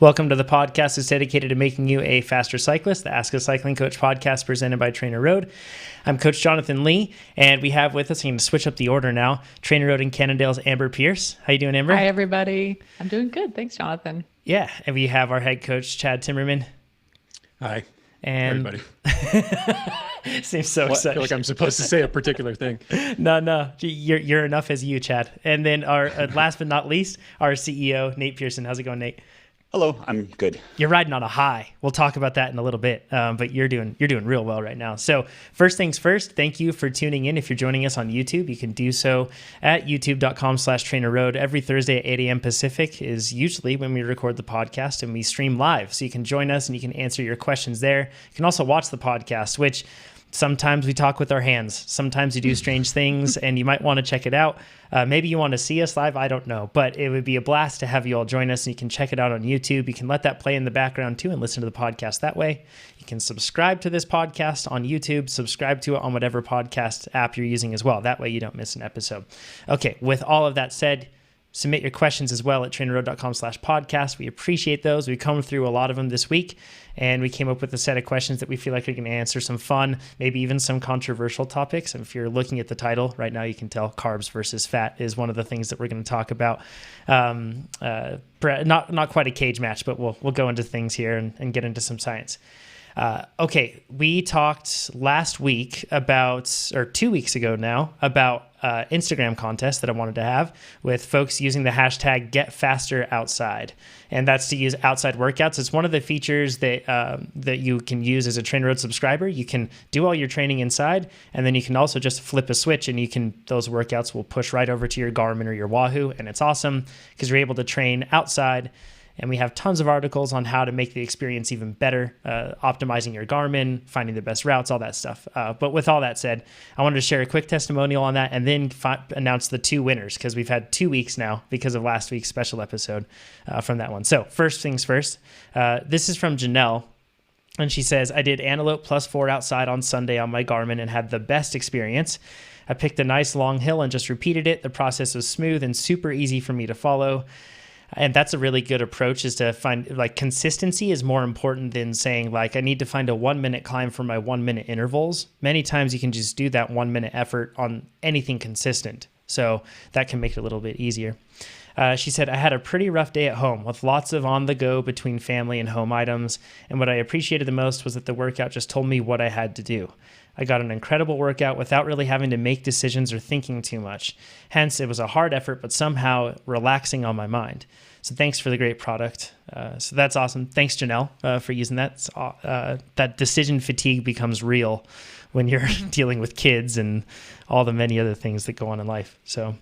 Welcome to the podcast that's dedicated to making you a faster cyclist, the Ask a Cycling Coach podcast presented by TrainerRoad. I'm Coach Jonathan Lee, and we have with us, I'm going to switch up the order now, TrainerRoad and Cannondale's Amber Pierce. How you doing, Amber? Hi, everybody. I'm doing good. Thanks, Jonathan. Yeah, and we have our head coach, Chad Timmerman. Hi, and everybody. Seems so I excited. feel like I'm supposed to say a particular thing. No. You're enough as you, Chad. And then our last but not least, our CEO, Nate Pearson. How's it going, Nate? Hello, I'm good. You're riding on a high. We'll talk about that in a little bit, but you're doing real well right now. So first things first, thank you for tuning in. If you're joining us on YouTube, you can do so at youtube.com/TrainerRoad. Every Thursday at 8 a.m. Pacific is usually when we record the podcast and we stream live. So you can join us and you can answer your questions there. You can also watch the podcast, which sometimes we talk with our hands. Sometimes you do strange things, and you might want to check it out. Maybe you want to see us live. I don't know. But it would be a blast to have you all join us, and you can check it out on YouTube. You can let that play in the background, too, and listen to the podcast that way. You can subscribe to this podcast on YouTube, subscribe to it on whatever podcast app you're using as well. That way you don't miss an episode. Okay, with all of that said, submit your questions as well at trainerroad.com/podcast. We appreciate those. We come through a lot of them this week, and we came up with a set of questions that we feel like are going to answer some fun, maybe even some controversial topics. And if you're looking at the title right now, you can tell carbs versus fat is one of the things that we're going to talk about. Not quite a cage match, but we'll go into things here and get into some science. Okay, we talked last week about, or 2 weeks ago now, about Instagram contest that I wanted to have with folks using the hashtag #GetFasterOutside. And that's to use outside workouts. It's one of the features that you can use as a TrainerRoad subscriber. You can do all your training inside, and then you can also just flip a switch and those workouts will push right over to your Garmin or your Wahoo. And it's awesome because you're able to train outside. And we have tons of articles on how to make the experience even better, optimizing your Garmin, finding the best routes, all that stuff. But with all that said, I wanted to share a quick testimonial on that and then announce the two winners because we've had 2 weeks now because of last week's special episode from that one. So first things first, this is from Janelle. And she says, I did Antelope +4 outside on Sunday on my Garmin and had the best experience. I picked a nice long hill and just repeated it. The process was smooth and super easy for me to follow. And that's a really good approach, is to find, like, consistency is more important than saying, like, I need to find a 1 minute climb for my 1 minute intervals. Many times you can just do that 1 minute effort on anything consistent. So that can make it a little bit easier. She said, I had a pretty rough day at home with lots of on the go between family and home items. And what I appreciated the most was that the workout just told me what I had to do. I got an incredible workout without really having to make decisions or thinking too much. Hence, it was a hard effort, but somehow relaxing on my mind. So thanks for the great product. So that's awesome. Thanks, Janelle, for using that. That decision fatigue becomes real when you're dealing with kids and all the many other things that go on in life. So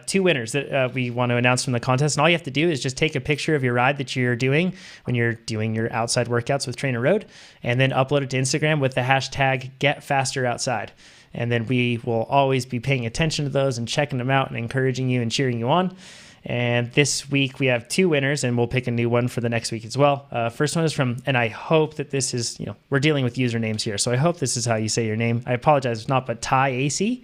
two winners that we want to announce from the contest. And all you have to do is just take a picture of your ride that you're doing when you're doing your outside workouts with TrainerRoad, and then upload it to Instagram with the hashtag #GetFasterOutside. And then we will always be paying attention to those and checking them out and encouraging you and cheering you on. And this week we have two winners, and we'll pick a new one for the next week as well. First one is from, and I hope that this is, we're dealing with usernames here, so I hope this is how you say your name. I apologize if not, but Ty AC.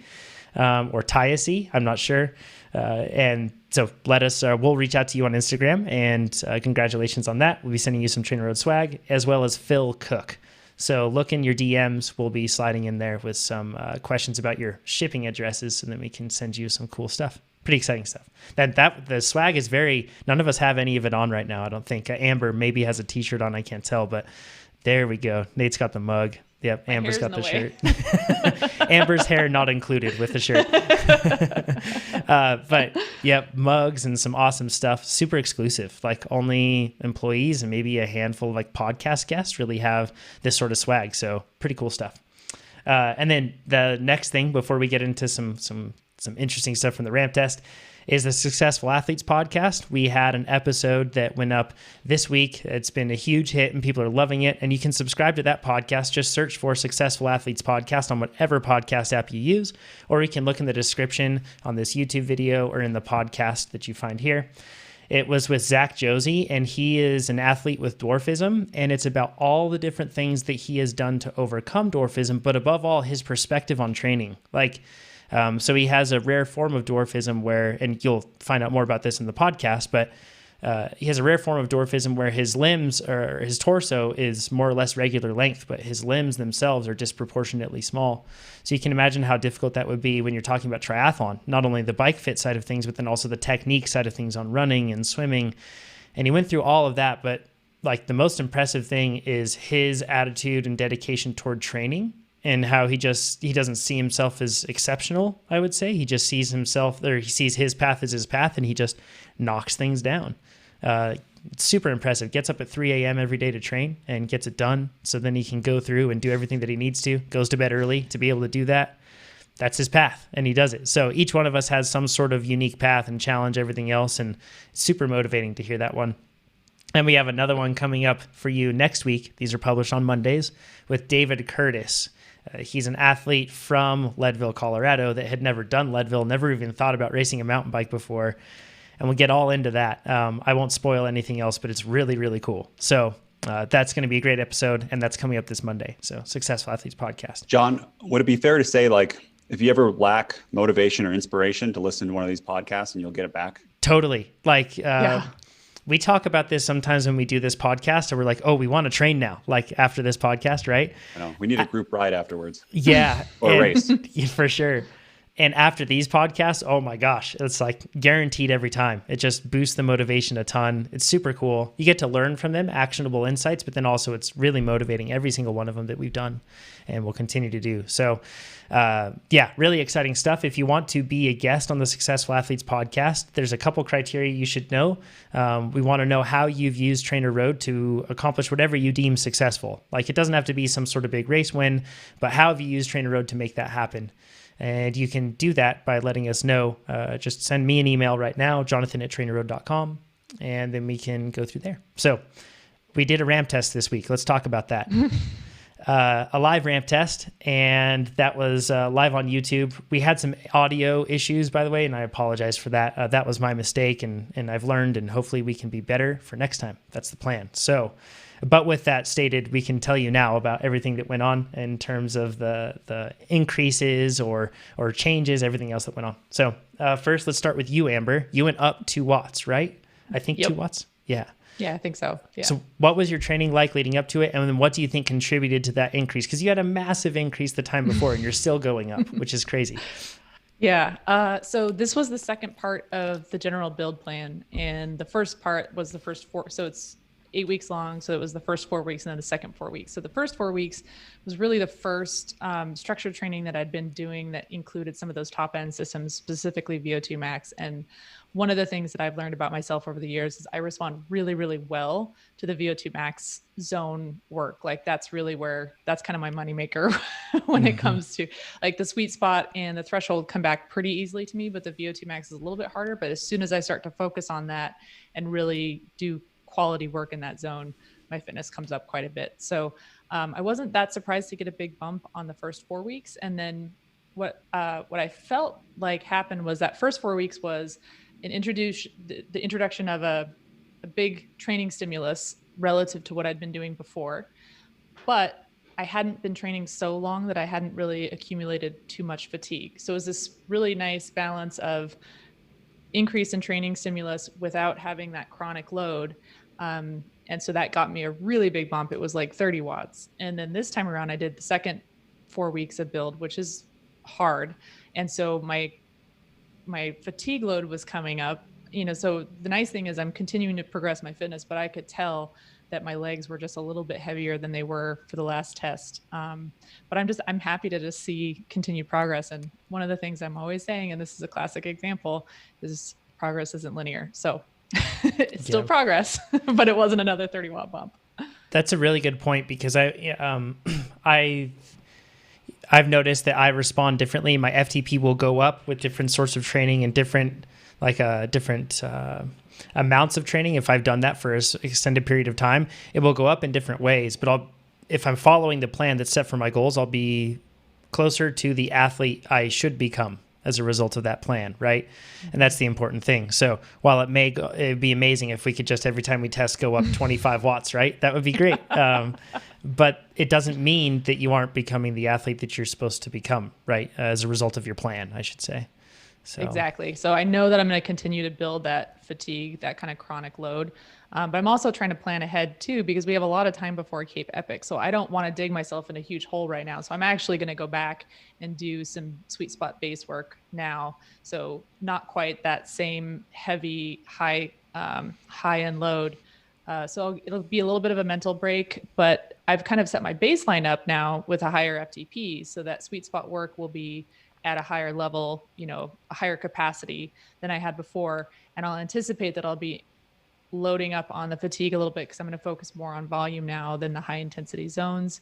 Or Tyasi, I'm not sure. And so we'll reach out to you on Instagram, and congratulations on that. We'll be sending you some TrainerRoad swag, as well as Phil Cook. So look in your DMs. We'll be sliding in there with some questions about your shipping addresses, so that we can send you some cool stuff. Pretty exciting stuff. The swag is none of us have any of it on right now, I don't think. Amber maybe has a t-shirt on, I can't tell, but there we go. Nate's got the mug. Yep, Amber's got the shirt. Amber's hair not included with the shirt. But yep, mugs and some awesome stuff. Super exclusive. Like, only employees and maybe a handful of like podcast guests really have this sort of swag. So pretty cool stuff. And then the next thing before we get into some interesting stuff from the ramp test is the Successful Athletes podcast. We had an episode that went up this week. It's been a huge hit and people are loving it. And you can subscribe to that podcast. Just search for Successful Athletes podcast on whatever podcast app you use, or you can look in the description on this YouTube video or in the podcast that you find here. It was with Zach Josie, and he is an athlete with dwarfism, and it's about all the different things that he has done to overcome dwarfism, but above all, his perspective on training. So he has a rare form of dwarfism where, and you'll find out more about this in the podcast, but he has a rare form of dwarfism where his limbs or his torso is more or less regular length, but his limbs themselves are disproportionately small. So you can imagine how difficult that would be when you're talking about triathlon, not only the bike fit side of things, but then also the technique side of things on running and swimming. And he went through all of that, but like the most impressive thing is his attitude and dedication toward training, and how he doesn't see himself as exceptional, I would say. He just sees himself, or he sees his path as his path, and he just knocks things down. It's super impressive. Gets up at 3 a.m. every day to train and gets it done. So then he can go through and do everything that he needs to, goes to bed early to be able to do that. That's his path, and he does it. So each one of us has some sort of unique path and challenge everything else, and it's super motivating to hear that one. And we have another one coming up for you next week. These are published on Mondays with David Curtis. He's an athlete from Leadville, Colorado that had never done Leadville, never even thought about racing a mountain bike before. And we'll get all into that. I won't spoil anything else, but it's really, really cool. So that's going to be a great episode, and that's coming up this Monday. So Successful Athletes Podcast. John, would it be fair to say, like, if you ever lack motivation or inspiration, to listen to one of these podcasts and you'll get it back? Totally. Like, we talk about this sometimes when we do this podcast, and we're like, oh, we want to train now, like after this podcast, right? I know. We need a group ride afterwards. Yeah. Or a race. Yeah, for sure. And after these podcasts, oh my gosh, it's like guaranteed every time. It just boosts the motivation a ton. It's super cool. You get to learn from them, actionable insights, but then also it's really motivating, every single one of them that we've done and will continue to do. So really exciting stuff. If you want to be a guest on the Successful Athletes Podcast, there's a couple criteria you should know. We want to know how you've used TrainerRoad to accomplish whatever you deem successful. Like, it doesn't have to be some sort of big race win, but how have you used TrainerRoad to make that happen? And you can do that by letting us know. Just send me an email right now, jonathan@trainerroad.com, and then we can go through there. So we did a ramp test this week. Let's talk about that. A live ramp test, and that was live on YouTube. We had some audio issues, by the way, and I apologize for that. That was my mistake, and I've learned, and hopefully we can be better for next time. That's the plan. So, but with that stated, we can tell you now about everything that went on in terms of the increases or changes, everything else that went on. So first, let's start with you, Amber. You went up 2 watts, right? I think 2 watts. Yeah. Yeah, I think so. Yeah. So what was your training like leading up to it? And then what do you think contributed to that increase? Because you had a massive increase the time before and you're still going up, which is crazy. Yeah. So this was the second part of the general build plan. And the first part was the first 4. So it's 8 weeks long. So it was the first 4 weeks and then the second 4 weeks. So the first 4 weeks was really the first structured training that I'd been doing that included some of those top end systems, specifically VO2 max. And one of the things that I've learned about myself over the years is I respond really, really well to the VO2 max zone work. Like that's kind of my moneymaker when it comes to like the sweet spot and the threshold come back pretty easily to me, but the VO2 max is a little bit harder. But as soon as I start to focus on that and really do quality work in that zone, my fitness comes up quite a bit. So I wasn't that surprised to get a big bump on the first 4 weeks. And then what I felt like happened was that first 4 weeks was the introduction of a big training stimulus relative to what I'd been doing before. But I hadn't been training so long that I hadn't really accumulated too much fatigue. So it was this really nice balance of increase in training stimulus without having that chronic load. And so that got me a really big bump. It was like 30 watts. And then this time around, I did the second 4 weeks of build, which is hard. And so my fatigue load was coming up, so the nice thing is I'm continuing to progress my fitness, but I could tell that my legs were just a little bit heavier than they were for the last test. But I'm happy to just see continued progress. And one of the things I'm always saying, and this is a classic example, is progress isn't linear. So it's still progress, but it wasn't another 30 watt bump. That's a really good point because I've noticed that I respond differently. My FTP will go up with different sorts of training and different amounts of training. If I've done that for an extended period of time, it will go up in different ways. But if I'm following the plan that's set for my goals, I'll be closer to the athlete I should become as a result of that plan, right? And that's the important thing. So while it'd be amazing if we could just every time we test go up 25 watts, right? That would be great. But it doesn't mean that you aren't becoming the athlete that you're supposed to become, right? As a result of your plan, I should say. So Exactly. So I know that I'm going to continue to build that fatigue, that kind of chronic load. But I'm also trying to plan ahead too, because we have a lot of time before Cape Epic. So I don't want to dig myself in a huge hole right now. So I'm actually going to go back and do some sweet spot base work now. So not quite that same heavy, high end load. It'll be a little bit of a mental break, but I've kind of set my baseline up now with a higher FTP, so that sweet spot work will be at a higher level, a higher capacity than I had before. And I'll anticipate that I'll be loading up on the fatigue a little bit, because I'm going to focus more on volume now than the high intensity zones.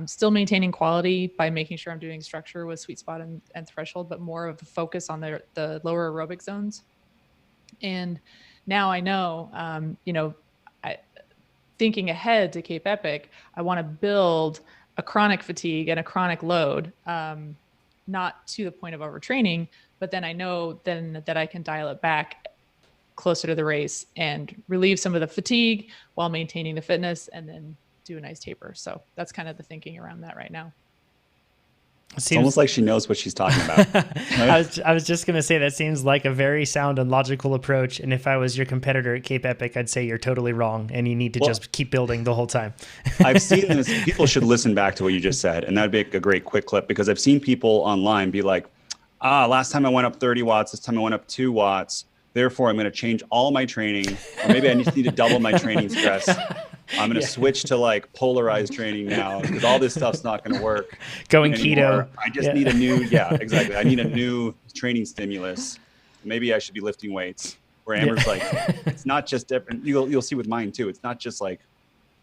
Still maintaining quality by making sure I'm doing structure with sweet spot and threshold, but more of a focus on the lower aerobic zones. And now I know, thinking ahead to Cape Epic, I want to build a chronic fatigue and a chronic load, not to the point of overtraining, but then I know then that I can dial it back closer to the race and relieve some of the fatigue while maintaining the fitness, and then do a nice taper. So that's kind of the thinking around that right now. It's almost like she knows what she's talking about. I was just going to say that seems like a very sound and logical approach. And if I was your competitor at Cape Epic, I'd say you're totally wrong and you need to just keep building the whole time. I've seen this. People should listen back to what you just said. And that'd be a great quick clip, because I've seen people online be like, last time I went up 30 watts, this time I went up 2 watts. Therefore, I'm going to change all my training. Or maybe I just need to double my training stress. I'm going to switch to like polarized training now, because all this stuff's not going to work. Going anymore. keto. I just need a new, exactly. I need a new training stimulus. Maybe I should be lifting weights. Where Amber's like, it's not just different. You'll see with mine too. It's not just like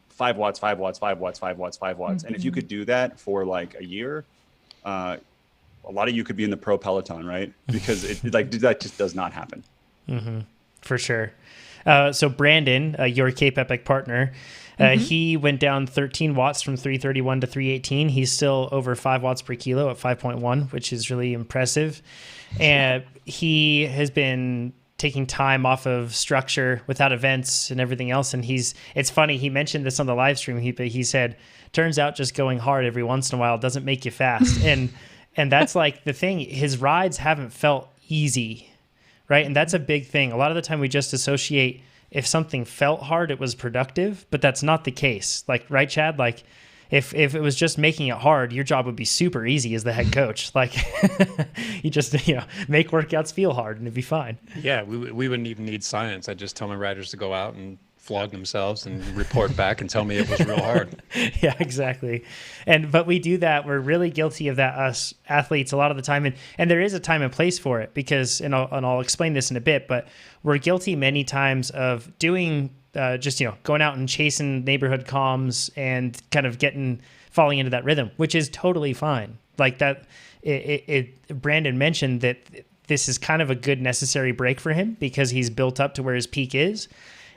5 watts, 5 watts, 5 watts, 5 watts, 5 watts. And if you could do that for like a year, a lot of you could be in the pro peloton, right? Because that just does not happen. Mm-hmm. For sure. So Brandon, your Cape Epic partner, he went down 13 watts from 331 to 318. He's still over 5 watts per kilo at 5.1, which is really impressive. And he has been taking time off of structure without events and everything else. And it's funny, he mentioned this on the live stream. He said, turns out just going hard every once in a while doesn't make you fast. and that's like the thing. His rides haven't felt easy. Right. And that's a big thing. A lot of the time we just associate if something felt hard, it was productive, but that's not the case. Like, right, Chad? Like if it was just making it hard, your job would be super easy as the head coach. Like you just, make workouts feel hard and it'd be fine. Yeah. We wouldn't even need science. I'd just tell my riders to go out and flog themselves and report back and tell me it was real hard. Yeah, exactly. But we do that. We're really guilty of that, us athletes, a lot of the time. And there is a time and place for it, because, and I'll explain this in a bit, but we're guilty many times of doing going out and chasing neighborhood comms and kind of falling into that rhythm, which is totally fine. Like that, Brandon mentioned that this is kind of a good necessary break for him, because he's built up to where his peak is.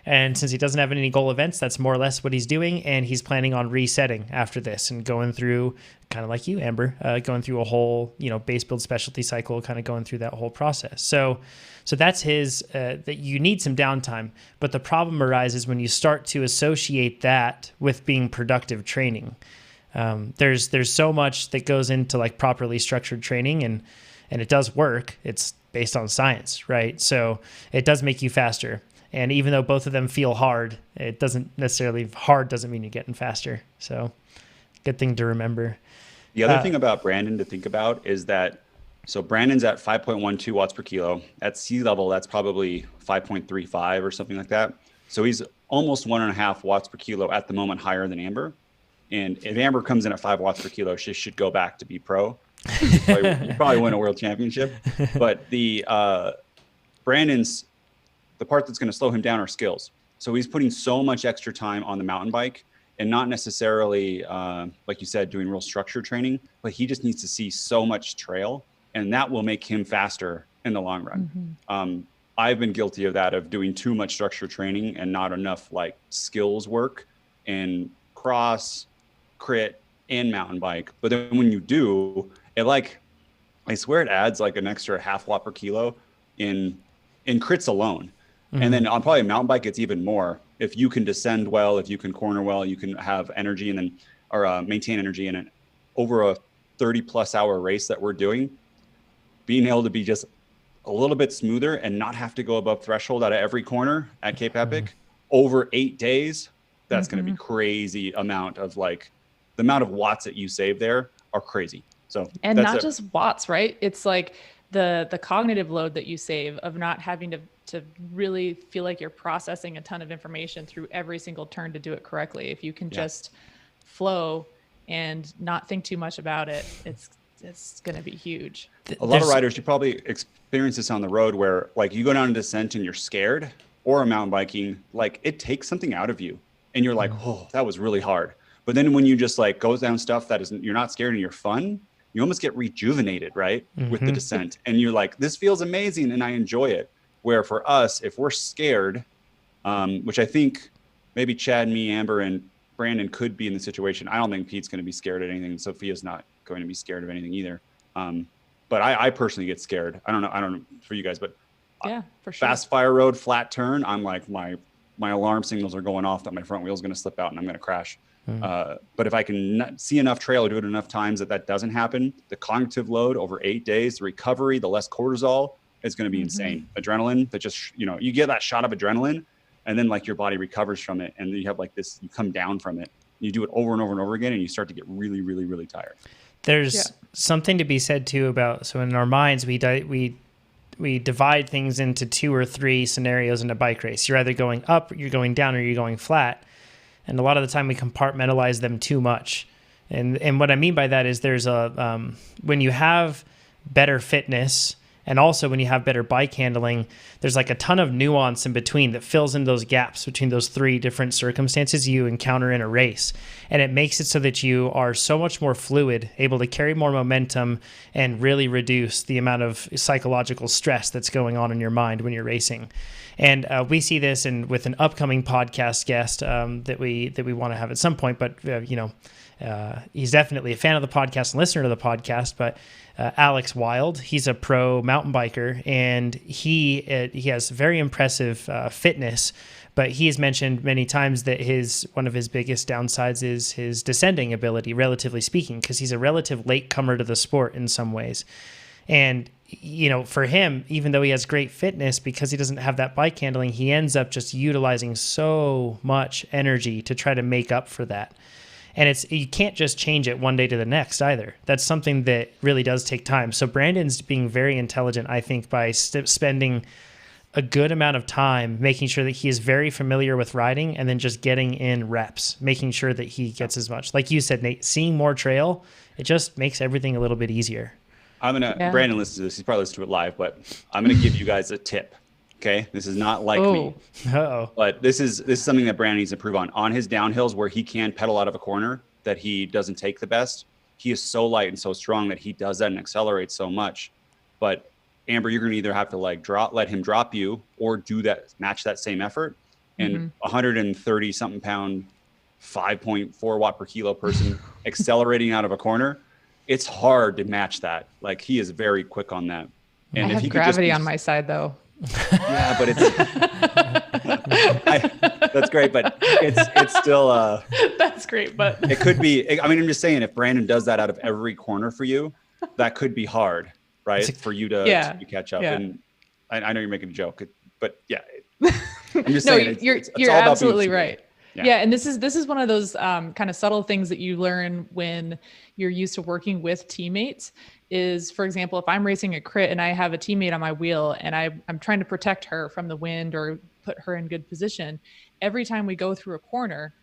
And since he doesn't have any goal events, that's more or less what he's doing. And he's planning on resetting after this and going through, kind of like you, Amber, going through a whole, base build specialty cycle, kind of going through that whole process. So that's his, that you need some downtime. But the problem arises when you start to associate that with being productive training. There's so much that goes into like properly structured training, and it does work. It's based on science, right? So it does make you faster. And even though both of them feel hard, it doesn't necessarily, hard doesn't mean you're getting faster. So good thing to remember. The other thing about Brandon to think about is that, so Brandon's at 5.12 watts per kilo. At sea level, that's probably 5.35 or something like that. So he's almost 1.5 watts per kilo at the moment higher than Amber. And if Amber comes in at 5 watts per kilo, she should go back to be pro. You probably win a world championship. But Brandon's, the part that's going to slow him down are skills. So he's putting so much extra time on the mountain bike, and not necessarily, like you said, doing real structure training, but he just needs to see so much trail, and that will make him faster in the long run. Mm-hmm. I've been guilty of that, of doing too much structure training and not enough like skills work in cross, crit, and mountain bike. But then when you do it, I swear it adds like an extra 0.5 watt per kilo in crits alone. Mm-hmm. And then on probably a mountain bike, it's even more. If you can descend well, if you can corner well, you can have energy or maintain energy in it. Over a 30+ hour race that we're doing, being able to be just a little bit smoother and not have to go above threshold out of every corner at Cape Epic over 8 days, that's going to be crazy amount of like the amount of watts that you save there are crazy. So and not just watts, right? It's like the cognitive load that you save of not having to really feel like you're processing a ton of information through every single turn to do it correctly. If you can just flow and not think too much about it, it's going to be huge. A lot of riders, you probably experience this on the road where like you go down a descent and you're scared, or a mountain biking, like it takes something out of you and you're like, oh, that was really hard. But then when you just like go down stuff that isn't, you're not scared and you're fun, you almost get rejuvenated, right? With the descent. And you're like, this feels amazing and I enjoy it. Where for us, if we're scared, which I think maybe Chad, me, Amber, and Brandon could be in the situation. I don't think Pete's going to be scared of anything. Sophia's not going to be scared of anything either. But I personally get scared. I don't know for you guys, but yeah, for sure. Fast fire road, flat turn, I'm like, my alarm signals are going off that my front wheel is going to slip out and I'm going to crash. But if I can see enough trail or do it enough times that doesn't happen, the cognitive load over 8 days, the recovery, the less cortisol is going to be insane. Adrenaline that just, you get that shot of adrenaline and then like your body recovers from it. And then you have like this, you come down from it. You do it over and over and over again and you start to get really, really, really tired. There's something to be said too about, so in our minds, we divide things into 2 or 3 scenarios in a bike race. You're either going up, you're going down, or you're going flat. And a lot of the time we compartmentalize them too much. And what I mean by that is there's when you have better fitness and also when you have better bike handling, there's like a ton of nuance in between that fills in those gaps between those 3 different circumstances you encounter in a race. And it makes it so that you are so much more fluid, able to carry more momentum and really reduce the amount of psychological stress that's going on in your mind when you're racing. And we see this with an upcoming podcast guest that we want to have at some point, but he's definitely a fan of the podcast and listener to the podcast, but Alex Wild, he's a pro mountain biker and he has very impressive fitness, but he has mentioned many times that one of his biggest downsides is his descending ability, relatively speaking, because he's a relative latecomer to the sport in some ways. And for him, even though he has great fitness, because he doesn't have that bike handling, he ends up just utilizing so much energy to try to make up for that. And you can't just change it one day to the next either. That's something that really does take time. So Brandon's being very intelligent, I think, by spending a good amount of time making sure that he is very familiar with riding and then just getting in reps, making sure that he gets as much. Like you said, Nate, seeing more trail, it just makes everything a little bit easier. Brandon listens to this. He's probably listened to it live, but I'm going to give you guys a tip. Okay. This is not like me, but this is something that Brandon needs to improve on his downhills where he can pedal out of a corner that he doesn't take the best. He is so light and so strong that he does that and accelerates so much. But Amber, you're going to either have to let him drop you or match that same effort. And 130 something pound, 5.4 watt per kilo person accelerating out of a corner. It's hard to match that. Like he is very quick on that. And I have gravity on my side though. Yeah, but that's great, but it's still that's great, but it could be. I mean, I'm just saying, if Brandon does that out of every corner for you, that could be hard, right? For you to catch up. Yeah. And I know you're making a joke, but yeah, I'm just saying. You're absolutely right. Yeah. And this is one of those kind of subtle things that you learn when you're used to working with teammates is, for example, if I'm racing a crit and I have a teammate on my wheel and I'm trying to protect her from the wind or put her in good position, every time we go through a corner,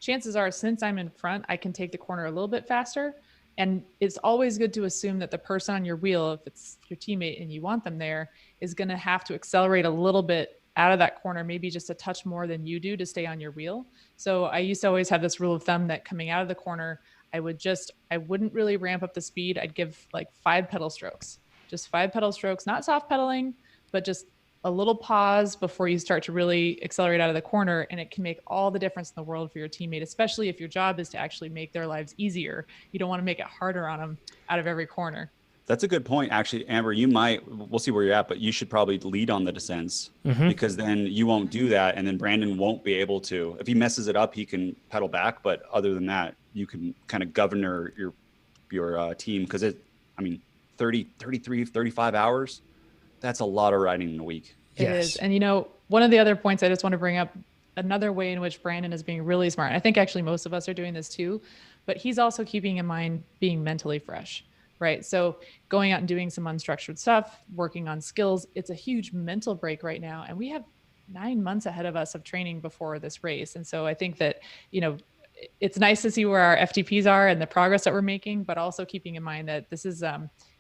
chances are, since I'm in front, I can take the corner a little bit faster. And it's always good to assume that the person on your wheel, if it's your teammate and you want them there, is going to have to accelerate a little bit out of that corner, maybe just a touch more than you do to stay on your wheel. So I used to always have this rule of thumb that coming out of the corner, I wouldn't really ramp up the speed. I'd give like 5 pedal strokes, just 5 pedal strokes, not soft pedaling, but just a little pause before you start to really accelerate out of the corner. And it can make all the difference in the world for your teammate, especially if your job is to actually make their lives easier. You don't want to make it harder on them out of every corner. That's a good point. Actually, Amber, we'll see where you're at, but you should probably lead on the descents because then you won't do that. And then Brandon won't be able to, if he messes it up, he can pedal back. But other than that, you can kind of govern your team. Cause 30, 33, 35 hours, That's a lot of riding in a week. It is. And, you know, one of the other points I just want to bring up, another way in which Brandon is being really smart. I think actually most of us are doing this too, but he's also keeping in mind being mentally fresh, right? So going out and doing some unstructured stuff, working on skills, it's a huge mental break right now. And we have 9 months ahead of us of training before this race. And so I think that, you know, it's nice to see where our FTPs are and the progress that we're making, but also keeping in mind that this is, you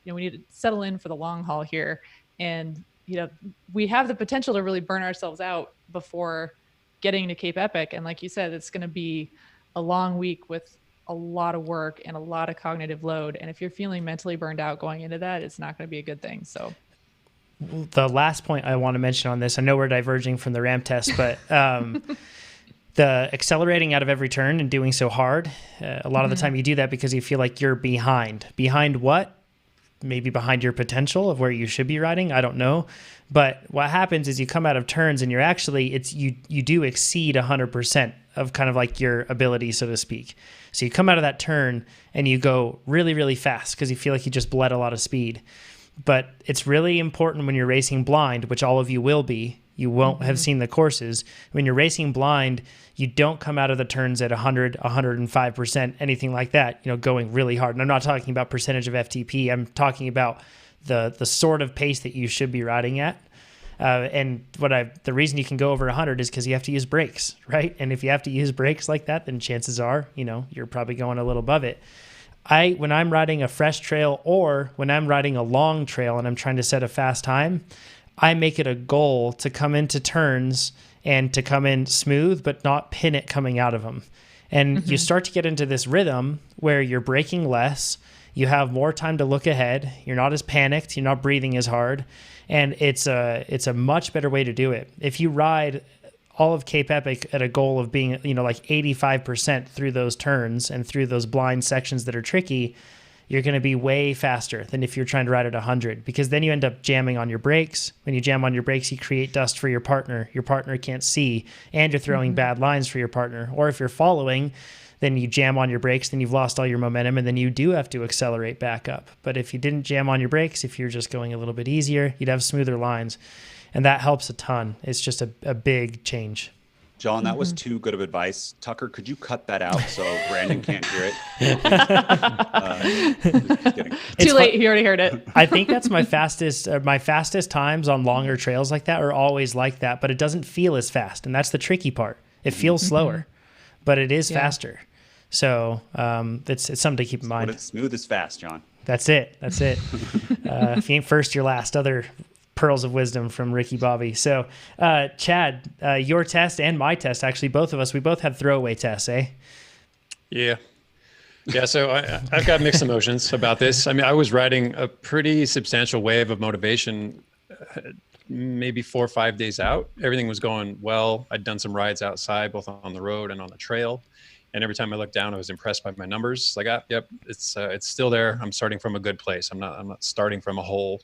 know, we need to settle in for the long haul here. And, you know, we have the potential to really burn ourselves out before getting to Cape Epic. And like you said, it's going to be a long week with a lot of work and a lot of cognitive load. And if you're feeling mentally burned out going into that, it's not going to be a good thing. So the last point I want to mention on this, I know we're diverging from the ramp test, but the accelerating out of every turn and doing so hard, a lot of the time you do that because you feel like you're behind. Behind what? Maybe behind your potential of where you should be riding. I don't know. But what happens is you come out of turns and you're actually, you do exceed 100% of kind of like your ability, so to speak. So you come out of that turn and you go really, really fast because you feel like you just bled a lot of speed. But it's really important when you're racing blind, which all of you will be. You won't have seen the courses. When you're racing blind, you don't come out of the turns at 100, 105%, anything like that, you know, going really hard. And I'm not talking about percentage of FTP. I'm talking about the sort of pace that you should be riding at. And the reason you can go over 100 is because you have to use brakes, right? And if you have to use brakes like that, then chances are, you know, you're probably going a little above it. When I'm riding a fresh trail or when I'm riding a long trail and I'm trying to set a fast time, I make it a goal to come into turns and to come in smooth, but not pin it coming out of them. And you start to get into this rhythm where you're braking less, you have more time to look ahead, you're not as panicked, you're not breathing as hard, and it's a much better way to do it. If you ride all of Cape Epic at a goal of being, you know, like 85% through those turns and through those blind sections that are tricky, you're going to be way faster than if you're trying to ride at 100, because then you end up jamming on your brakes. When you jam on your brakes, you create dust for your partner. Your partner can't see, and you're throwing bad lines for your partner. Or if you're following, then you jam on your brakes, then you've lost all your momentum, and then you do have to accelerate back up. But if you didn't jam on your brakes, if you're just going a little bit easier, you'd have smoother lines. And that helps a ton. It's just a big change. John, that was too good of advice. Tucker, could you cut that out so Brandon can't hear it? Too late. He already heard it. I think that's my fastest times on longer trails like that are always like that, but it doesn't feel as fast. And that's the tricky part. It feels slower, but it is faster. So it's something to keep in mind. But it's smooth as fast, John. That's it. If you ain't first, you're last. Other pearls of wisdom from Ricky Bobby. So, Chad, your test and my test, actually, both of us, we both had throwaway tests, eh? Yeah. So I've got mixed emotions about this. I mean, I was riding a pretty substantial wave of motivation, maybe 4 or 5 days out. Everything was going well. I'd done some rides outside, both on the road and on the trail. And every time I looked down, I was impressed by my numbers. Like, yep, it's still there. I'm starting from a good place. I'm not starting from a hole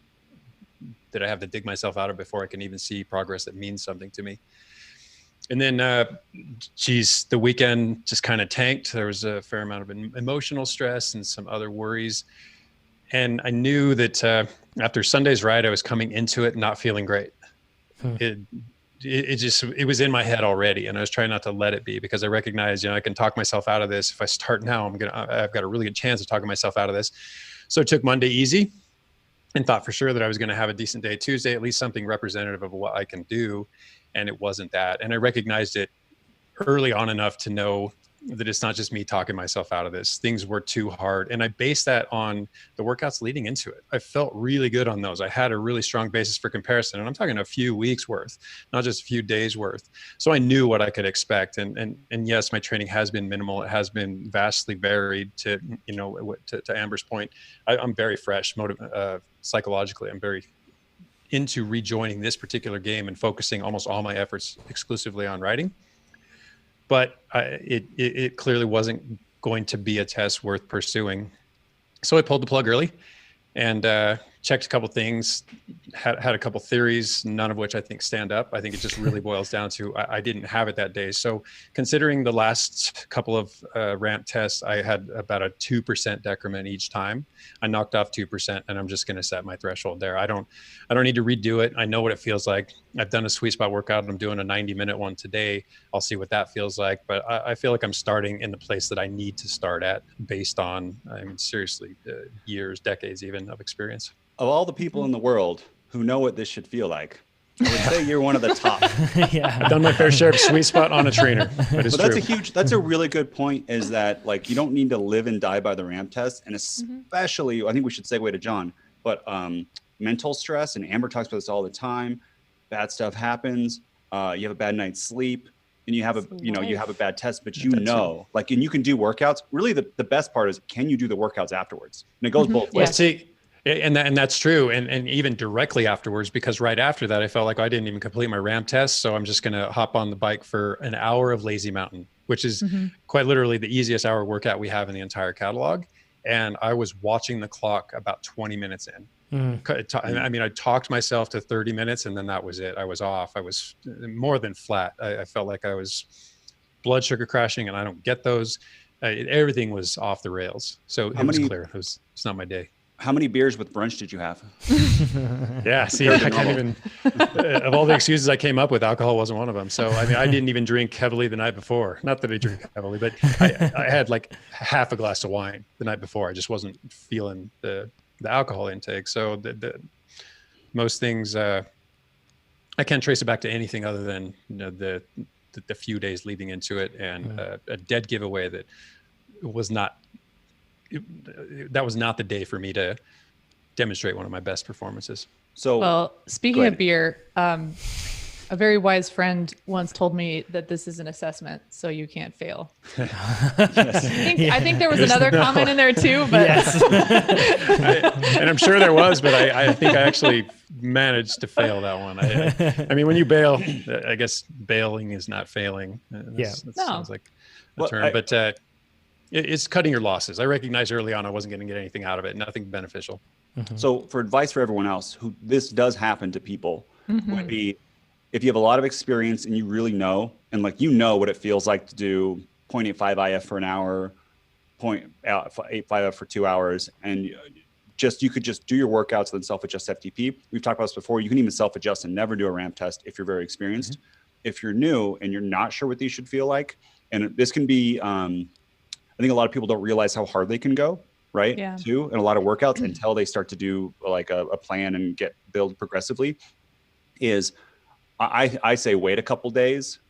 that I have to dig myself out of before I can even see progress that means something to me. And then, the weekend just kind of tanked. There was a fair amount of emotional stress and some other worries. And I knew that after Sunday's ride, I was coming into it not feeling great. It was in my head already, and I was trying not to let it be, because I recognize, I can talk myself out of this. If I start now, I've got a really good chance of talking myself out of this. So I took Monday easy and thought for sure that I was going to have a decent day Tuesday, at least something representative of what I can do. And it wasn't that. And I recognized it early on enough to know that it's not just me talking myself out of this. Things were too hard. And I based that on the workouts leading into it. I felt really good on those. I had a really strong basis for comparison. And I'm talking a few weeks worth, not just a few days worth. So I knew what I could expect. And yes, my training has been minimal. It has been vastly varied to Amber's point. I'm very fresh psychologically. I'm very into rejoining this particular game and focusing almost all my efforts exclusively on riding. But it clearly wasn't going to be a test worth pursuing. So I pulled the plug early and checked a couple things, had a couple theories, none of which I think stand up. I think it just really boils down to I didn't have it that day. So considering the last couple of ramp tests, I had about a 2% decrement each time. I knocked off 2%, and I'm just going to set my threshold there. I don't need to redo it. I know what it feels like. I've done a sweet spot workout. I'm doing a 90-minute one today. I'll see what that feels like. But I feel like I'm starting in the place that I need to start at based on, I mean, seriously, years, decades even of experience. Of all the people in the world who know what this should feel like, I would say you're one of the top. Yeah. I've done my fair share of sweet spot on a trainer. That is But true. that's a really good point, is that like you don't need to live and die by the ramp test. And especially, I think we should segue to John, but mental stress, and Amber talks about this all the time. Bad stuff happens. You have a bad night's sleep, and you have a bad test, but like, and you can do workouts. Really, the best part is, can you do the workouts afterwards? And it goes both ways. Well, see, and that's true. And even directly afterwards, because right after that, I felt like I didn't even complete my ramp test. So I'm just going to hop on the bike for an hour of lazy mountain, which is quite literally the easiest hour workout we have in the entire catalog. And I was watching the clock about 20 minutes in. I mean, I talked myself to 30 minutes, and then that was it. I was off. I was more than flat. I felt like I was blood sugar crashing, and I don't get those. Everything was off the rails. So it was clear. It's not my day. How many beers with brunch did you have? Yeah, see, I can't even, of all the excuses I came up with, alcohol wasn't one of them. So, I mean, I didn't even drink heavily the night before. Not that I drink heavily, but I had like half a glass of wine the night before. I just wasn't feeling the alcohol intake. So the most things, I can't trace it back to anything other than the few days leading into it, and a dead giveaway that was not, that was not the day for me to demonstrate one of my best performances. So, well, speaking of beer, a very wise friend once told me that this is an assessment, so you can't fail. I think there was another comment in there too, but and I'm sure there was, but I think I actually managed to fail that one. I mean, when you bail, I guess bailing is not failing. That sounds like a term, but it's cutting your losses. I recognized early on I wasn't going to get anything out of it, nothing beneficial. So for advice for everyone else who this does happen to people, would be, if you have a lot of experience and you really know, and like, you know what it feels like to do 0.85 IF for an hour, 0.85 IF for 2 hours, and you could just do your workouts and then self-adjust FTP. We've talked about this before. You can even self-adjust and never do a ramp test if you're very experienced. If you're new and you're not sure what these should feel like, and this can be, I think a lot of people don't realize how hard they can go, right? Yeah. Too, and a lot of workouts until they start to do like a plan and build progressively. Is I say wait a couple days,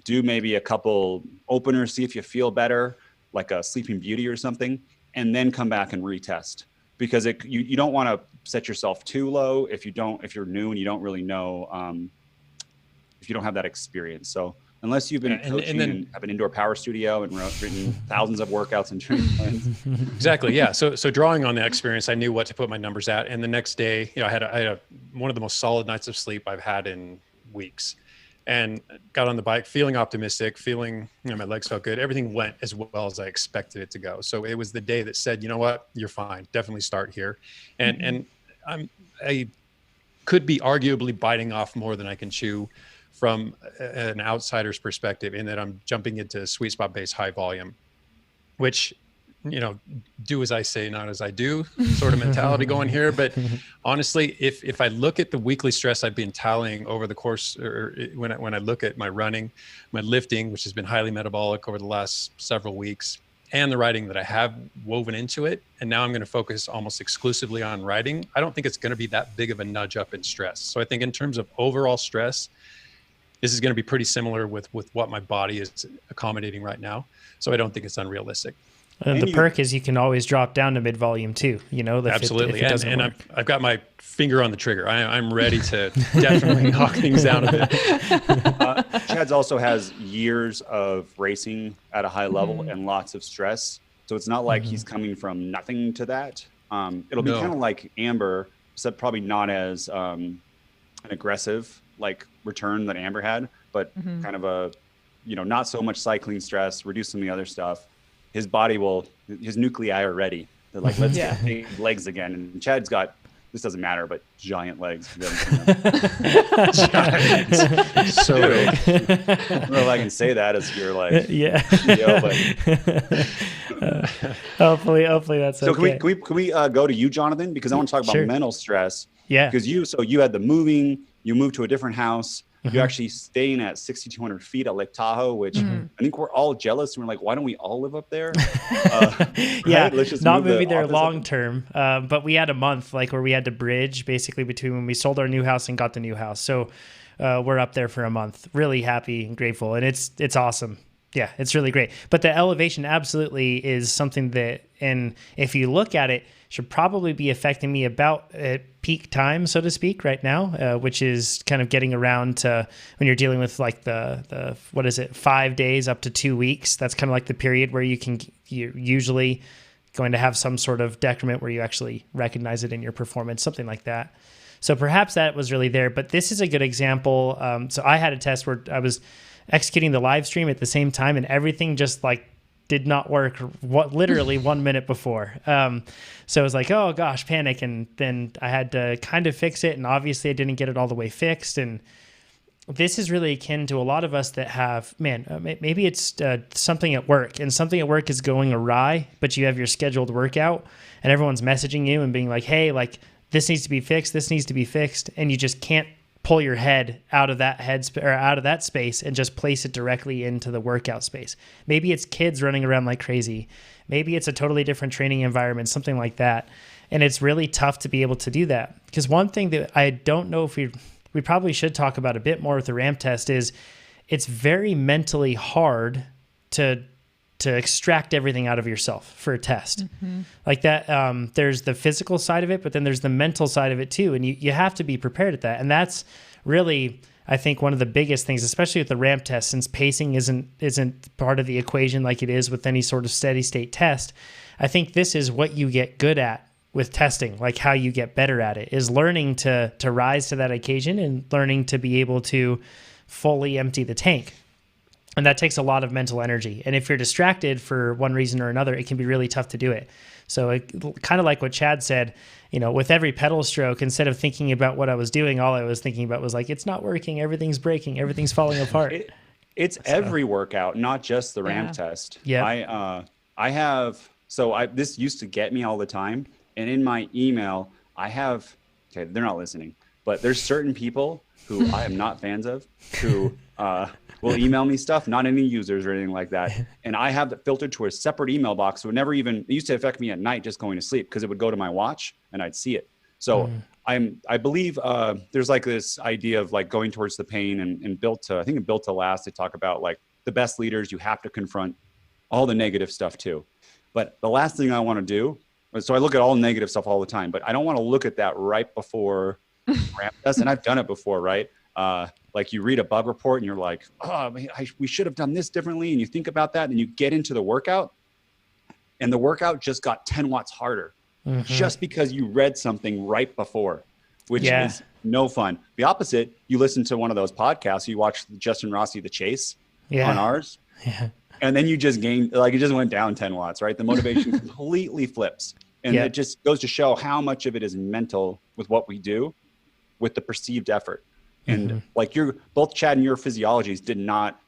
do maybe a couple openers, see if you feel better, like a Sleeping Beauty or something, and then come back and retest, because you don't want to set yourself too low if you're new and you don't really know, if you don't have that experience. So unless you've been coaching and have an indoor power studio and written thousands of workouts and training plans. Exactly. Yeah. So drawing on that experience, I knew what to put my numbers at. And the next day, I had one of the most solid nights of sleep I've had in weeks, and got on the bike feeling optimistic, feeling, my legs felt good. Everything went as well as I expected it to go. So it was the day that said, you know what, you're fine. Definitely start here. And I could be arguably biting off more than I can chew from an outsider's perspective, in that I'm jumping into sweet spot based high volume, which, do as I say, not as I do sort of mentality going here. But honestly, if I look at the weekly stress I've been tallying over the course, or when I look at my running, my lifting, which has been highly metabolic over the last several weeks, and the riding that I have woven into it, and now I'm going to focus almost exclusively on riding, I don't think it's going to be that big of a nudge up in stress. So I think in terms of overall stress, this is going to be pretty similar with what my body is accommodating right now. So I don't think it's unrealistic. And the perk is you can always drop down to mid volume too. Absolutely. If it doesn't work. I've got my finger on the trigger. I'm ready to definitely knock things down a bit. Chad's also has years of racing at a high level and lots of stress. So it's not like he's coming from nothing to that. It'll be kind of like Amber, except probably not as an aggressive like return that Amber had, but kind of a, not so much cycling stress, reduce some of the other stuff. His body his nuclei are ready. They're like, let's get big legs again. And Chad's got this doesn't matter, but giant legs. Giants. So I don't know if I can say that as your like Yeah. CEO, but Hopefully that's so okay. can we go to you, Jonathan? Because I want to talk about Sure. mental stress. Yeah. Because you had the moving, you moved to a different house. Mhm. You're actually staying at 6,200 feet at Lake Tahoe, which I think we're all jealous. And we're like, why don't we all live up there? Yeah, Let's just not move the moving there office up. long term, but we had a month like where we had to bridge basically between when we sold our new house and got the new house. So we're up there for a month. Really happy and grateful, and it's awesome. Yeah, it's really great. But the elevation absolutely is something that, and if you look at it, should probably be affecting me about at peak time, so to speak, right now, which is kind of getting around to when you're dealing with like the what is it, 5 days up to 2 weeks. That's kind of like the period where you're usually going to have some sort of decrement where you actually recognize it in your performance, something like that. So perhaps that was really there. But this is a good example. So I had a test where I was executing the live stream at the same time, and everything just like did not work literally 1 minute before. So I was like, oh gosh, panic. And then I had to kind of fix it. And obviously I didn't get it all the way fixed. And this is really akin to a lot of us that have, maybe it's something at work, and something at work is going awry, but you have your scheduled workout and everyone's messaging you and being like, hey, like this needs to be fixed. This needs to be fixed. And you just can't pull your head out of that out of that space and just place it directly into the workout space. Maybe it's kids running around like crazy. Maybe it's a totally different training environment, something like that. And it's really tough to be able to do that. Because one thing that I don't know if we probably should talk about a bit more with the ramp test is it's very mentally hard to extract everything out of yourself for a test. Like that. There's the physical side of it, but then there's the mental side of it too. And you have to be prepared at that. And that's really, I think, one of the biggest things, especially with the ramp test, since pacing isn't part of the equation like it is with any sort of steady state test. I think this is what you get good at with testing, like how you get better at it, is learning to rise to that occasion and learning to be able to fully empty the tank. And that takes a lot of mental energy. And if you're distracted for one reason or another, it can be really tough to do it. So kind of like what Chad said, with every pedal stroke, instead of thinking about what I was doing, all I was thinking about was like, it's not working. Everything's breaking. Everything's falling apart. It's every workout, not just the ramp test. Yeah. This used to get me all the time. And in my email, they're not listening, but there's certain people who I am not fans of who, will email me stuff, not any users or anything like that. And I have that filtered to a separate email box. So it used to affect me at night just going to sleep because it would go to my watch and I'd see it. So I believe there's like this idea of like going towards the pain and built to last, they talk about like the best leaders, you have to confront all the negative stuff too. But the last thing I want to do, so I look at all negative stuff all the time, but I don't want to look at that right before ramp test. And I've done it before, right? Like you read a bug report and you're like, oh, man, we should have done this differently. And you think about that and you get into the workout and the workout just got 10 watts harder just because you read something right before, which is no fun. The opposite, you listen to one of those podcasts, you watch Justin Rossi, The Chase on ours. Yeah. And then you just gained, like it just went down 10 watts, right? The motivation completely flips. And it just goes to show how much of it is mental with what we do with the perceived effort. And like both Chad and your physiologies did not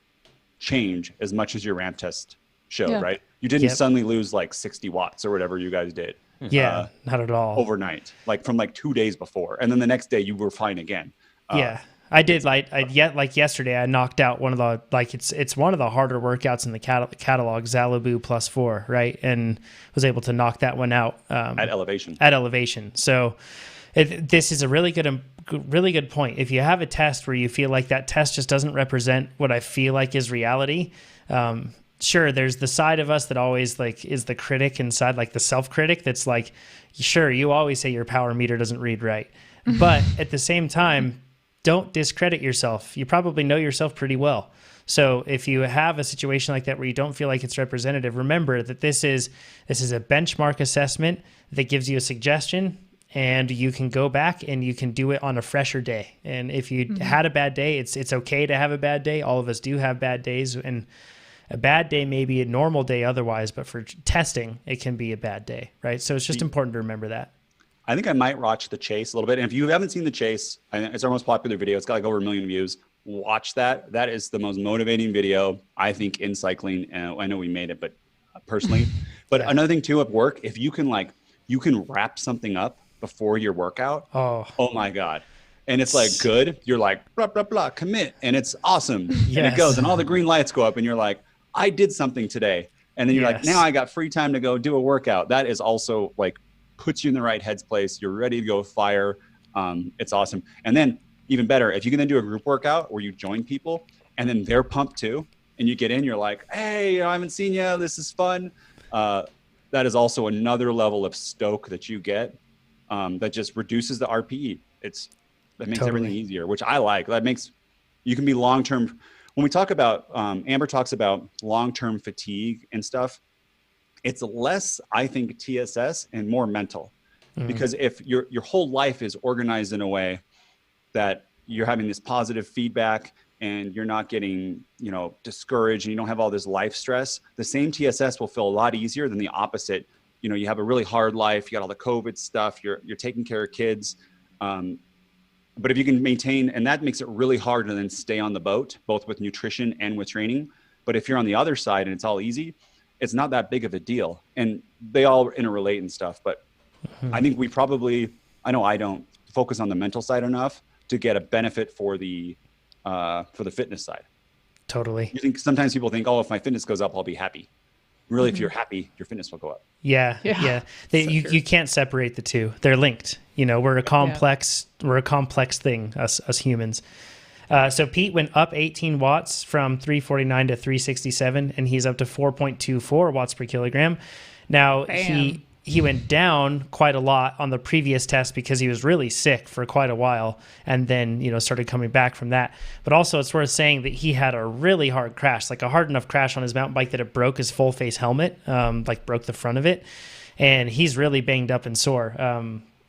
change as much as your ramp test showed, right? You didn't suddenly lose like 60 watts or whatever you guys did. Yeah, not at all. Overnight, like from like 2 days before. And then the next day you were fine again. I did like yesterday I knocked out one of the, like it's one of the harder workouts in the catalog, Xalibu +4, right? And was able to knock that one out at elevation. So this is a really good point. If you have a test where you feel like that test just doesn't represent what I feel like is reality, sure, there's the side of us that always like is the critic inside, like the self-critic that's like, sure, you always say your power meter doesn't read right. But at the same time, don't discredit yourself. You probably know yourself pretty well. So if you have a situation like that where you don't feel like it's representative, remember that this is a benchmark assessment that gives you a suggestion, and you can go back and you can do it on a fresher day. And if you had a bad day, it's okay to have a bad day. All of us do have bad days, and a bad day may be a normal day otherwise, but for testing, it can be a bad day, right? So it's just important to remember that. I think I might watch the chase a little bit. And if you haven't seen the chase, it's our most popular video. It's got like over 1 million views. Watch that. That is the most motivating video, I think, in cycling. And I know we made it, but personally, but another thing too, at work, if you can wrap something up before your workout. Oh my God. And it's like good. You're like, blah, blah, blah, commit. And it's awesome. Yes. And it goes and all the green lights go up and you're like, I did something today. And then you're like, now I got free time to go do a workout. That is also like puts you in the right headspace. You're ready to go fire. It's awesome. And then even better, if you can then do a group workout where you join people and then they're pumped too. And you get in, you're like, hey, I haven't seen you. This is fun. That is also another level of stoke that you get that just reduces the RPE. That makes everything easier, which I like. That makes, you can be long-term. When we talk about, Amber talks about long-term fatigue and stuff, it's less, I think, TSS and more mental. Because if your whole life is organized in a way that you're having this positive feedback and you're not getting, discouraged and you don't have all this life stress, the same TSS will feel a lot easier than the opposite. You have a really hard life, you got all the COVID stuff, you're taking care of kids. But if you can maintain, and that makes it really hard to then stay on the boat, both with nutrition and with training. But if you're on the other side and it's all easy, it's not that big of a deal. And they all interrelate and stuff. But I think we probably, I know I don't focus on the mental side enough to get a benefit for the fitness side. Totally. You think sometimes people think, oh, if my fitness goes up, I'll be happy. Really, if you're happy, your fitness will go up. Yeah. You can't separate the two. They're linked. We're a complex thing, us humans. So Pete went up 18 watts from 349 to 367, and he's up to 4.24 watts per kilogram. Now he went down quite a lot on the previous test because he was really sick for quite a while and then, started coming back from that. But also it's worth saying that he had a really hard crash, like a hard enough crash on his mountain bike that it broke his full face helmet, broke the front of it. And he's really banged up and sore,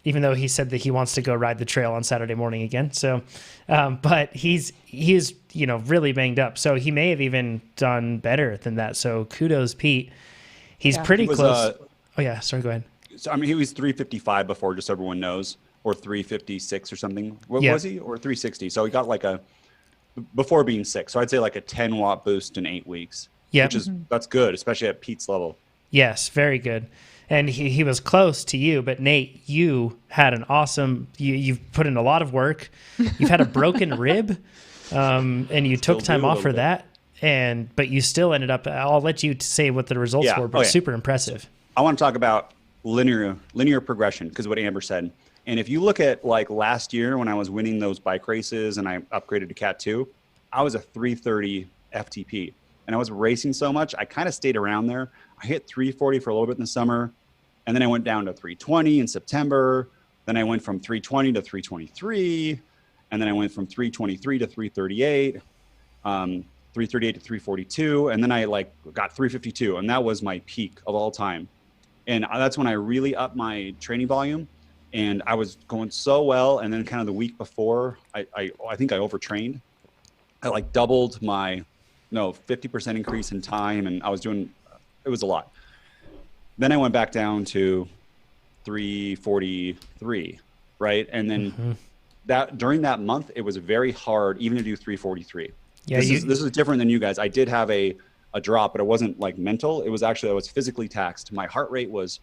even though he said that he wants to go ride the trail on Saturday morning again. So, but he's really banged up. So he may have even done better than that. So kudos, Pete. He's pretty close. Oh yeah, sorry, go ahead. So he was 355 before, just so everyone knows, or 356 or something. What was he? Or 360. So he got before being sick. So I'd say like a 10 watt boost in 8 weeks. Yeah. That's good, especially at Pete's level. Yes, very good. And he was close to you, but Nate, you had an awesome, you've put in a lot of work. You've had a broken rib, and you took time off for that. But you still ended up, I'll let you say what the results were, but super impressive. I want to talk about linear progression because of what Amber said. And if you look at like last year when I was winning those bike races and I upgraded to Cat 2, I was a 330 FTP. And I was racing so much, I kind of stayed around there. I hit 340 for a little bit in the summer. And then I went down to 320 in September. Then I went from 320 to 323. And then I went from 323 to 338, 338 to 342. And then I got 352. And that was my peak of all time. And that's when I really upped my training volume. And I was going so well. And then kind of the week before, I think I overtrained. I doubled my 50% increase in time. And I was doing, it was a lot. Then I went back down to 343, right? And then during that month, it was very hard even to do 343. Yeah, this is different than you guys. I did have a drop, but it wasn't mental. It was actually, I was physically taxed. My heart rate was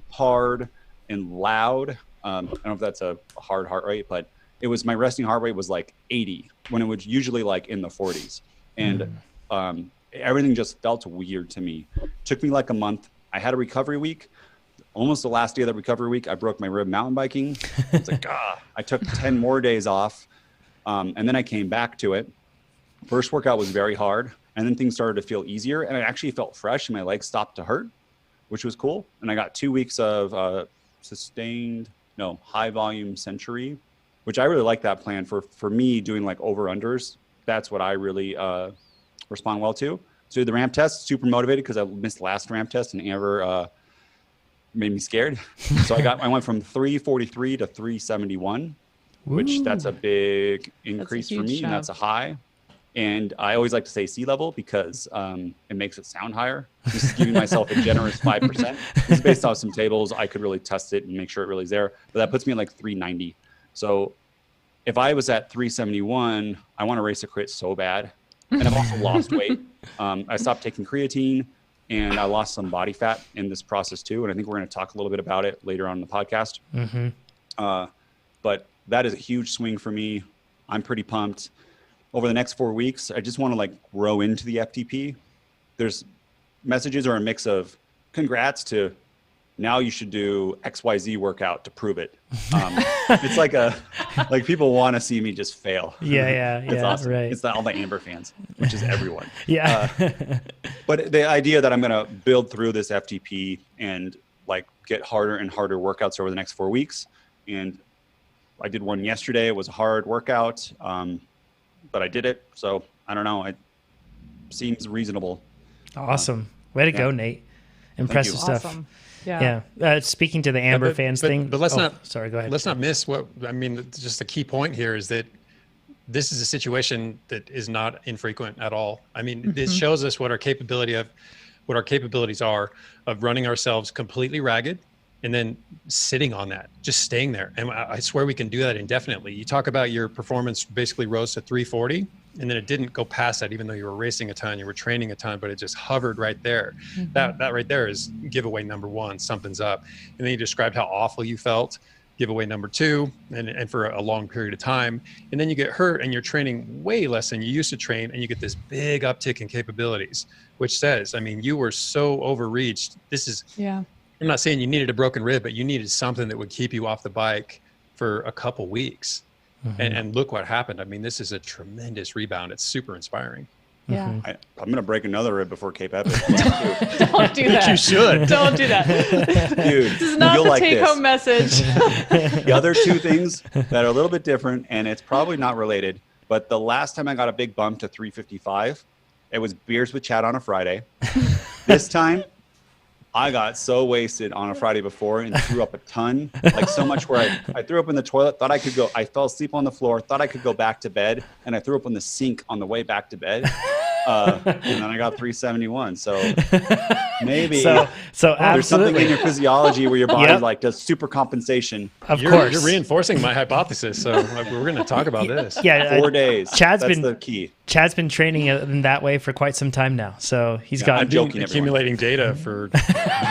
hard and loud. I don't know if that's a hard heart rate, but it was, my resting heart rate was 80 when it was usually in the 40s. And everything just felt weird to me. Took me a month. I had a recovery week. Almost the last day of that recovery week, I broke my rib mountain biking. It's I took 10 more days off. And then I came back to it. First workout was very hard. And then things started to feel easier. And I actually felt fresh and my legs stopped to hurt, which was cool. And I got 2 weeks of high volume century, which I really like that plan for me doing over-unders. That's what I really respond well to. So the ramp test, super motivated because I missed the last ramp test and Amber made me scared. So I went from 343 to 371, which that's a big increase for me. And that's a high. And I always like to say sea level because it makes it sound higher. This is giving myself a generous 5%. This is based off some tables. I could really test it and make sure it really is there. But that puts me at like 390. So if I was at 371, I want to race a crit so bad. And I've also lost weight. I stopped taking creatine and I lost some body fat in this process too. And I think we're going to talk a little bit about it later on in the podcast. But that is a huge swing for me. I'm pretty pumped. Over the next 4 weeks, I just want to like grow into the FTP. There's messages are a mix of congrats to now you should do XYZ workout to prove it. It's like people want to see me just fail. It's awesome. Right. It's all the Amber fans, which is everyone. But the idea that I'm going to build through this FTP and like get harder and harder workouts over the next 4 weeks. And I did one yesterday. It was a hard workout. But I did it. So I don't know. It seems reasonable. Awesome. Way to go, Nate. Impressive stuff. Awesome. Speaking to the Amber fans thing. But let's not, sorry, go ahead. Let's not miss just the key point here is that this is a situation that is not infrequent at all. I mean, this shows us what our capabilities are of running ourselves completely ragged and then sitting on that, just staying there. And I swear we can do that indefinitely. You talk about your performance basically rose to 340 and then it didn't go past that, even though you were racing a ton, you were training a ton, but it just hovered right there. That right there is giveaway number one, something's up. And then you described how awful you felt, giveaway number two, and for a long period of time. And then you get hurt and you're training way less than you used to train and you get this big uptick in capabilities, which says, I mean, you were so overreached. This is, I'm not saying you needed a broken rib, but you needed something that would keep you off the bike for a couple weeks. And look what happened. I mean, this is a tremendous rebound. It's super inspiring. Yeah. I'm going to break another rib before Cape Epic. Don't do that. You should. Don't do that. Dude, this is not the take-home message. The other two things that are a little bit different, and it's probably not related, but the last time I got a big bump to 355, it was beers with Chad on a Friday. This time, I got so wasted on a Friday before and threw up a ton, like so much where I threw up in the toilet, thought I could go, I fell asleep on the floor, thought I could go back to bed, and I threw up on the sink on the way back to bed. And then I got 371. So maybe so there's something in your physiology where your body like does super compensation. Of course. You're reinforcing my hypothesis. So we're going to talk about this. 4 days. That's the key. Chad's been training in that way for quite some time now. So he's got I'm joking, accumulating data for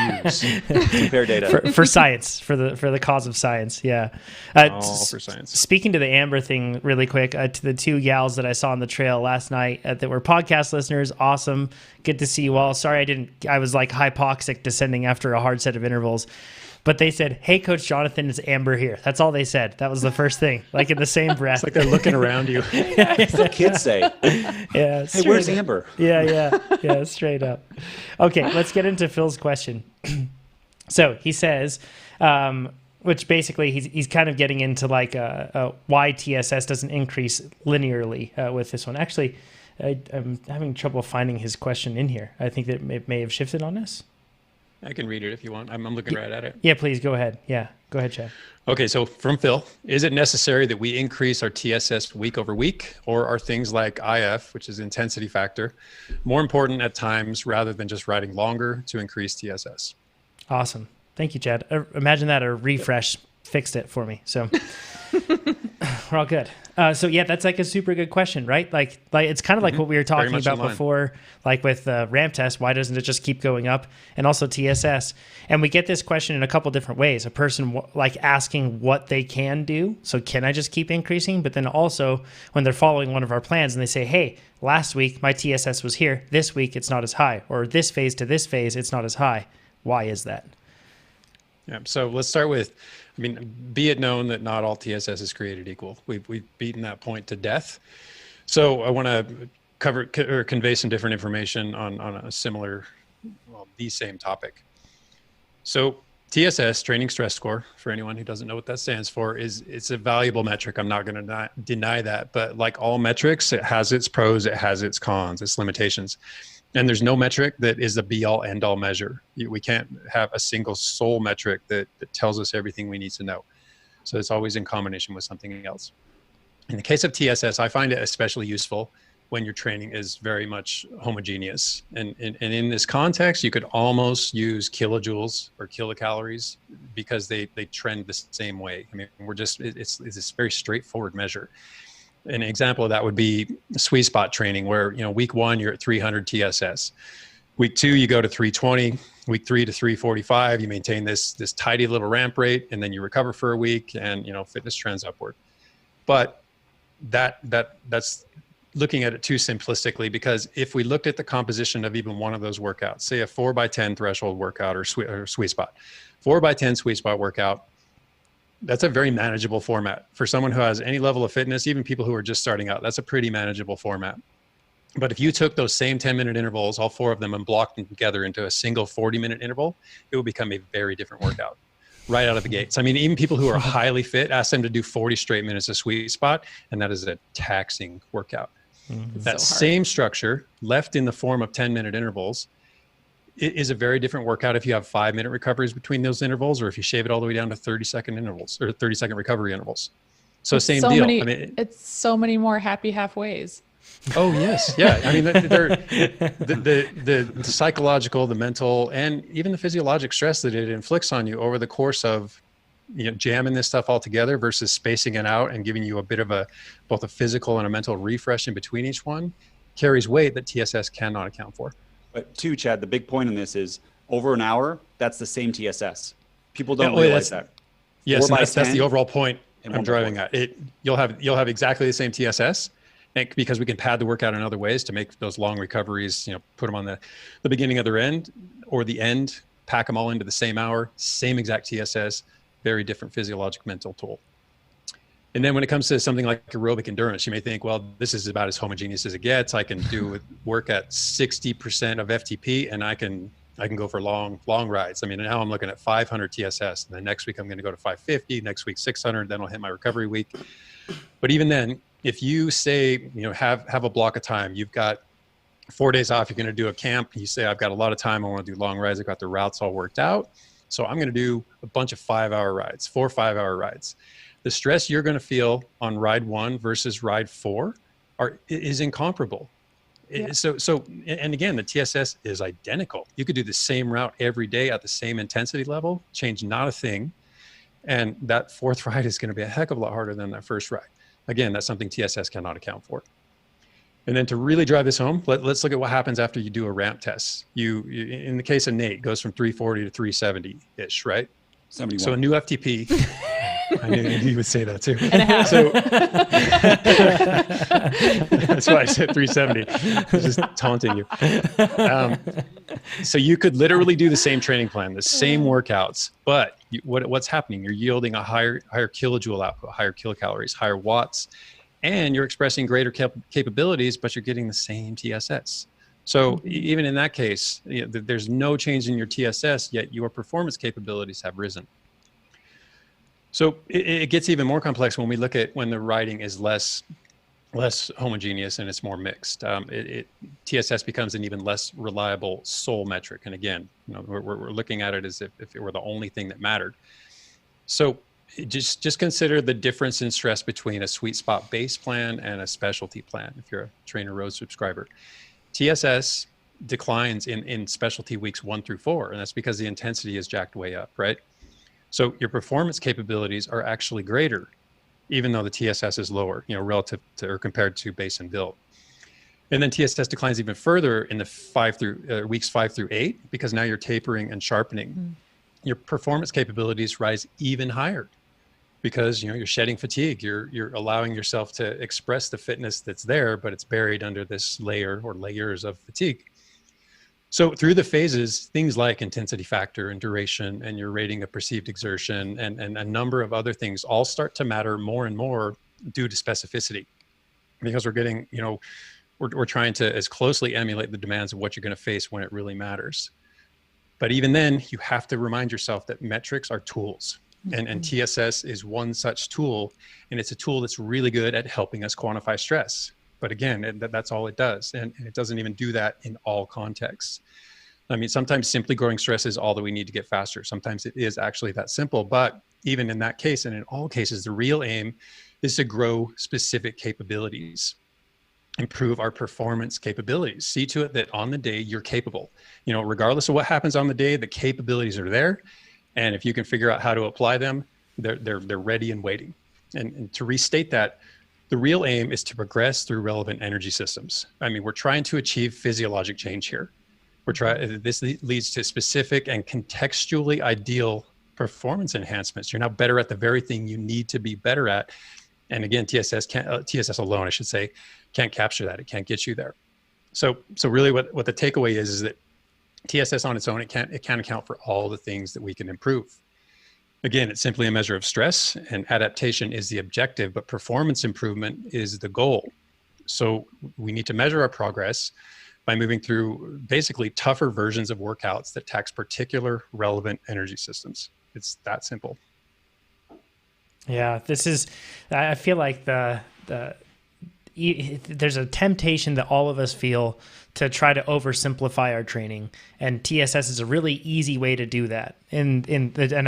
years. Compare data. For science, for the cause of science. Yeah. All for science. Speaking to the Amber thing really quick, to the two gals that I saw on the trail last night that were podcast listeners, awesome. Good to see you all. Sorry I was like hypoxic descending after a hard set of intervals. But they said, "Hey, Coach Jonathan, it's Amber here." That's all they said. That was the first thing, like in the same breath. It's like they're looking around you. That's what kids say. Yeah. Hey, where's Amber? Yeah, straight up. Okay, let's get into Phil's question. So he says, which basically he's kind of getting into like why TSS doesn't increase linearly with this one. Actually, I'm having trouble finding his question in here. I think that it may have shifted on us. I can read it if you want. I'm looking right at it. Yeah, please go ahead. Yeah, go ahead, Chad. Okay, so from Phil, is it necessary that we increase our TSS week over week, or are things like IF, which is intensity factor, more important at times rather than just riding longer to increase TSS? Awesome. Thank you, Chad. Imagine that a refresh fixed it for me. So we're all good. So yeah, that's like a super good question, right? Like it's kind of like what we were talking about before, like with ramp test. Why doesn't it just keep going up? And also TSS. And we get this question in a couple different ways. A person like asking what they can do. So can I just keep increasing? But then also when they're following one of our plans and they say, hey, last week my TSS was here. This week it's not as high. Or this phase to this phase, it's not as high. Why is that? Yeah. So let's start with, be it known that not all TSS is created equal. We've beaten that point to death. So I want to cover or convey some different information on a similar, the same topic. So TSS, training stress score, for anyone who doesn't know what that stands for, it's a valuable metric. I'm not going to deny that, but like all metrics, it has its pros, it has its cons, its limitations. And there's no metric that is a be-all, end-all measure. We can't have a single sole metric that tells us everything we need to know. So it's always in combination with something else. In the case of TSS, I find it especially useful when your training is very much homogeneous. And in this context, you could almost use kilojoules or kilocalories because they trend the same way. I mean, it's this very straightforward measure. An example of that would be sweet spot training, where, week 1, you're at 300 TSS. Week 2, you go to 320. Week 3 to 345, you maintain this tidy little ramp rate, and then you recover for a week, and fitness trends upward. But that's looking at it too simplistically, because if we looked at the composition of even one of those workouts, say a 4x10 threshold workout or sweet spot, 4x10 sweet spot workout, that's a very manageable format for someone who has any level of fitness, even people who are just starting out. That's a pretty manageable format. But if you took those same 10-minute intervals, all 4 of them, and blocked them together into a single 40-minute interval, it would become a very different workout right out of the gates. I mean, even people who are highly fit, ask them to do 40 straight minutes of sweet spot, and that is a taxing workout. That same structure left in the form of 10-minute intervals, it is a very different workout if you have 5-minute recoveries between those intervals, or if you shave it all the way down to 30-second intervals or 30-second recovery intervals. So it's same so deal. Many, I mean, it's so many more happy halfways. Oh yes. Yeah. I mean, the psychological, the mental, and even the physiologic stress that it inflicts on you over the course of, jamming this stuff all together versus spacing it out and giving you a bit of both a physical and a mental refresh in between each one, carries weight that TSS cannot account for. But too, Chad, the big point in this is over an hour, that's the same TSS. People don't realize that. Yes, and that's the overall point I'm driving at. You'll have exactly the same TSS, because we can pad the workout in other ways to make those long recoveries, put them on the beginning of their end or the end, pack them all into the same hour, same exact TSS, very different physiologic mental tool. And then when it comes to something like aerobic endurance, you may think, well, this is about as homogeneous as it gets. I can do work at 60% of FTP, and I can go for long rides. I mean, now I'm looking at 500 TSS, and then next week I'm going to go to 550, next week 600, then I'll hit my recovery week. But even then, if you say, have a block of time, you've got 4 days off, you're going to do a camp. You say, I've got a lot of time. I want to do long rides. I've got the routes all worked out. So I'm going to do a bunch of 5-hour rides, 4 5-hour rides. The stress you're going to feel on ride 1 versus ride 4 is incomparable. Yeah. So, and again, the TSS is identical. You could do the same route every day at the same intensity level, change not a thing. And that 4th ride is going to be a heck of a lot harder than that 1st ride. Again, that's something TSS cannot account for. And then to really drive this home, let's look at what happens after you do a ramp test. You in the case of Nate, goes from 340 to 370-ish, right? 71. So a new FTP. I knew you would say that too. So that's why I said 370. I was just taunting you. So you could literally do the same training plan, the same workouts, but what's happening? You're yielding a higher kilojoule output, higher kilocalories, higher watts, and you're expressing greater capabilities, but you're getting the same TSS. So even in that case, there's no change in your TSS, yet your performance capabilities have risen. So it gets even more complex when we look at when the riding is less homogeneous and it's more mixed. TSS becomes an even less reliable sole metric. And again, we're looking at it as if it were the only thing that mattered. So just consider the difference in stress between a sweet spot base plan and a specialty plan. If you're a TrainerRoad subscriber, TSS declines in specialty weeks 1 through 4, and that's because the intensity is jacked way up, right? So your performance capabilities are actually greater, even though the TSS is lower, relative to or compared to base and build. And then TSS declines even further in the weeks 5 through 8, because now you're tapering and sharpening. Your performance capabilities rise even higher because you're shedding fatigue. You're allowing yourself to express the fitness that's there, but it's buried under this layer or layers of fatigue. So through the phases, things like intensity factor and duration and your rating of perceived exertion and a number of other things all start to matter more and more due to specificity, because we're getting, we're trying to as closely emulate the demands of what you're going to face when it really matters. But even then, you have to remind yourself that metrics are tools, and TSS is one such tool, and it's a tool that's really good at helping us quantify stress. But again, that's all it does. And it doesn't even do that in all contexts. I mean, sometimes simply growing stress is all that we need to get faster. Sometimes it is actually that simple. But even in that case, and in all cases, the real aim is to grow specific capabilities. improve our performance capabilities. See to it that on the day you're capable, regardless of what happens on the day, the capabilities are there. And if you can figure out how to apply them, they're ready and waiting. And to restate that, the real aim is to progress through relevant energy systems. I mean, we're trying to achieve physiologic change here. This leads to specific and contextually ideal performance enhancements. You're now better at the very thing you need to be better at. And again, TSS alone, I should say, can't capture that. It can't get you there. So really what the takeaway is that TSS on its own, it can't account for all the things that we can improve. Again, it's simply a measure of stress, and adaptation is the objective, but performance improvement is the goal. So we need to measure our progress by moving through basically tougher versions of workouts that tax particular relevant energy systems. It's that simple. Yeah, I feel like there's a temptation that all of us feel to try to oversimplify our training, and TSS is a really easy way to do that. And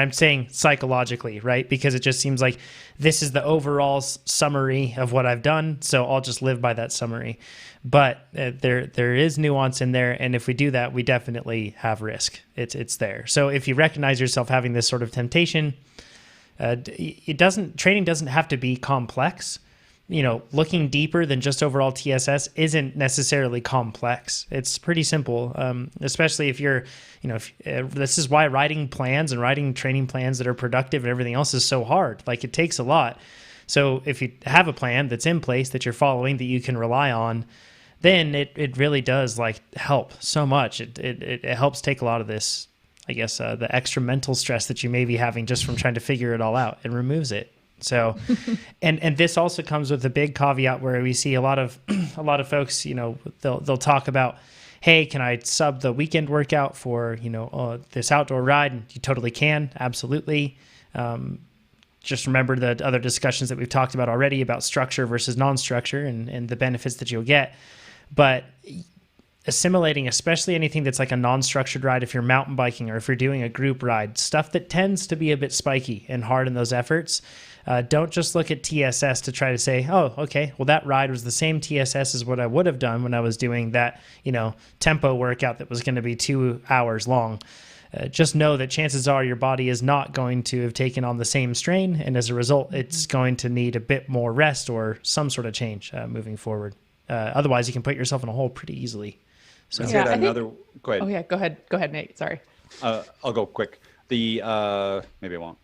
I'm saying psychologically, right? Because it just seems like this is the overall summary of what I've done, so I'll just live by that summary. But there is nuance in there, and if we do that, we definitely have risk. It's there. So if you recognize yourself having this sort of temptation, training doesn't have to be complex. Looking deeper than just overall TSS isn't necessarily complex. It's pretty simple, especially if you're, this is why writing plans and writing training plans that are productive and everything else is so hard. Like, it takes a lot. So if you have a plan that's in place that you're following that you can rely on, then it really does help so much. It helps take a lot of this, I guess, the extra mental stress that you may be having just from trying to figure it all out. It removes it. So, and this also comes with a big caveat where we see a lot of folks, they'll talk about, hey, can I sub the weekend workout for, this outdoor ride? And you totally can. Absolutely. Just remember the other discussions that we've talked about already about structure versus non-structure and the benefits that you'll get. But assimilating, especially anything that's like a non-structured ride, if you're mountain biking or if you're doing a group ride, stuff that tends to be a bit spiky and hard in those efforts, don't just look at TSS to try to say, oh, okay, well, that ride was the same TSS as what I would have done when I was doing that, tempo workout that was going to be 2 hours long. Just know that chances are your body is not going to have taken on the same strain, and as a result, it's going to need a bit more rest or some sort of change moving forward. Otherwise, you can put yourself in a hole pretty easily. So Go ahead. Oh yeah, go ahead, Nate. Sorry. I'll go quick. Maybe I won't.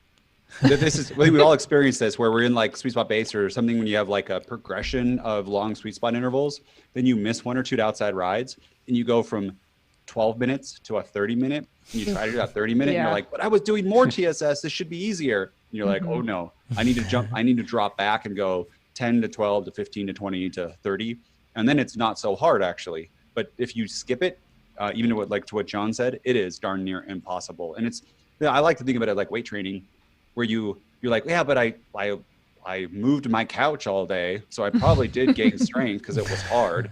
This is, we've all experienced this where we're in sweet spot base or something. When you have a progression of long sweet spot intervals, then you miss 1 or 2 outside rides and you go from 12 minutes to a 30-minute, and you try to do that 30-minute, and you're like, but I was doing more TSS. This should be easier. And you're like, oh no, I need to drop back and go 10 to 12 to 15 to 20 to 30. And then it's not so hard actually. But if you skip it, even to what John said, it is darn near impossible. And I like to think about it like weight training, where you're like, yeah, but I moved my couch all day, so I probably did gain strength because it was hard.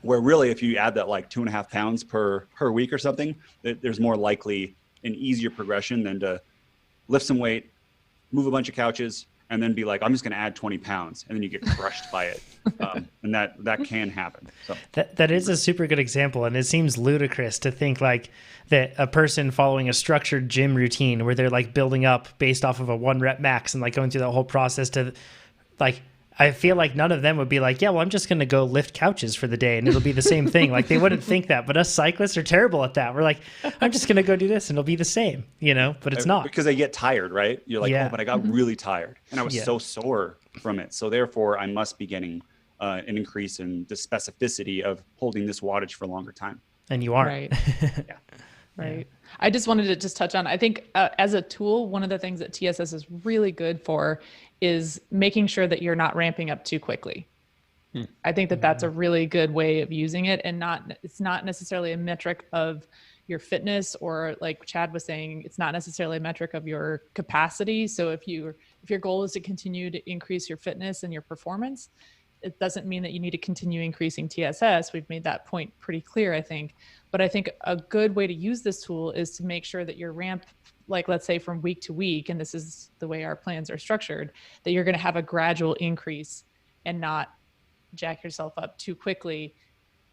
Where really, if you add that 2.5 pounds per week or something, there's more likely an easier progression than to lift some weight, move a bunch of couches, and then be like, I'm just going to add 20 pounds, and then you get crushed by it. And that can happen. So that is a super good example, and it seems ludicrous to think that a person following a structured gym routine where they're building up based off of a 1 rep max and going through that whole process to I feel like none of them would be like, yeah, well, I'm just going to go lift couches for the day and it'll be the same thing. They wouldn't think that, but us cyclists are terrible at that. We're like, I'm just going to go do this and it'll be the same, but it's not. Because they get tired, right? You're like, oh, but I got really tired and I was so sore from it. So therefore I must be getting an increase in the specificity of holding this wattage for a longer time. And you aren't. Right. Yeah. Right. Yeah. I just wanted to touch on, I think as a tool, one of the things that TSS is really good for is making sure that you're not ramping up too quickly. I think that that's a really good way of using it, and it's not necessarily a metric of your fitness, or like Chad was saying, it's not necessarily a metric of your capacity. So if your goal is to continue to increase your fitness and your performance, it doesn't mean that you need to continue increasing TSS. We've made that point pretty clear, I think. But I think a good way to use this tool is to make sure that your ramp, let's say from week to week, and this is the way our plans are structured, that you're going to have a gradual increase and not jack yourself up too quickly.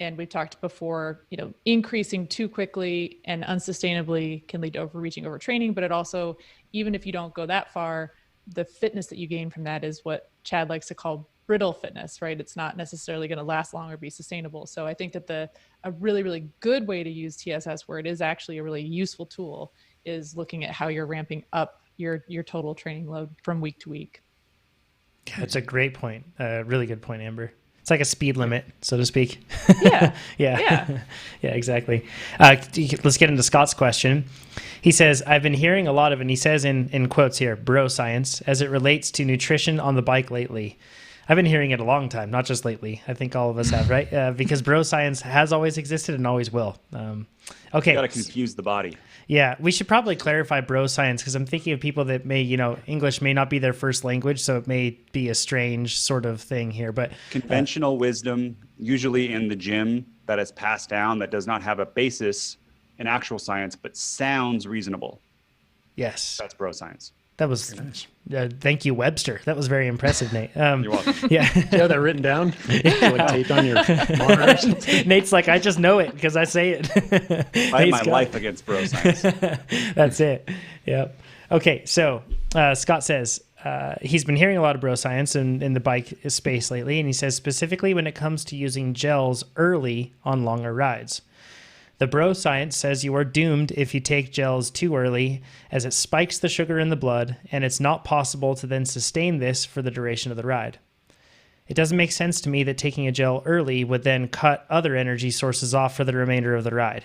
And we've talked before, increasing too quickly and unsustainably can lead to overreaching, overtraining. But it also, even if you don't go that far, the fitness that you gain from that is what Chad likes to call brittle fitness, right? It's not necessarily going to last long or be sustainable. So I think that a really, really good way to use TSS, where it is actually a really useful tool, is looking at how you're ramping up your total training load from week to week. That's a great point. Really good point, Amber. It's like a speed limit, so to speak. Yeah. Yeah, exactly. Let's get into Scott's question. He says, I've been hearing a lot of, and he says in quotes here, bro science, as it relates to nutrition on the bike lately. I've been hearing it a long time, not just lately. I think all of us have, right? Because bro science has always existed and always will. Okay. You got to confuse the body. Yeah, we should probably clarify bro science, because I'm thinking of people that may, English may not be their first language, so it may be a strange sort of thing here. But conventional wisdom, usually in the gym, that is passed down, that does not have a basis in actual science, but sounds reasonable. Yes. That's bro science. That was, thank you, Webster. That was very impressive, Nate. You're welcome. Yeah. Do you have that written down? Like taped on your monitor? Nate's like, I just know it because I say it. I have my life against bro science. That's it. Yep. Okay, so Scott says he's been hearing a lot of bro science in the bike space lately, and he says specifically when it comes to using gels early on longer rides. The bro science says you are doomed if you take gels too early, as it spikes the sugar in the blood, and it's not possible to then sustain this for the duration of the ride. It doesn't make sense to me that taking a gel early would then cut other energy sources off for the remainder of the ride.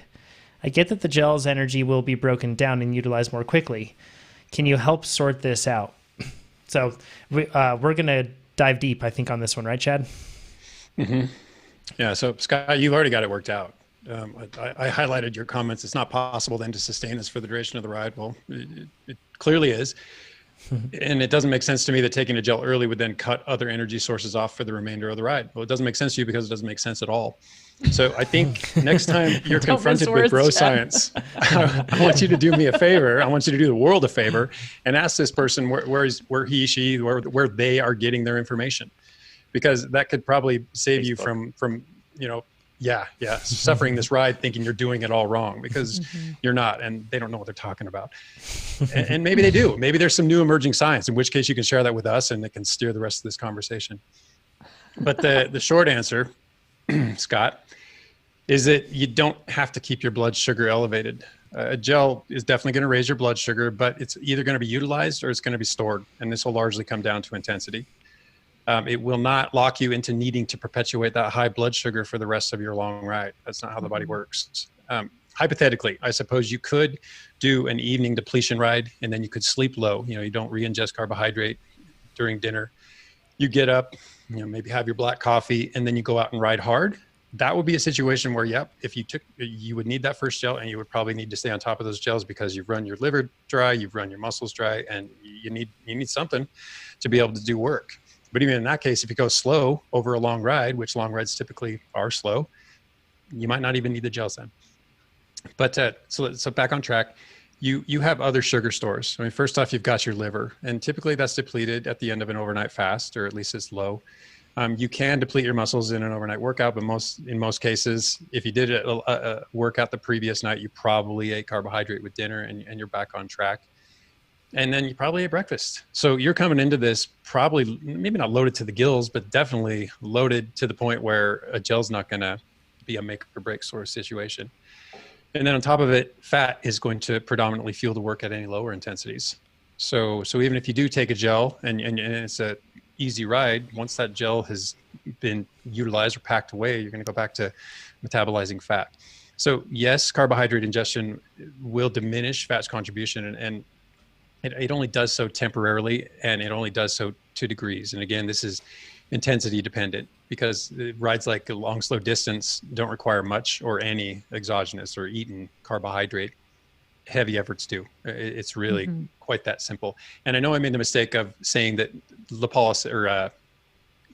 I get that the gel's energy will be broken down and utilized more quickly. Can you help sort this out? So we're going to dive deep, I think, on this one, right, Chad? Mm-hmm. Yeah, so Scott, you've already got it worked out. I highlighted your comments. It's not possible then to sustain this for the duration of the ride. Well, it clearly is. And it doesn't make sense to me that taking a gel early would then cut other energy sources off for the remainder of the ride. Well, it doesn't make sense to you because it doesn't make sense at all. So I think next time you're confronted with bro science, I want you to do me a favor. I want you to do the world a favor and ask this person where he, she, where they are getting their information, because that could probably save Facebook. you from suffering this ride thinking you're doing it all wrong, because you're not, and they don't know what they're talking about. And maybe they do. Maybe there's some new emerging science, in which case you can share that with us and it can steer the rest of this conversation. But the short answer, Scott, is that you don't have to keep your blood sugar elevated. A gel is definitely going to raise your blood sugar, but it's either going to be utilized or it's going to be stored. And this will largely come down to intensity. It will not lock you into needing to perpetuate that high blood sugar for the rest of your long ride. That's not how the body works. Hypothetically, I suppose you could do an evening depletion ride and then you could sleep low. You don't re-ingest carbohydrate during dinner. You get up, maybe have your black coffee, and then you go out and ride hard. That would be a situation where, if you would need that first gel, and you would probably need to stay on top of those gels because you've run your liver dry, you've run your muscles dry, and you need something to be able to do work. But even in that case, if you go slow over a long ride, which long rides typically are slow, you might not even need the gels then. But so back on track, you have other sugar stores. I mean, first off, you've got your liver, and typically that's depleted at the end of an overnight fast, or at least it's low. You can deplete your muscles in an overnight workout, but in most cases, if you did a workout the previous night, you probably ate carbohydrate with dinner and you're back on track. And then you probably ate breakfast. So you're coming into this probably maybe not loaded to the gills, but definitely loaded to the point where a gel's not going to be a make or break sort of situation. And then on top of it, fat is going to predominantly fuel the work at any lower intensities. So even if you do take a gel and it's a easy ride, once that gel has been utilized or packed away, you're going to go back to metabolizing fat. So yes, carbohydrate ingestion will diminish fat's contribution, and it only does so temporarily, and it only does so to degrees. And again, this is intensity dependent, because rides like a long, slow distance don't require much or any exogenous or eaten carbohydrate. Heavy efforts do. It's really quite that simple. And I know I made the mistake of saying that lipolysis or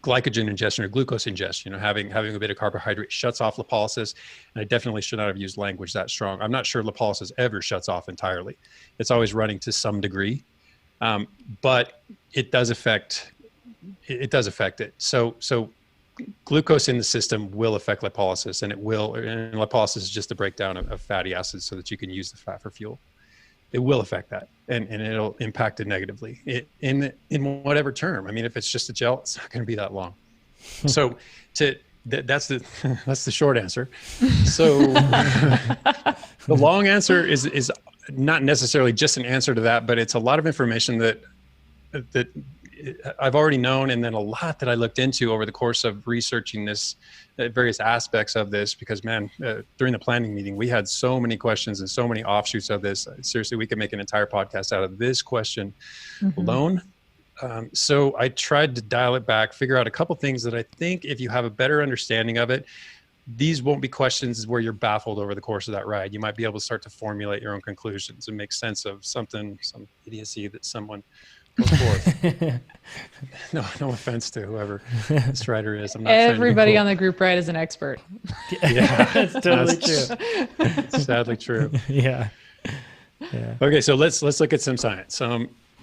glycogen ingestion or glucose ingestion, having a bit of carbohydrate shuts off lipolysis. And I definitely should not have used language that strong. I'm not sure lipolysis ever shuts off entirely. It's always running to some degree, but it does affect it. So glucose in the system will affect lipolysis, and lipolysis is just the breakdown of fatty acids so that you can use the fat for fuel. It will affect that, and it'll impact it negatively in whatever term. I mean, if it's just a gel, it's not going to be that long. So that's the short answer. So the long answer is not necessarily just an answer to that, but it's a lot of information that I've already known, and then a lot that I looked into over the course of researching this, various aspects of this, because man, during the planning meeting, we had so many questions and so many offshoots of this. Seriously, we could make an entire podcast out of this question alone. So I tried to dial it back, figure out a couple things that I think if you have a better understanding of it, these won't be questions where you're baffled over the course of that ride. You might be able to start to formulate your own conclusions and make sense of some idiocy that someone goes forth. No offense to whoever this rider is. I'm not Everybody on the group ride is an expert. Yeah, That's totally true. Sadly true. Yeah. Okay, so let's look at some science.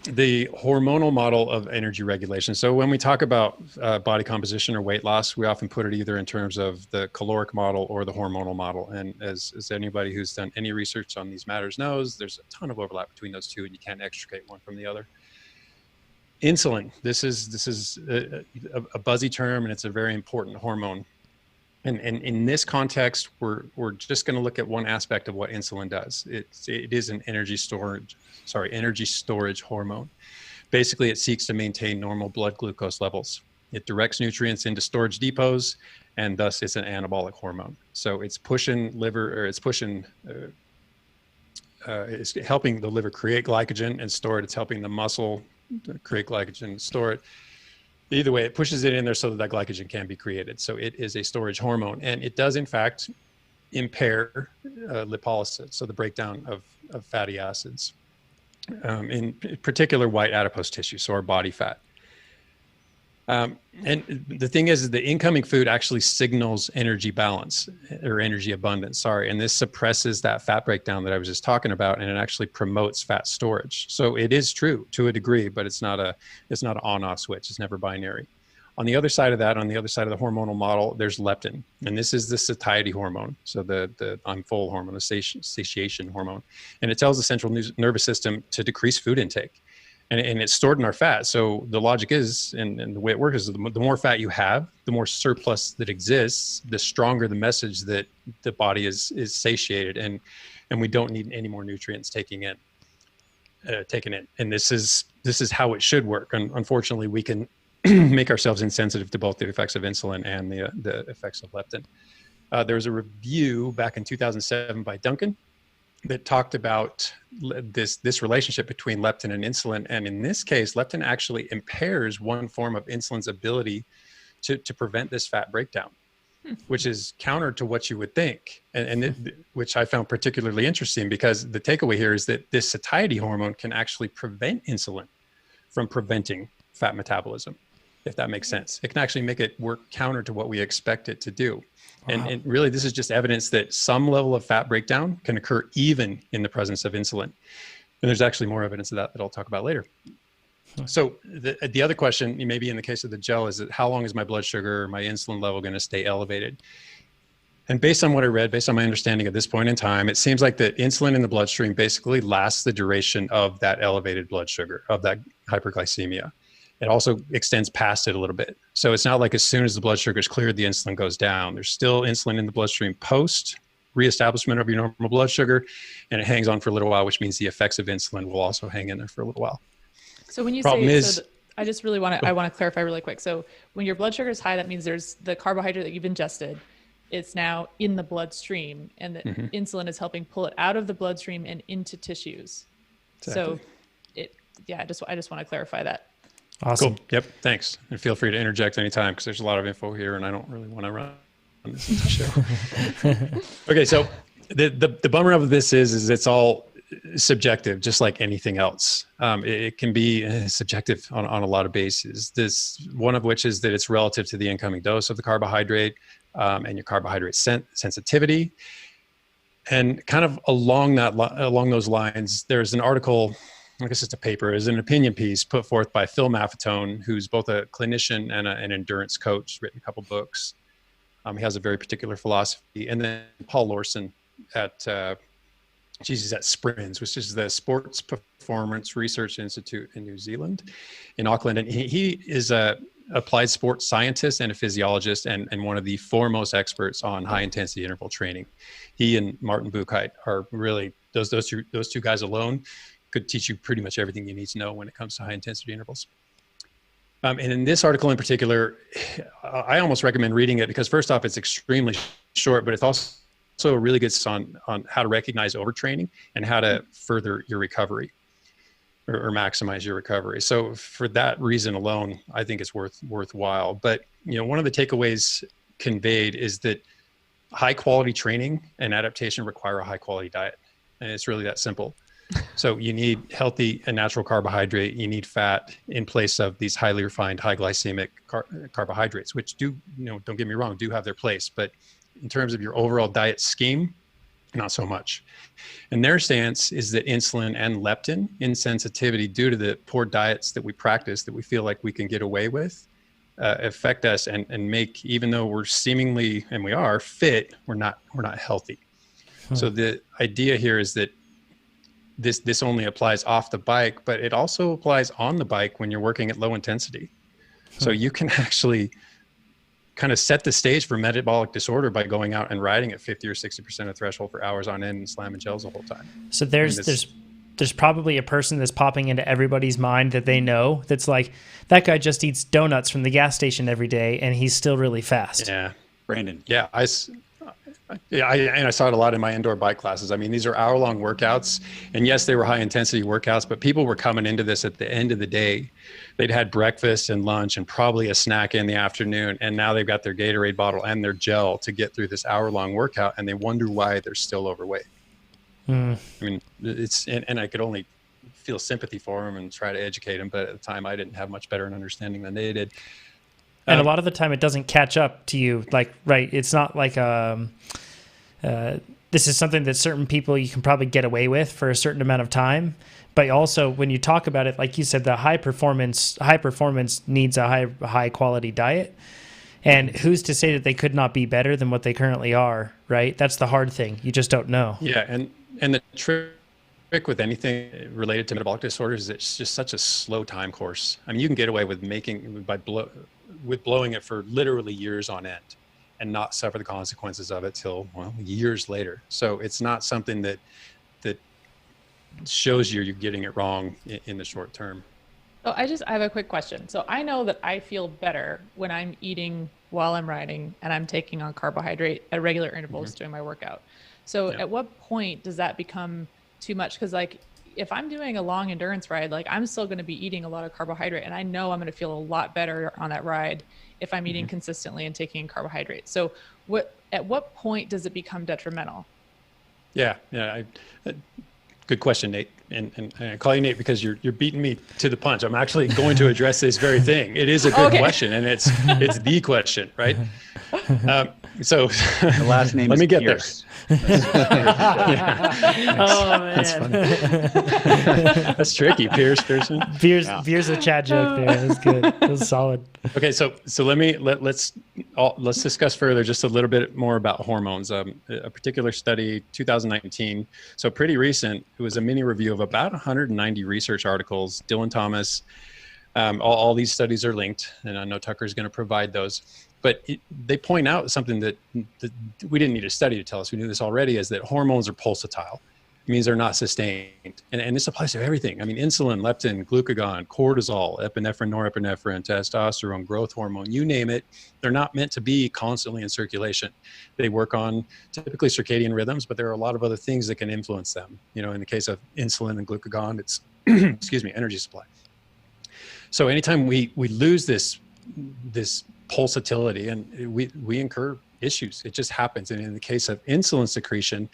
The hormonal model of energy regulation. So when we talk about body composition or weight loss, we often put it either in terms of the caloric model or the hormonal model. And as anybody who's done any research on these matters knows, there's a ton of overlap between those two, and you can't extricate one from the other. Insulin. This is a buzzy term, and it's a very important hormone. And in this context, we're just going to look at one aspect of what insulin does. It is an energy storage hormone. Basically, it seeks to maintain normal blood glucose levels. It directs nutrients into storage depots, and thus it's an anabolic hormone. So it's pushing it's helping the liver create glycogen and store it. It's helping the muscle create glycogen and store it. Either way, it pushes it in there so that glycogen can be created. So it is a storage hormone, and it does in fact impair lipolysis, so the breakdown of fatty acids, in particular white adipose tissue, so our body fat. And the thing is the incoming food actually signals energy balance or energy abundance, and this suppresses that fat breakdown that I was just talking about, and it actually promotes fat storage. So it is true to a degree, but it's not an on-off switch. It's never binary. On the other side of that, on the other side of the hormonal model, there's leptin, and this is the satiety hormone. So the I'm full hormone, the satiation hormone, and it tells the central nervous system to decrease food intake. And it's stored in our fat. So the logic is, and the way it works is the more fat you have, the more surplus that exists, the stronger the message that the body is satiated, and we don't need any more nutrients taken in. And this is how it should work. And unfortunately, we can make ourselves insensitive to both the effects of insulin and the effects of leptin. There was a review back in 2007 by Duncan that talked about this relationship between leptin and insulin. And in this case, leptin actually impairs one form of insulin's ability to prevent this fat breakdown, which is counter to what you would think. Which I found particularly interesting, because the takeaway here is that this satiety hormone can actually prevent insulin from preventing fat metabolism, if that makes sense. It can actually make it work counter to what we expect it to do. Wow. And really, this is just evidence that some level of fat breakdown can occur even in the presence of insulin. And there's actually more evidence of that I'll talk about later. So the other question, maybe in the case of the gel, is that how long is my blood sugar or my insulin level going to stay elevated? And based on what I read, based on my understanding at this point in time, it seems like the insulin in the bloodstream basically lasts the duration of that elevated blood sugar, of that hyperglycemia. It also extends past it a little bit. So it's not like as soon as the blood sugar is cleared, the insulin goes down. There's still insulin in the bloodstream post reestablishment of your normal blood sugar, and it hangs on for a little while, which means the effects of insulin will also hang in there for a little while. So when you I just really want to clarify really quick. So when your blood sugar is high, that means there's the carbohydrate that you've ingested. It's now in the bloodstream, and the insulin is helping pull it out of the bloodstream and into tissues. Exactly. So I just want to clarify that. Awesome. Cool. Yep. Thanks. And feel free to interject anytime, because there's a lot of info here and I don't really want to run this into show. Okay. So the bummer of this is it's all subjective, just like anything else. It can be subjective on a lot of bases. One of which is that it's relative to the incoming dose of the carbohydrate and your carbohydrate sensitivity. And kind of along those lines, there's an article I guess it's a paper, is an opinion piece put forth by Phil Maffetone, who's both a clinician and an endurance coach, written a couple books. He has a very particular philosophy. And then Paul Lawson at he's at SPRINZ, which is the Sports Performance Research Institute in New Zealand, in Auckland. And he is a applied sports scientist and a physiologist, and one of the foremost experts on high intensity interval training. He and Martin Buchheit are really, those two guys alone could teach you pretty much everything you need to know when it comes to high intensity intervals. And in this article in particular, I almost recommend reading it because first off, it's extremely short, but it's also a really good on how to recognize overtraining and how to further your recovery or maximize your recovery. So for that reason alone, I think it's worthwhile. But one of the takeaways conveyed is that high quality training and adaptation require a high quality diet. And it's really that simple. So you need healthy and natural carbohydrate. You need fat in place of these highly refined, high glycemic carbohydrates, which do, don't get me wrong, do have their place. But in terms of your overall diet scheme, not so much. And their stance is that insulin and leptin insensitivity, due to the poor diets that we practice, that we feel like we can get away with, affect us and make, even though we're seemingly, and we are fit, we're not healthy. So the idea here is that this only applies off the bike, but it also applies on the bike when you're working at low intensity. So you can actually kind of set the stage for metabolic disorder by going out and riding at 50 or 60% of threshold for hours on end and slamming gels the whole time. So there's probably a person that's popping into everybody's mind that they know that's like, that guy just eats donuts from the gas station every day and he's still really fast. Yeah. Brandon. Yeah. I saw it a lot in my indoor bike classes. I mean, these are hour-long workouts, and yes, they were high-intensity workouts, but people were coming into this at the end of the day. They'd had breakfast and lunch and probably a snack in the afternoon, and now they've got their Gatorade bottle and their gel to get through this hour-long workout, and they wonder why they're still overweight. I mean, and I could only feel sympathy for them and try to educate them, but at the time, I didn't have much better an understanding than they did. And a lot of the time it doesn't catch up to you. Like, right. It's not like, this is something that certain people you can probably get away with for a certain amount of time. But also when you talk about it, like you said, the high performance needs a high quality diet. And who's to say that they could not be better than what they currently are, right? That's the hard thing. You just don't know. Yeah. And the trick with anything related to metabolic disorders is it's just such a slow time course. I mean, you can get away with blowing it for literally years on end and not suffer the consequences of it till, years later. So it's not something that shows you're getting it wrong in the short term. So I have a quick question. So I know that I feel better when I'm eating while I'm riding and I'm taking on carbohydrate at regular intervals during my workout. So at what point does that become too much? Because like, if I'm doing a long endurance ride, like I'm still going to be eating a lot of carbohydrate, and I know I'm going to feel a lot better on that ride if I'm eating consistently and taking in carbohydrates. So at what point does it become detrimental? Yeah. Good question, Nate. And I call you Nate because you're beating me to the punch. I'm actually going to address this very thing. It is a good question, and it's the question, right? So the last name let is me get Pierce. Oh, man. That's funny. That's tricky. Pearson. Beer's a Chad joke there. That's good. That was solid. Okay, so let's discuss further just a little bit more about hormones. A particular study, 2019, so pretty recent. It was a mini review of about 190 research articles. Dylan Thomas, all these studies are linked, and I know Tucker's going to provide those. But they point out something that we didn't need a study to tell us. We knew this already, is that hormones are pulsatile. It means they're not sustained. And this applies to everything. I mean, insulin, leptin, glucagon, cortisol, epinephrine, norepinephrine, testosterone, growth hormone, you name it. They're not meant to be constantly in circulation. They work on typically circadian rhythms, but there are a lot of other things that can influence them. In the case of insulin and glucagon, it's, energy supply. So anytime we lose this pulsatility, and we incur issues. It just happens. And in the case of insulin secretion,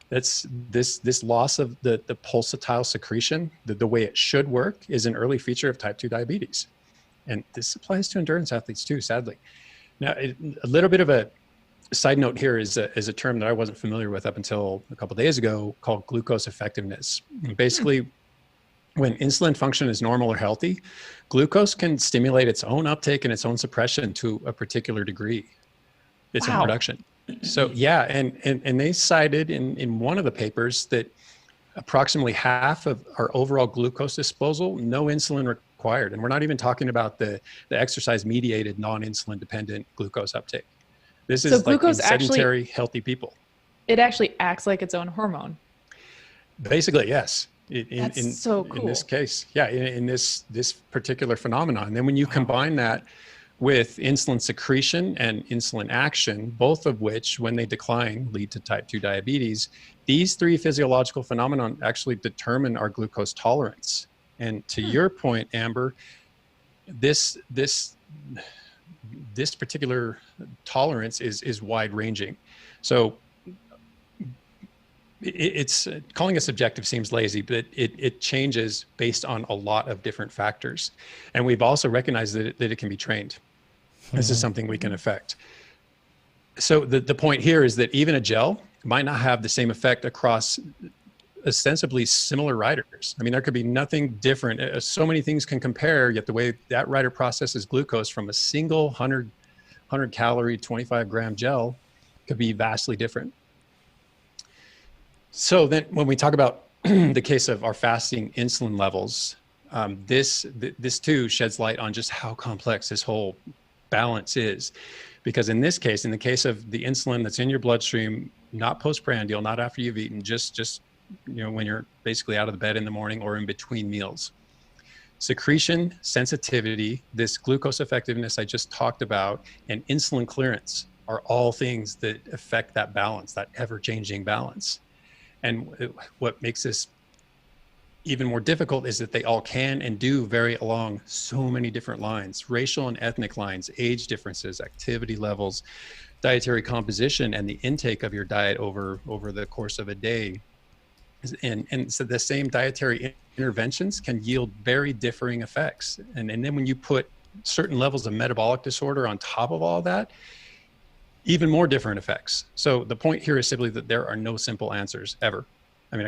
that's this loss of the pulsatile secretion, the way it should work, is an early feature of type 2 diabetes. And this applies to endurance athletes too, sadly. Now, a little bit of a side note here is a term that I wasn't familiar with up until a couple of days ago, called glucose effectiveness. And basically, when insulin function is normal or healthy, glucose can stimulate its own uptake and its own suppression to a particular degree, its own Wow. production. So yeah, and they cited in one of the papers that approximately half of our overall glucose disposal, no insulin required. And we're not even talking about the exercise mediated non-insulin dependent glucose uptake. This So is like in glucose actually, sedentary, healthy people. it actually acts like its own hormone. Basically, yes. That's so cool. In this case, yeah, in this particular phenomenon. And then when you combine that with insulin secretion and insulin action, both of which, when they decline, lead to type 2 diabetes, these three physiological phenomena actually determine our glucose tolerance. And to your point, Amber, this particular tolerance is wide ranging. So it's calling it subjective seems lazy, but it changes based on a lot of different factors. And we've also recognized that it can be trained. This is something we can affect. So the point here is that even a gel might not have the same effect across ostensibly similar riders. I mean, there could be nothing different. So many things can compare, yet the way that rider processes glucose from a single 100 calorie, 25 gram gel could be vastly different. So then when we talk about the case of our fasting insulin levels, this too sheds light on just how complex this whole balance is. Because in this case, in the case of the insulin that's in your bloodstream, not postprandial, not after you've eaten, just when you're basically out of the bed in the morning or in between meals. Secretion, sensitivity, this glucose effectiveness I just talked about, and insulin clearance are all things that affect that balance, that ever-changing balance. And what makes this even more difficult is that they all can and do vary along so many different lines, racial and ethnic lines, age differences, activity levels, dietary composition, and the intake of your diet over the course of a day. And so the same dietary interventions can yield very differing effects. And then when you put certain levels of metabolic disorder on top of all that, even more different effects. So the point here is simply that there are no simple answers ever. I mean,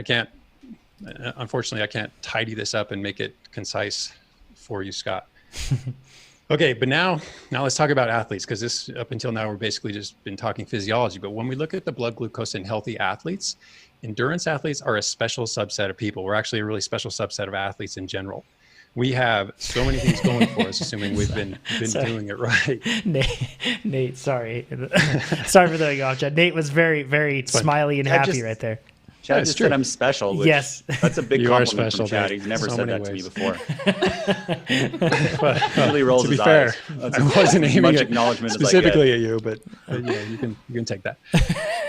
unfortunately, I can't tidy this up and make it concise for you, Scott. Okay, but now let's talk about athletes, because this, up until now, we're basically just been talking physiology. But when we look at the blood glucose in healthy athletes, endurance athletes are a special subset of people. We're actually a really special subset of athletes in general. We have so many things going for us, assuming we've been doing it right. Nate, sorry. Sorry for throwing you off, Chad. Nate was very, very smiley and happy right there. Chad just said I'm special. Which, yes. That's a big compliment from Chad. He's never said that to me before. He really rolls to be his fair, eyes. I wasn't aiming acknowledgement specifically at you, but you can take that.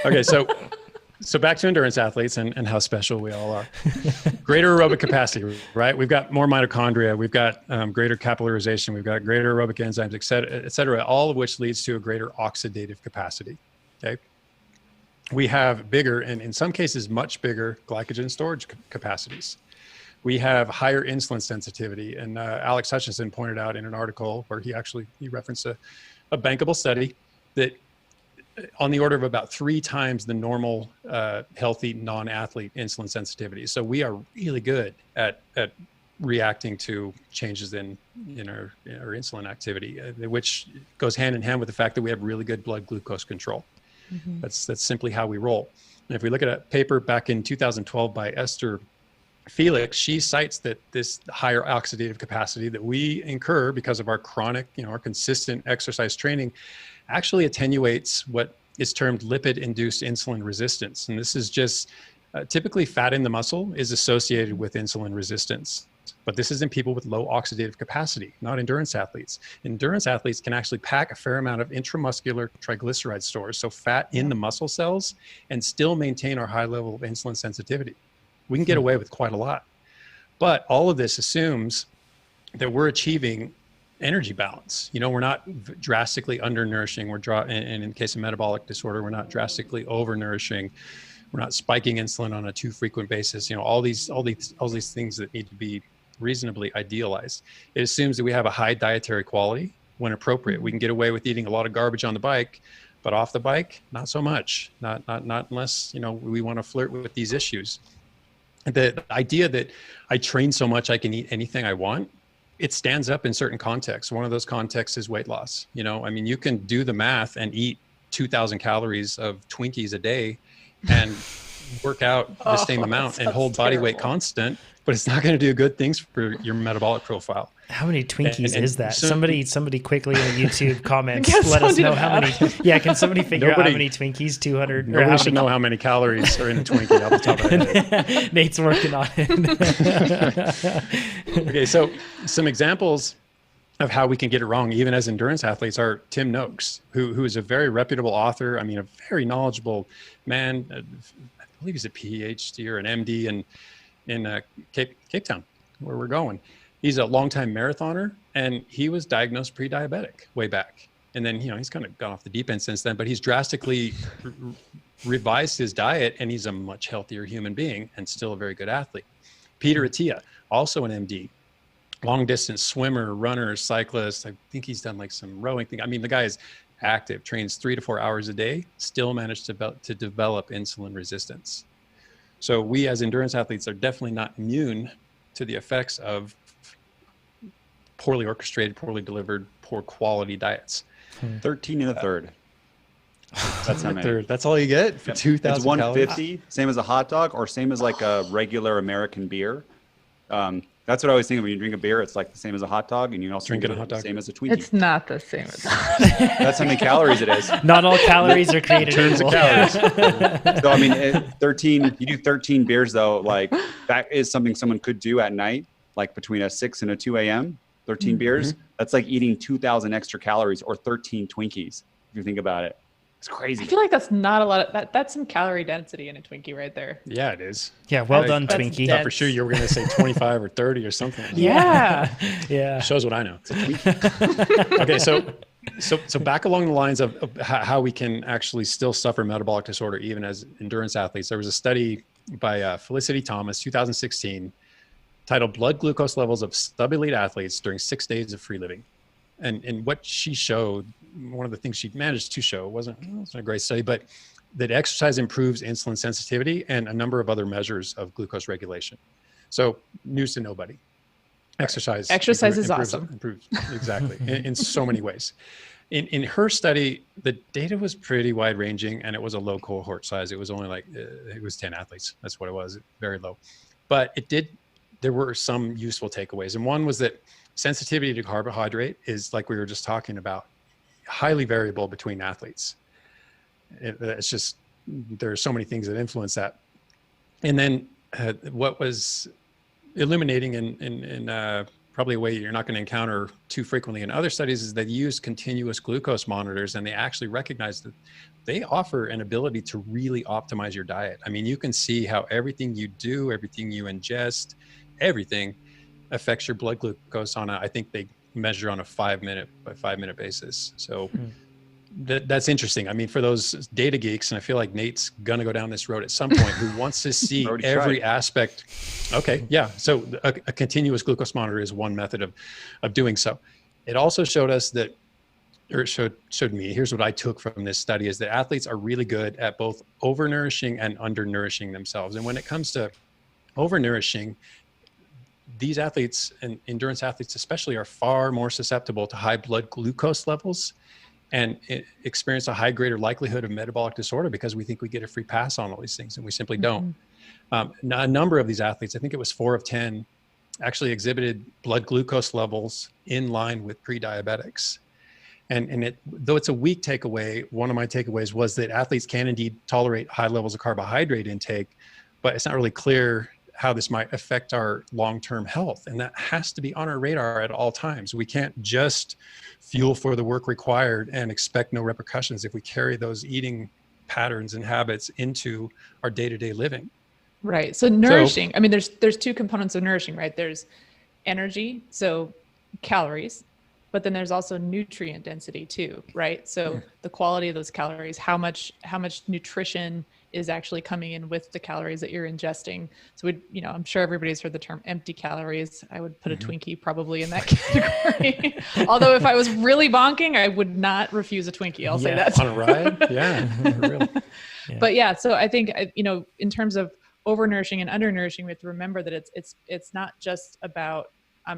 Okay, so back to endurance athletes and how special we all are. Greater aerobic capacity, right? We've got more mitochondria, we've got greater capillarization, we've got greater aerobic enzymes, et cetera, all of which leads to a greater oxidative capacity, okay? We have bigger, and in some cases, much bigger glycogen storage capacities. We have higher insulin sensitivity. And Alex Hutchinson pointed out in an article where he referenced a bankable study that on the order of about 3 times the normal healthy non-athlete insulin sensitivity. So we are really good at reacting to changes in our insulin activity, which goes hand in hand with the fact that we have really good blood glucose control. Mm-hmm. That's simply how we roll. And if we look at a paper back in 2012 by Esther Felix, she cites that this higher oxidative capacity that we incur because of our chronic, our consistent exercise training actually attenuates what is termed lipid-induced insulin resistance. And this is just typically fat in the muscle is associated with insulin resistance. But this is in people with low oxidative capacity, not endurance athletes. Endurance athletes can actually pack a fair amount of intramuscular triglyceride stores, so fat in the muscle cells, and still maintain our high level of insulin sensitivity. We can get away with quite a lot. But all of this assumes that we're achieving energy balance. We're not drastically undernourishing. And in the case of metabolic disorder, we're not drastically overnourishing. We're not spiking insulin on a too frequent basis. All these things that need to be reasonably idealized. It assumes that we have a high dietary quality when appropriate. We can get away with eating a lot of garbage on the bike, but off the bike, not so much. Not unless we want to flirt with these issues. the idea that I train so much I can eat anything I want, it stands up in certain contexts. One of those contexts is weight loss. You know, I mean, you can do the math and eat 2,000 calories of Twinkies a day and work out the same amount and hold body weight constant, but it's not going to do good things for your metabolic profile. How many Twinkies is that? Somebody quickly in the YouTube comments, Guess let us know someone how did many. Yeah, can somebody figure out how Nobody- many Twinkies? 200. Nobody should know how many calories are in a Twinkie off the top of their head. Nate's working on it. Okay, so some examples of how we can get it wrong, even as endurance athletes, are Tim Noakes, who is a very reputable author. I mean, a very knowledgeable man. I believe he's a PhD or an MD in Cape Town, where we're going. He's a longtime marathoner, and he was diagnosed pre-diabetic way back. And then, you know, he's kind of gone off the deep end since then, but he's drastically revised his diet, and he's a much healthier human being and still a very good athlete. Peter Attia, also an MD, long distance swimmer, runner, cyclist. I think he's done like some rowing thing. I mean, the guy is active, trains 3 to 4 hours a day, still managed to develop insulin resistance. So we as endurance athletes are definitely not immune to the effects of poorly orchestrated, poorly delivered, poor quality diets. 13 and a third. That's how many. That's all you get for 2,000 It's 150, same as a hot dog, or same as like a regular American beer. That's what I always think of when you drink a beer. It's like the same as a hot dog, and you can also Drinking drink a hot dog. the same as a Twinkie. It's not the same as That's how many calories it is. Not all calories are created Terms of equal. calories. So I mean, 13. You do 13 beers though. Like that is something someone could do at night, like between a 6 and a 2 a.m. 13 beers. That's like eating 2,000 extra calories or 13 Twinkies. If you think about it, it's crazy. I feel like that's not a lot of that. That's some calorie density in a Twinkie right there. Yeah, it is. Yeah, well I- done, That's Twinkie. dead. Thought for sure you were going to say 25 or 30 or something. Yeah. Yeah. Shows what I know. Okay, so back along the lines of how we can actually still suffer metabolic disorder even as endurance athletes. There was a study by Felicity Thomas, 2016, titled "Blood Glucose Levels of Sub-Elite Athletes During 6 Days of Free Living." And what she showed, one of the things she managed to show, wasn't a great study, but that exercise improves insulin sensitivity and a number of other measures of glucose regulation. So news to nobody. Exercise Is improves, awesome. Improves, exactly, in so many ways. In her study, the data was pretty wide ranging, and it was a low cohort size. It was only like, it was 10 athletes. That's what it was, very low. But there were some useful takeaways. And one was that sensitivity to carbohydrate is, like we were just talking about, highly variable between athletes. It's just, there are so many things that influence that. And then what was illuminating in probably a way you're not going to encounter too frequently in other studies is they use continuous glucose monitors, and they actually recognize that they offer an ability to really optimize your diet. I mean, you can see how everything you do, everything you ingest, everything affects your blood glucose on I think they measure on a 5 minute by 5 minute basis. So that's interesting. I mean, for those data geeks, and I feel like Nate's going to go down this road at some point, who wants to see every aspect. Okay. Yeah. So a continuous glucose monitor is one method of doing so. It also showed us that, or it showed me, here's what I took from this study, is that athletes are really good at both overnourishing and undernourishing themselves. And when it comes to overnourishing, these athletes, and endurance athletes especially, are far more susceptible to high blood glucose levels and experience a high greater likelihood of metabolic disorder, because we think we get a free pass on all these things, and we simply don't. A number of these athletes, I think it was 4 of 10, actually exhibited blood glucose levels in line with pre-diabetics. And though it's a weak takeaway, one of my takeaways was that athletes can indeed tolerate high levels of carbohydrate intake, but it's not really clear how this might affect our long-term health. And that has to be on our radar at all times. We can't just fuel for the work required and expect no repercussions if we carry those eating patterns and habits into our day-to-day living. Right. So nourishing, I mean, there's two components of nourishing, right? There's energy, so calories, but then there's also nutrient density too, right? So the quality of those calories, how much nutrition is actually coming in with the calories that you're ingesting. So I'm sure everybody's heard the term empty calories. I would put a Twinkie probably in that category. Although if I was really bonking, I would not refuse a Twinkie. I'll say that. On a ride? Yeah. Really. But yeah, so I think, in terms of overnourishing and undernourishing, we have to remember that it's not just about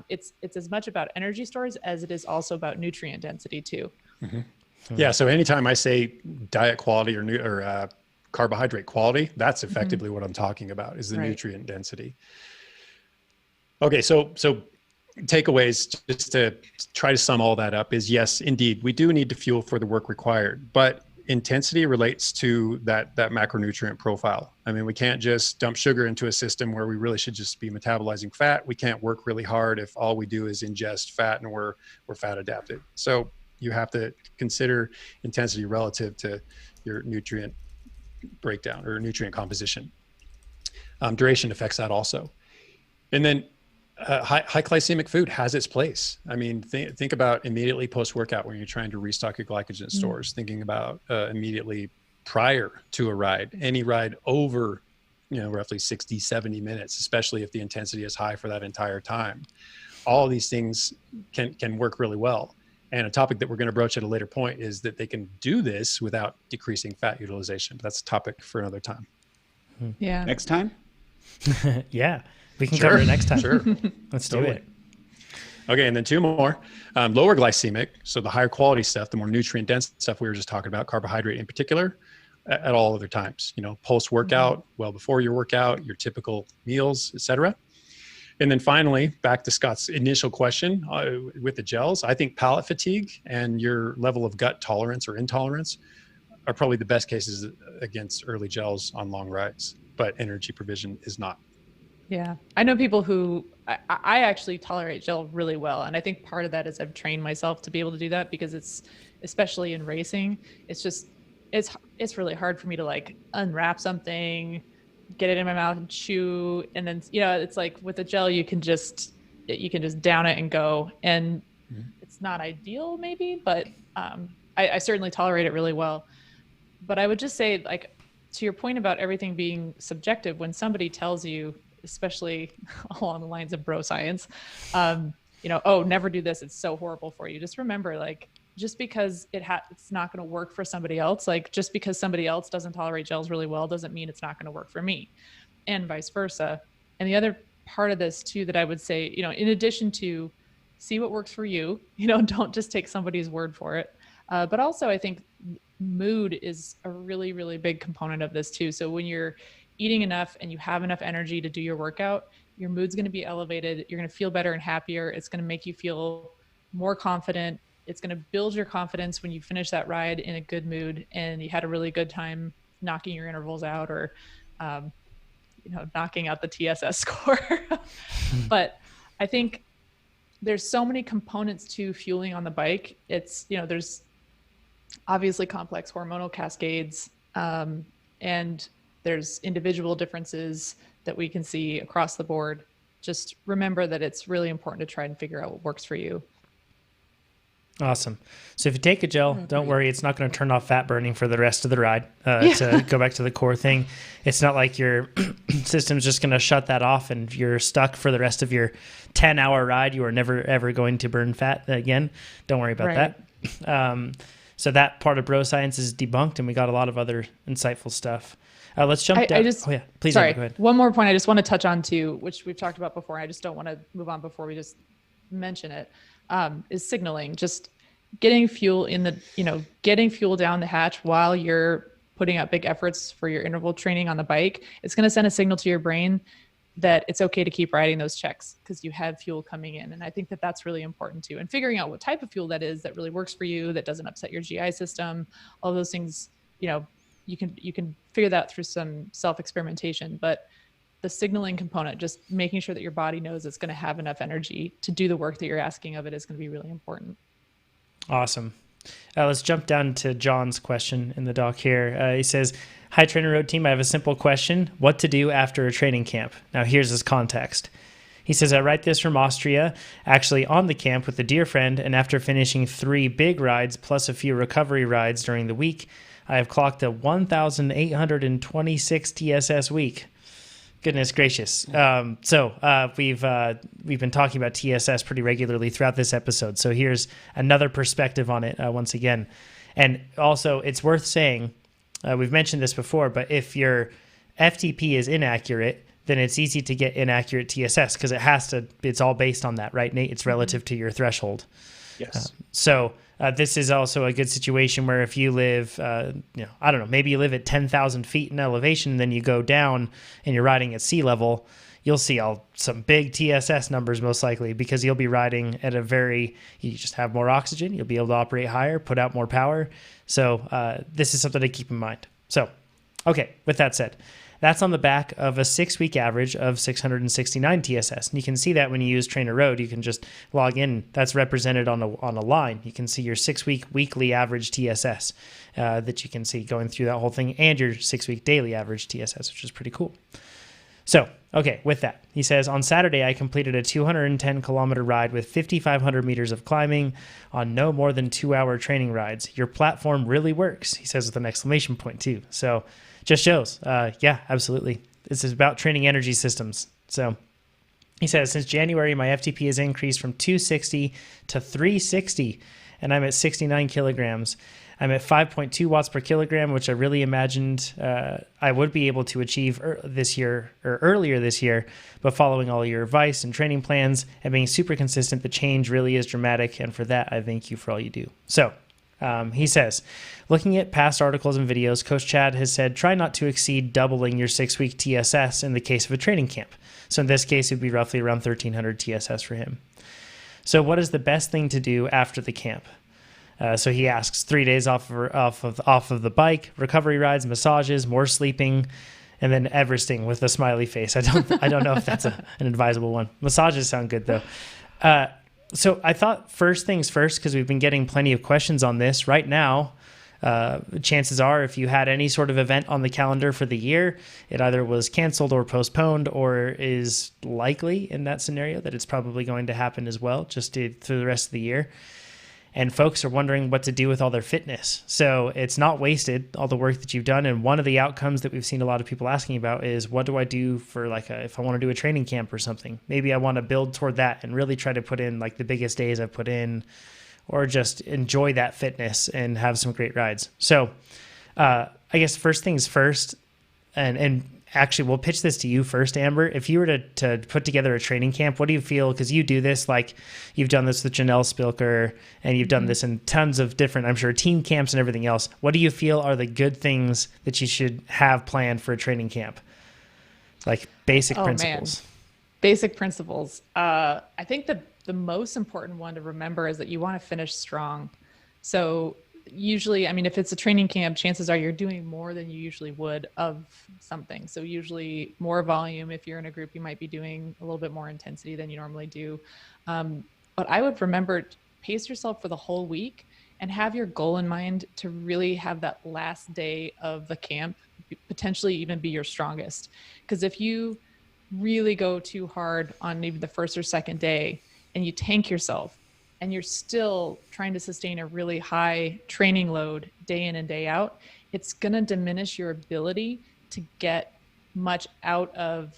it's as much about energy stores as it is also about nutrient density too. Yeah. So anytime I say diet quality or carbohydrate quality, that's effectively what I'm talking about, is the nutrient density. Okay. So takeaways, just to try to sum all that up, is yes, indeed, we do need to fuel for the work required, but intensity relates to that macronutrient profile. I mean, we can't just dump sugar into a system where we really should just be metabolizing fat. We can't work really hard if all we do is ingest fat and we're fat adapted. So you have to consider intensity relative to your nutrient breakdown or nutrient composition. Duration affects that also. And then high glycemic food has its place. I mean, think about immediately post-workout when you're trying to restock your glycogen stores, thinking about immediately prior to a ride, any ride over, roughly 60, 70 minutes, especially if the intensity is high for that entire time. All of these things can work really well. And a topic that we're going to broach at a later point is that they can do this without decreasing fat utilization. But that's a topic for another time. Yeah. Next time? Yeah. We can cover it next time. Sure. Let's do it. Okay. And then two more, lower glycemic. So the higher quality stuff, the more nutrient dense stuff we were just talking about, carbohydrate in particular, at all other times, post workout, well before your workout, your typical meals, etc. And then finally, back to Scott's initial question with the gels, I think palate fatigue and your level of gut tolerance or intolerance are probably the best cases against early gels on long rides, but energy provision is not. Yeah. I know people who I actually tolerate gel really well. And I think part of that is I've trained myself to be able to do that, because it's, especially in racing, it's just, it's really hard for me to like unwrap something, get it in my mouth and chew. And then, it's like with the gel, you can just down it and go. And it's not ideal maybe, but I certainly tolerate it really well. But I would just say, like, to your point about everything being subjective, when somebody tells you, especially along the lines of bro science, oh, never do this, it's so horrible for you. Just remember, like, just because it's not going to work for somebody else, like just because somebody else doesn't tolerate gels really well doesn't mean it's not going to work for me, and vice versa. And the other part of this too that I would say, in addition to see what works for you, don't just take somebody's word for it. But also I think mood is a really, really big component of this too. So when you're eating enough and you have enough energy to do your workout, your mood's going to be elevated. You're going to feel better and happier. It's going to make you feel more confident. It's going to build your confidence when you finish that ride in a good mood and you had a really good time knocking your intervals out, or, knocking out the TSS score. But I think there's so many components to fueling on the bike. It's, there's obviously complex hormonal cascades, and there's individual differences that we can see across the board. Just remember that it's really important to try and figure out what works for you. Awesome. So if you take a gel, don't worry, it's not going to turn off fat burning for the rest of the ride. To go back to the core thing, it's not like your system's just going to shut that off and you're stuck for the rest of your 10-hour ride. You are never, ever going to burn fat again. Don't worry about that. So that part of bro science is debunked, and we got a lot of other insightful stuff. Let's jump down. Please. Sorry, go ahead. One more point I just want to touch on too, which we've talked about before. I just don't want to move on before we just mention it. Is signaling. Just getting fuel getting fuel down the hatch while you're putting out big efforts for your interval training on the bike. It's going to send a signal to your brain that it's okay to keep riding those checks because you have fuel coming in. And I think that that's really important too. And figuring out what type of fuel that is that really works for you, that doesn't upset your GI system, all those things, you can figure that through some self-experimentation. But the signaling component, just making sure that your body knows it's going to have enough energy to do the work that you're asking of it, is going to be really important. Awesome. Let's jump down to John's question in the doc here. He says, "Hi, TrainerRoad team. I have a simple question. What to do after a training camp?" Now, here's his context. He says, "I write this from Austria, actually on the camp with a dear friend, and after finishing 3 big rides plus a few recovery rides during the week, I have clocked a 1,826 TSS week." Goodness gracious. We've been talking about TSS pretty regularly throughout this episode. So here's another perspective on it once again. And also, it's worth saying, we've mentioned this before, but if you're FTP is inaccurate, then it's easy to get inaccurate TSS because it's all based on that, right, Nate? It's relative to your threshold. Yes. So this is also a good situation where if you live, I don't know, maybe you live at 10,000 feet in elevation, then you go down and you're riding at sea level, you'll see some big TSS numbers most likely because you'll be riding at you just have more oxygen, you'll be able to operate higher, put out more power. So this is something to keep in mind. So, okay, with that said, that's on the back of a 6-week average of 669 TSS. And you can see that when you use TrainerRoad, you can just log in. That's represented on a line. You can see your 6-week weekly average TSS that you can see going through that whole thing, and your 6-week daily average TSS, which is pretty cool. So, okay, with that, he says, on Saturday, I completed a 210-kilometer ride with 5,500 meters of climbing on no more than 2-hour training rides. Your platform really works, he says with an exclamation point, too. So, just shows. Yeah, absolutely. This is about training energy systems. So, he says, since January, my FTP has increased from 260 to 360, and I'm at 69 kilograms. I'm at 5.2 watts per kilogram, which I really imagined I would be able to achieve earlier this year, but following all your advice and training plans and being super consistent, the change really is dramatic, and for that, I thank you for all you do. So, he says, looking at past articles and videos, Coach Chad has said, try not to exceed doubling your 6-week TSS in the case of a training camp. So in this case, it would be roughly around 1,300 TSS for him. So what is the best thing to do after the camp? So he asks 3 days off of the bike, recovery rides, massages, more sleeping, and then Everesting with a smiley face. I don't know if that's an advisable one. Massages sound good though. So I thought first things first, because we've been getting plenty of questions on this right now. Chances are if you had any sort of event on the calendar for the year, it either was canceled or postponed, or is likely in that scenario that it's probably going to happen as well, just through the rest of the year. And folks are wondering what to do with all their fitness. So it's not wasted, all the work that you've done. And one of the outcomes that we've seen a lot of people asking about is, what do I do for if I want to do a training camp or something? Maybe I want to build toward that and really try to put in the biggest days I've put in, or just enjoy that fitness and have some great rides. So I guess first things first, and actually we'll pitch this to you first, Amber. If you were to put together a training camp, what do you feel? Because you do this, you've done this with Janelle Spilker, and you've done this in tons of different, I'm sure, team camps and everything else. What do you feel are the good things that you should have planned for a training camp? Basic principles. Man. Basic principles. I think the most important one to remember is that you want to finish strong. So usually, if it's a training camp, chances are you're doing more than you usually would of something. So usually more volume. If you're in a group, you might be doing a little bit more intensity than you normally do. But I would remember, pace yourself for the whole week and have your goal in mind to really have that last day of the camp potentially even be your strongest. Because if you really go too hard on maybe the first or second day and you tank yourself, and you're still trying to sustain a really high training load day in and day out, it's going to diminish your ability to get much out of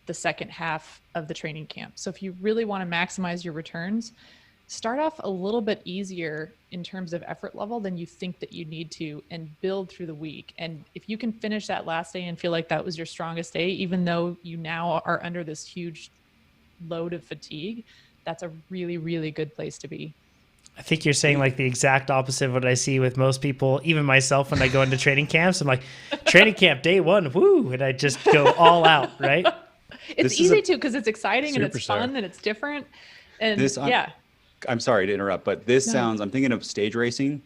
the second half of the training camp. So if you really want to maximize your returns, start off a little bit easier in terms of effort level than you think that you need to, and build through the week. And if you can finish that last day and feel like that was your strongest day, even though you now are under this huge load of fatigue, that's a really, really good place to be. I think you're saying the exact opposite of what I see with most people, even myself, when I go into training camps. I'm like, training camp day 1, woo, and I just go all out, right? It's easy to, because it's exciting and it's fun and it's different. And I'm sorry to interrupt, but this sounds, I'm thinking of stage racing,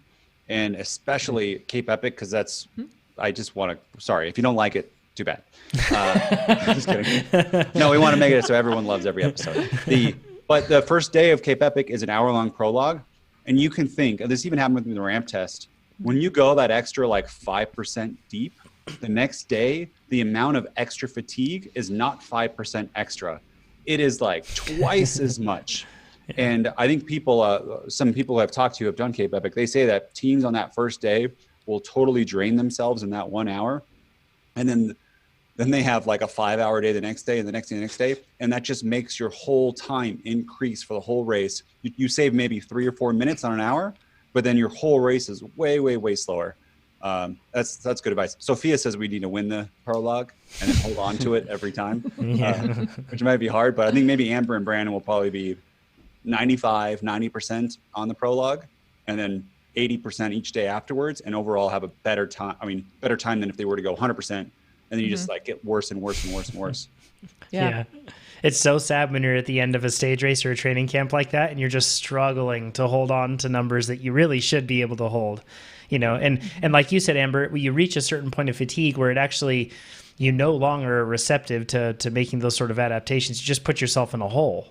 and especially Cape Epic, because that's, I just want to, sorry, if you don't like it, too bad. Just kidding. No, we want to make it so everyone loves every episode. But the first day of Cape Epic is an hour-long prologue, and you can think, this even happened with me in the ramp test, when you go that extra 5% deep, the next day, the amount of extra fatigue is not 5% extra. It is twice as much. Yeah. And I think some people I've talked to who have done Cape Epic, they say that teams on that first day will totally drain themselves in that 1 hour. And then they have a 5-hour day the next day, and the next day. And that just makes your whole time increase for the whole race. You save maybe 3 or 4 minutes on an hour, but then your whole race is way, way, way slower. That's good advice. Sophia says we need to win the prologue and then hold on to it every time, which might be hard, but I think maybe Amber and Brandon will probably be 90% on the prologue and then 80% each day afterwards, and overall have a better time. I mean, better time than if they were to go 100%. And then you just like get worse and worse and worse and worse. Yeah. It's so sad when you're at the end of a stage race or a training camp like that, and you're just struggling to hold on to numbers that you really should be able to hold, you know, and like you said, Amber, you reach a certain point of fatigue where it actually, you no longer are receptive to making those sort of adaptations. You just put yourself in a hole.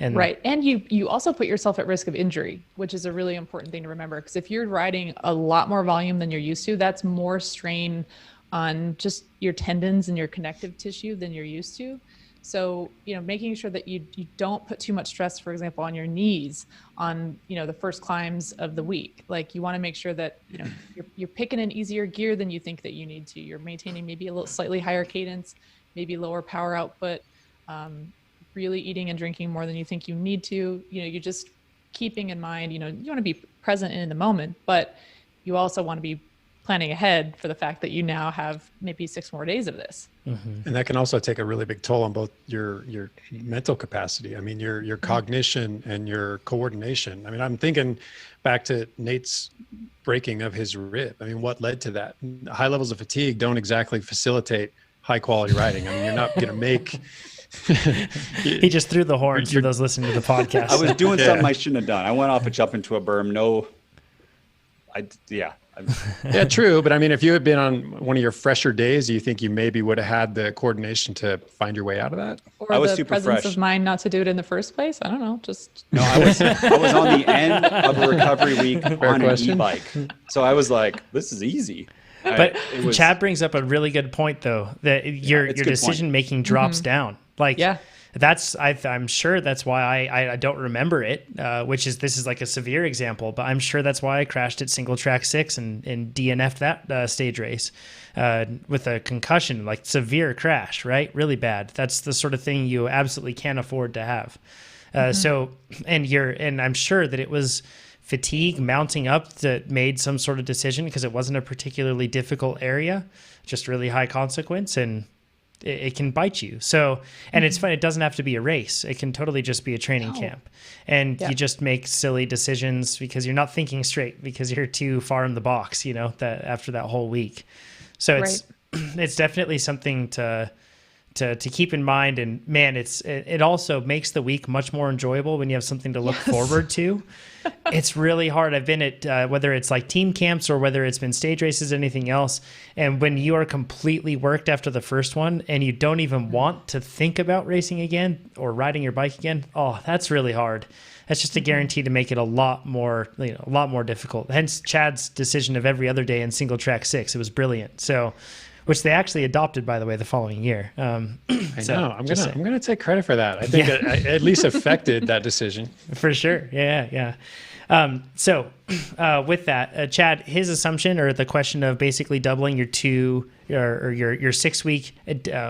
And right. And you also put yourself at risk of injury, which is a really important thing to remember. Because if you're riding a lot more volume than you're used to, that's more strain on just your tendons and your connective tissue than you're used to. So, you know, making sure that you don't put too much stress, for example, on your knees on, you know, the first climbs of the week. Like you want to make sure that, you know, you're picking an easier gear than you think that you need to. You're maintaining maybe a little slightly higher cadence, maybe lower power output, really eating and drinking more than you think you need to. You know, you're just keeping in mind, you know, you want to be present in the moment, but you also want to be planning ahead for the fact that you now have maybe 6 more days of this. And that can also take a really big toll on both your mental capacity. I mean, your cognition and your coordination. I mean, I'm thinking back to Nate's breaking of his rib. I mean, what led to that? High levels of fatigue don't exactly facilitate high quality riding. I mean, you're not going to make... He just threw the horns for those listening to the podcast. I was doing something I shouldn't have done. I went off a jump into a berm. Yeah, true. But I mean, if you had been on one of your fresher days, do you think you maybe would have had the coordination to find your way out of that? Or I was the super presence fresh. of mind not to do it in the first place? I don't know. Just No, I was on the end of a recovery week on question. an e-bike. So I was like, this is easy. But Chad brings up a really good point, though, that your it's a good decision making drops down. Like, I'm sure that's why I don't remember it, this is like a severe example, but I'm sure that's why I crashed at single track 6 and DNF'd that stage race with a concussion, like severe crash, right? Really bad. That's the sort of thing you absolutely can't afford to have. And I'm sure that it was fatigue mounting up that made some sort of decision, because it wasn't a particularly difficult area, just really high consequence, and it can bite you. So, and it's fun. It doesn't have to be a race. It can totally just be a training camp, and you just make silly decisions because you're not thinking straight, because you're too far in the box, you know, that after that whole week. So it's definitely something to keep in mind. And man, it also makes the week much more enjoyable when you have something to look forward to. It's really hard. I've been at whether it's like team camps or whether it's been stage races, anything else. And when you are completely worked after the first one and you don't even want to think about racing again or riding your bike again, that's really hard. That's just a guarantee to make it a lot more difficult. Hence Chad's decision of every other day in single track 6. It was brilliant. So, which they actually adopted, by the way, the following year. I know. I'm gonna take credit for that. I think it at least affected that decision. For sure. Yeah. So with that, Chad, his assumption or the question of basically doubling your 6 week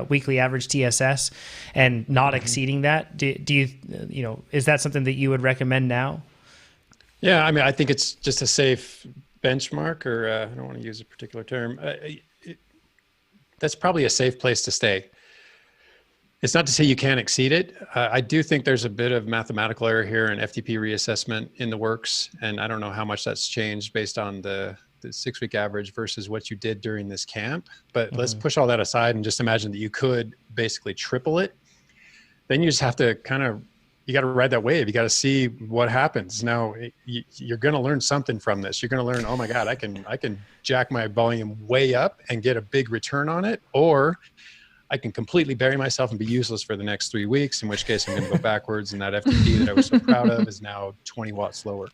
weekly average TSS and not exceeding that. Do you is that something that you would recommend now? Yeah, I mean, I think it's just a safe benchmark, or I don't want to use a particular term. That's probably a safe place to stay. It's not to say you can't exceed it. I do think there's a bit of mathematical error here and FTP reassessment in the works. And I don't know how much that's changed based on the 6 week average versus what you did during this camp. But let's push all that aside and just imagine that you could basically triple it. Then you just have to you got to ride that wave. You got to see what happens. Now you're going to learn something from this. You're going to learn, oh my God, I can jack my volume way up and get a big return on it, or I can completely bury myself and be useless for the next 3 weeks, in which case I'm going to go backwards. And that FTP that I was so proud of is now 20 watts lower,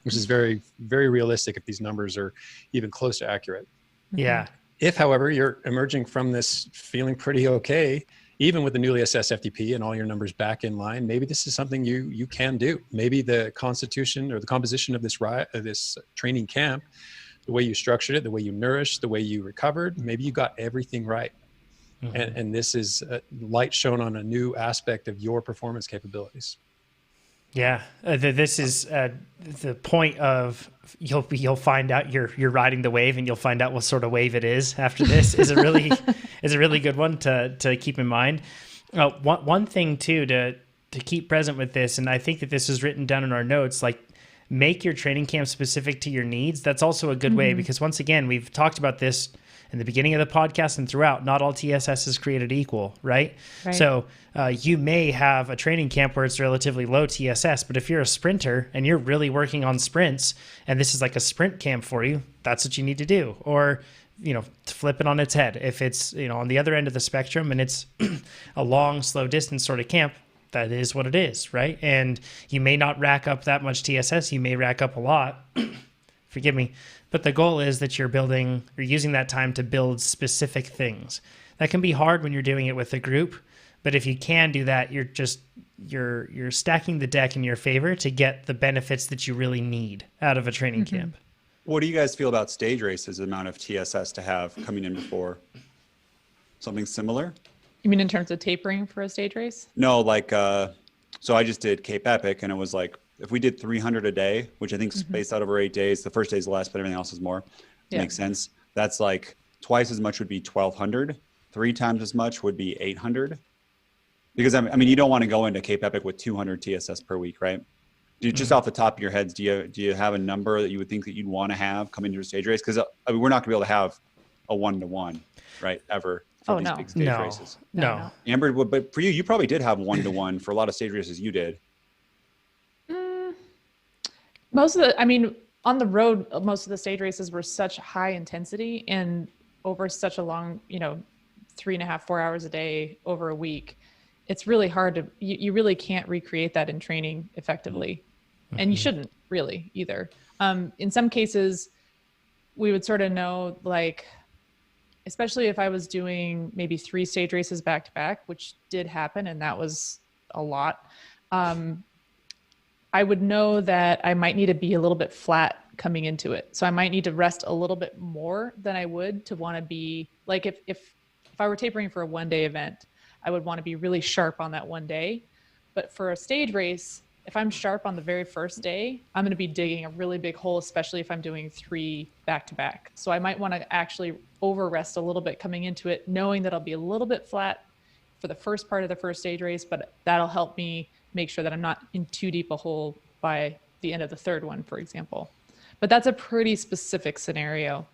which is very, very realistic if these numbers are even close to accurate. Yeah. If, however, you're emerging from this feeling pretty okay, even with the newly assessed FTP and all your numbers back in line, maybe this is something you can do. Maybe the constitution or the composition of this training camp, the way you structured it, the way you nourished, the way you recovered, maybe you got everything right. And this is light shown on a new aspect of your performance capabilities. Yeah, this is the point of you'll find out you're riding the wave, and you'll find out what sort of wave it is after this. Is a really good one to keep in mind. One thing too to keep present with this, and I think that this is written down in our notes, like make your training camp specific to your needs. That's also a good way, because once again, we've talked about this in the beginning of the podcast and throughout. Not all TSS is created equal, right? So you may have a training camp where it's relatively low TSS, but if you're a sprinter and you're really working on sprints and this is like a sprint camp for you, that's what you need to do. Or, to flip it on its head. If it's, on the other end of the spectrum and it's a long, slow distance sort of camp, that is what it is, right? And you may not rack up that much TSS. You may rack up a lot. Forgive me. But the goal is that you're using that time to build specific things. That can be hard when you're doing it with a group, but if you can do that, you're stacking the deck in your favor to get the benefits that you really need out of a training camp. What do you guys feel about stage races, the amount of TSS to have coming in before? Something similar? You mean in terms of tapering for a stage race? No, like, so I just did Cape Epic, and it was like, if we did 300 a day, which I think is spaced out over 8 days, the first day is less, but everything else is more. Makes sense. That's like twice as much would be 1,200. 3 times as much would be 800. Because I mean, you don't want to go into Cape Epic with 200 TSS per week, right? Just off the top of your heads, do you have a number that you would think that you'd want to have coming to a stage race? Because I mean, we're not going to be able to have a 1-to-1, right? Ever. For these big stage races. No. Amber, but for you, you probably did have 1-to-1 for a lot of stage races you did. On the road, most of the stage races were such high intensity and over such a long, 3.5, 4 hours a day over a week. It's really hard to, you really can't recreate that in training effectively. And you shouldn't really either. In some cases, we would sort of know, like, especially if I was doing maybe 3 stage races back to back, which did happen, and that was a lot. I would know that I might need to be a little bit flat coming into it. So I might need to rest a little bit more than I would to want to be like, if I were tapering for a 1-day event, I would want to be really sharp on that 1 day. But for a stage race, if I'm sharp on the very first day, I'm going to be digging a really big hole, especially if I'm doing 3 back to back. So I might want to actually over rest a little bit coming into it, knowing that I'll be a little bit flat for the first part of the first stage race, but that'll help me make sure that I'm not in too deep a hole by the end of the third one, for example. But that's a pretty specific scenario.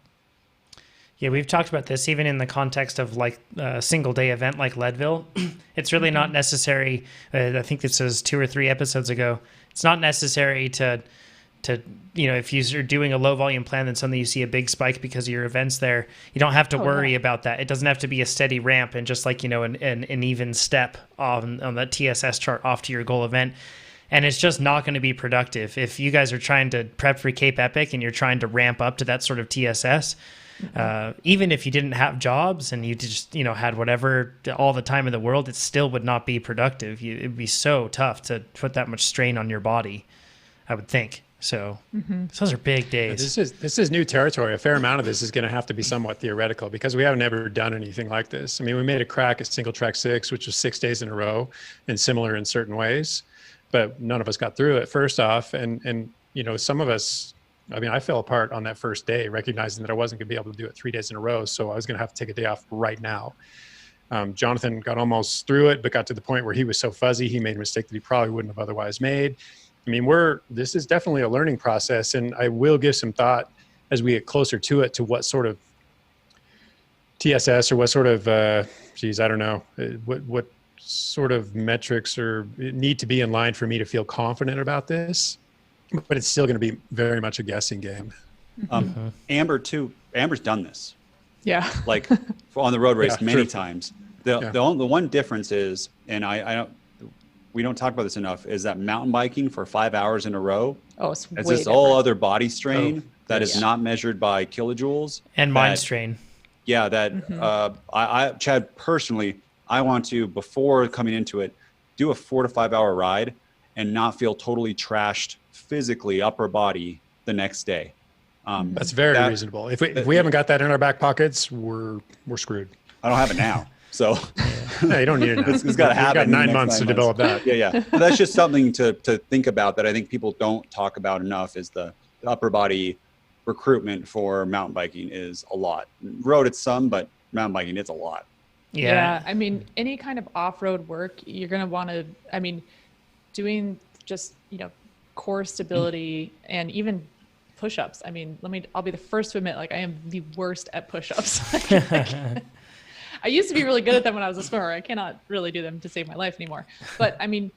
Yeah, we've talked about this even in the context of like a single day event like Leadville. It's really not necessary. I think this was 2 or 3 episodes ago. It's not necessary to if you're doing a low volume plan, then suddenly you see a big spike because of your events there. You don't have to worry about that. It doesn't have to be a steady ramp and just like, an even step on that TSS chart off to your goal event. And it's just not going to be productive. If you guys are trying to prep for Cape Epic and you're trying to ramp up to that sort of TSS, even if you didn't have jobs and you just, had whatever, all the time in the world, it still would not be productive. It'd be so tough to put that much strain on your body, I would think. So those are big days. This is new territory. A fair amount of this is going to have to be somewhat theoretical because we haven't ever done anything like this. I mean, we made a crack at single track 6, which was 6 days in a row and similar in certain ways, but none of us got through it first off. And some of us, I fell apart on that first day, recognizing that I wasn't going to be able to do it 3 days in a row. So I was going to have to take a day off right now. Jonathan got almost through it, but got to the point where he was so fuzzy, he made a mistake that he probably wouldn't have otherwise made. I mean, this is definitely a learning process, and I will give some thought as we get closer to it to what sort of TSS or what sort of, I don't know, what sort of metrics or need to be in line for me to feel confident about this, but it's still going to be very much a guessing game. Amber too. Amber's done this. Yeah. Like on the road race many sure. times. The one difference is, and we don't talk about this enough, is that mountain biking for 5 hours in a row. Oh, it's this different. whole other body strain that is not measured by kilojoules and mind strain. Yeah, that Chad, personally, I want to, before coming into it, do a 4 to 5 hour ride and not feel totally trashed physically, upper body, the next day. That's very reasonable. If we haven't got that in our back pockets, we're screwed. I don't have it now. So No, you don't need it. Now. it's got to happen. You've got in the 9 next months to develop that. Yeah. But that's just something to think about that I think people don't talk about enough is the upper body recruitment for mountain biking is a lot. Road, it's some, but mountain biking, it's a lot. Yeah. I mean, any kind of off-road work, you're going to want to, I mean, doing just, core stability and even push-ups. I mean, I'll be the first to admit, like, I am the worst at push-ups. I used to be really good at them when I was a swimmer. I cannot really do them to save my life anymore. But I mean,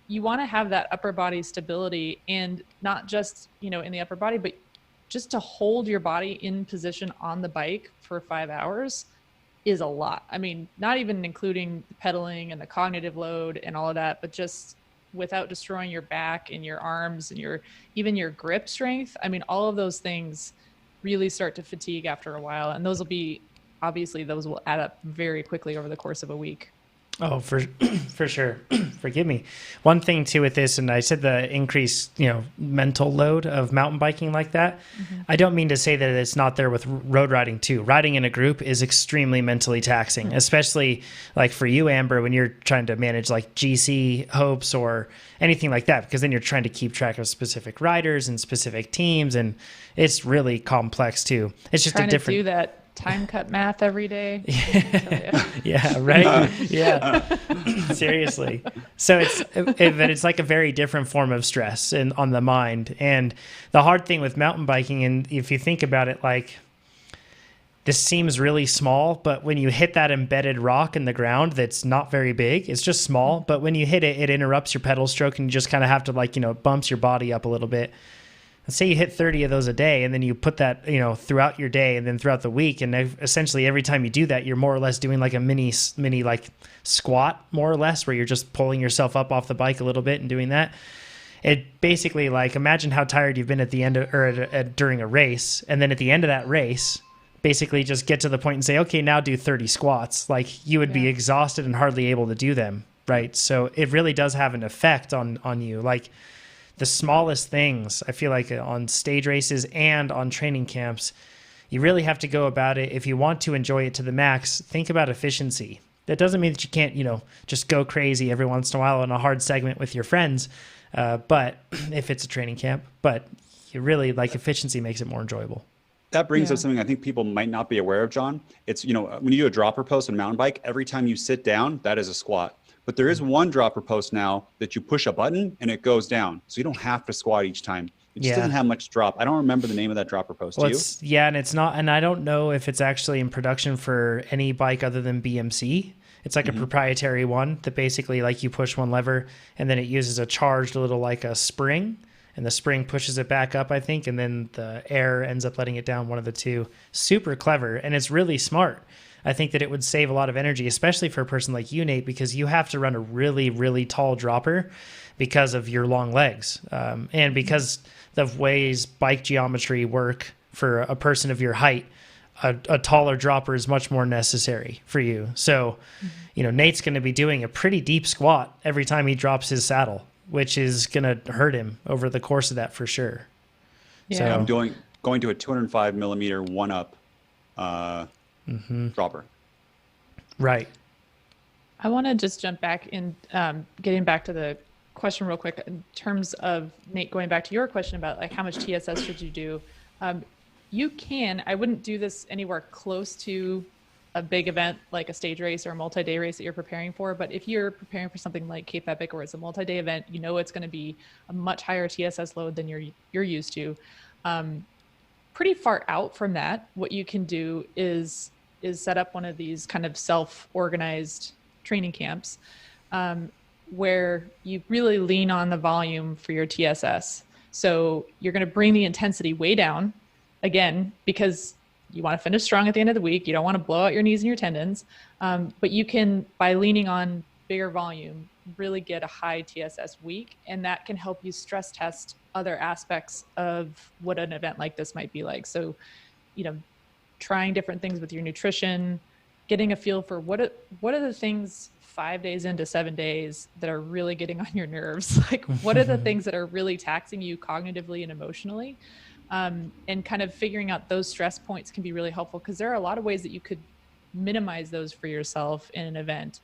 you want to have that upper body stability, and not just, in the upper body, but just to hold your body in position on the bike for 5 hours is a lot. I mean, not even including the pedaling and the cognitive load and all of that, but just without destroying your back and your arms and even your grip strength. I mean, all of those things really start to fatigue after a while. And those will add up very quickly over the course of a week. Oh, for sure. Forgive me. One thing too with this, and I said the increased, mental load of mountain biking like that. Mm-hmm. I don't mean to say that it's not there with road riding too. Riding in a group is extremely mentally taxing, mm-hmm. especially like for you, Amber, when you're trying to manage like GC hopes or anything like that, because then you're trying to keep track of specific riders and specific teams, and it's really complex too. It's just trying a different. To do that time cut math every day. Yeah, right. Yeah, seriously. So it's like a very different form of stress on the mind. And the hard thing with mountain biking, and if you think about it, like this seems really small, but when you hit that embedded rock in the ground, that's not very big. It's just small, but when you hit it, it interrupts your pedal stroke, and you just kind of have to bumps your body up a little bit. Let's say you hit 30 of those a day, and then you put that, throughout your day and then throughout the week. And essentially every time you do that, you're more or less doing like a mini like squat, more or less, where you're just pulling yourself up off the bike a little bit and doing that. It basically, like, imagine how tired you've been at the end of, or during a race. And then at the end of that race, basically just get to the point and say, okay, now do 30 squats. Like, you would be exhausted and hardly able to do them. Right. So it really does have an effect on you. Like, the smallest things, I feel like, on stage races and on training camps, you really have to go about it. If you want to enjoy it to the max, think about efficiency. That doesn't mean that you can't, just go crazy every once in a while in a hard segment with your friends. But if it's a training camp, but you really, like, efficiency makes it more enjoyable. That brings up something I think people might not be aware of, John. It's, when you do a dropper post on a mountain bike, every time you sit down, that is a squat. But there is one dropper post now that you push a button and it goes down. So you don't have to squat each time. It just doesn't have much drop. I don't remember the name of that dropper post. Well, do you? And it's not, and I don't know if it's actually in production for any bike other than BMC. It's like a proprietary one that basically, like, you push one lever and then it uses a charged little, like, a spring, and the spring pushes it back up, I think, and then the air ends up letting it down, one of the two. Super clever, and it's really smart. I think that it would save a lot of energy, especially for a person like you, Nate, because you have to run a really, really tall dropper because of your long legs. And because of ways bike geometry work for a person of your height, a taller dropper is much more necessary for you. So, Nate's going to be doing a pretty deep squat every time he drops his saddle, which is going to hurt him over the course of that for sure. Yeah. So I'm going to a 205 millimeter one-up dropper. Right. I want to just jump back in, getting back to the question real quick in terms of, Nate, going back to your question about, like, how much TSS should you do? You can, I wouldn't do this anywhere close to a big event like a stage race or a multi-day race that you're preparing for. But if you're preparing for something like Cape Epic, or it's a multi-day event, it's going to be a much higher TSS load than you're used to. Pretty far out from that, what you can do is set up one of these kind of self-organized training camps where you really lean on the volume for your TSS. So you're going to bring the intensity way down, again, because you want to finish strong at the end of the week. You don't want to blow out your knees and your tendons. But you can, by leaning on bigger volume, really get a high TSS week. And that can help you stress test other aspects of what an event like this might be like. So, trying different things with your nutrition, getting a feel for what are the things 5 days into 7 days that are really getting on your nerves? Like, what are the things that are really taxing you cognitively and emotionally? And kind of figuring out those stress points can be really helpful, because there are a lot of ways that you could minimize those for yourself in an event.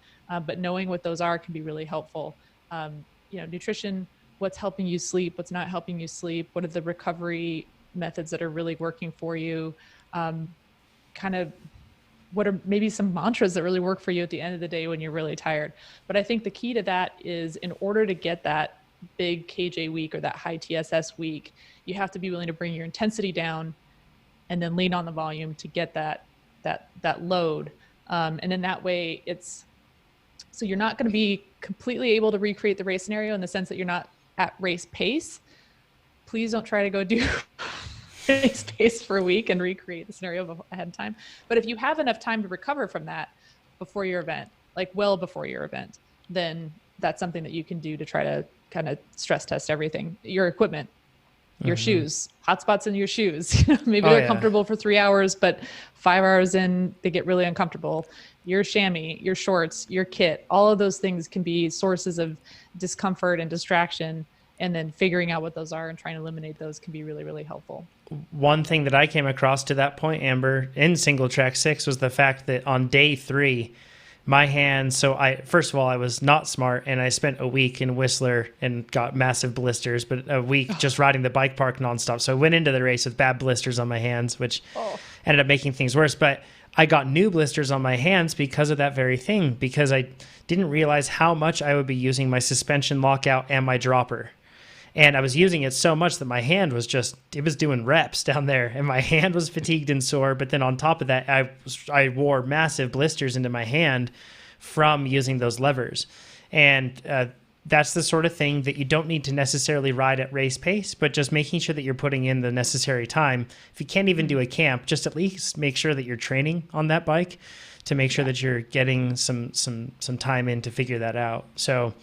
But knowing what those are can be really helpful. Nutrition, what's helping you sleep, what's not helping you sleep, what are the recovery methods that are really working for you, kind of what are maybe some mantras that really work for you at the end of the day when you're really tired. But I think the key to that is, in order to get that big KJ week or that high TSS week, you have to be willing to bring your intensity down and then lean on the volume to get that load. And in that way, so you're not going to be completely able to recreate the race scenario in the sense that you're not at race pace. Please don't try to go do race pace for a week and recreate the scenario ahead of time. But if you have enough time to recover from that before your event, like well before your event, then that's something that you can do to try to kind of stress test everything. Your equipment, your shoes, hot spots in your shoes. Maybe they're comfortable for 3 hours, but 5 hours in, they get really uncomfortable. Your chamois, your shorts, your kit, all of those things can be sources of discomfort and distraction. And then figuring out what those are and trying to eliminate those can be really, really helpful. One thing that I came across to that point, Amber, in single track 6 was the fact that on day 3, my hands, first of all, I was not smart, and I spent a week in Whistler and got massive blisters, but a week just riding the bike park nonstop. So I went into the race with bad blisters on my hands, which ended up making things worse. But I got new blisters on my hands because of that very thing, because I didn't realize how much I would be using my suspension lockout and my dropper. And I was using it so much that my hand was it was doing reps down there, and my hand was fatigued and sore. But then on top of that, I wore massive blisters into my hand from using those levers. And that's the sort of thing that you don't need to necessarily ride at race pace, but just making sure that you're putting in the necessary time. If you can't even do a camp, just at least make sure that you're training on that bike to make sure that you're getting some time in to figure that out. So,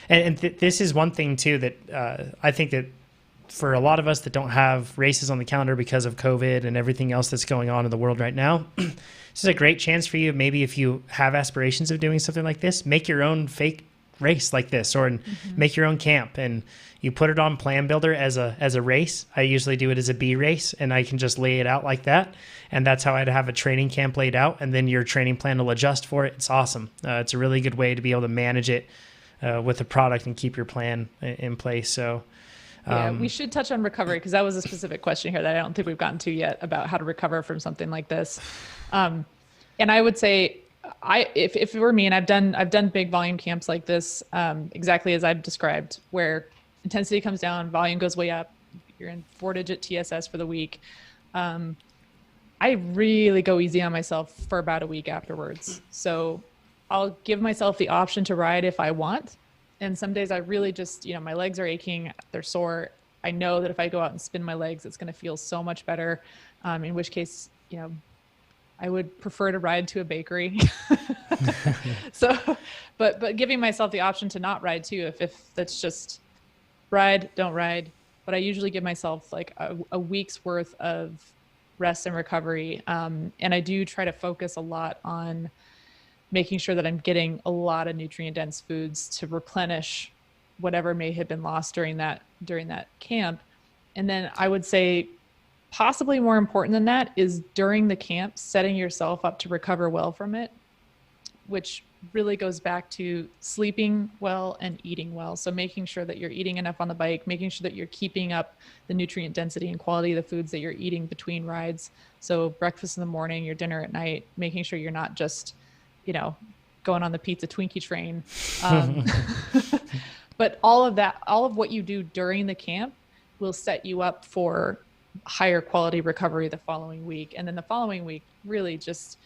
and this is one thing too that I think that for a lot of us that don't have races on the calendar because of COVID and everything else that's going on in the world right now, this is a great chance for you. Maybe if you have aspirations of doing something like this, make your own fake race like this, or make your own camp, and you put it on Plan Builder as a race. I usually do it as a B race, and I can just lay it out like that. And that's how I'd have a training camp laid out. And then your training plan will adjust for it. It's awesome. It's a really good way to be able to manage it with the product and keep your plan in place. So we should touch on recovery, because that was a specific question here that I don't think we've gotten to yet about how to recover from something like this. And I would say, if it were me, and I've done big volume camps like this, exactly as I've described, where intensity comes down, volume goes way up, you're in 4-digit TSS for the week. I really go easy on myself for about a week afterwards. So I'll give myself the option to ride if I want. And some days I really just, my legs are aching, they're sore. I know that if I go out and spin my legs, it's going to feel so much better. In which case, I would prefer to ride to a bakery. So, but giving myself the option to not ride too, if that's just ride, don't ride. But I usually give myself like a week's worth of rest and recovery. And I do try to focus a lot on making sure that I'm getting a lot of nutrient dense foods to replenish whatever may have been lost during that camp. And then I would say, possibly more important than that is during the camp, setting yourself up to recover well from it, which really goes back to sleeping well and eating well. So making sure that you're eating enough on the bike, making sure that you're keeping up the nutrient density and quality of the foods that you're eating between rides. So breakfast in the morning, your dinner at night, making sure you're not just, going on the pizza Twinkie train. But all of what you do during the camp will set you up for higher quality recovery the following week. And then the following week, really just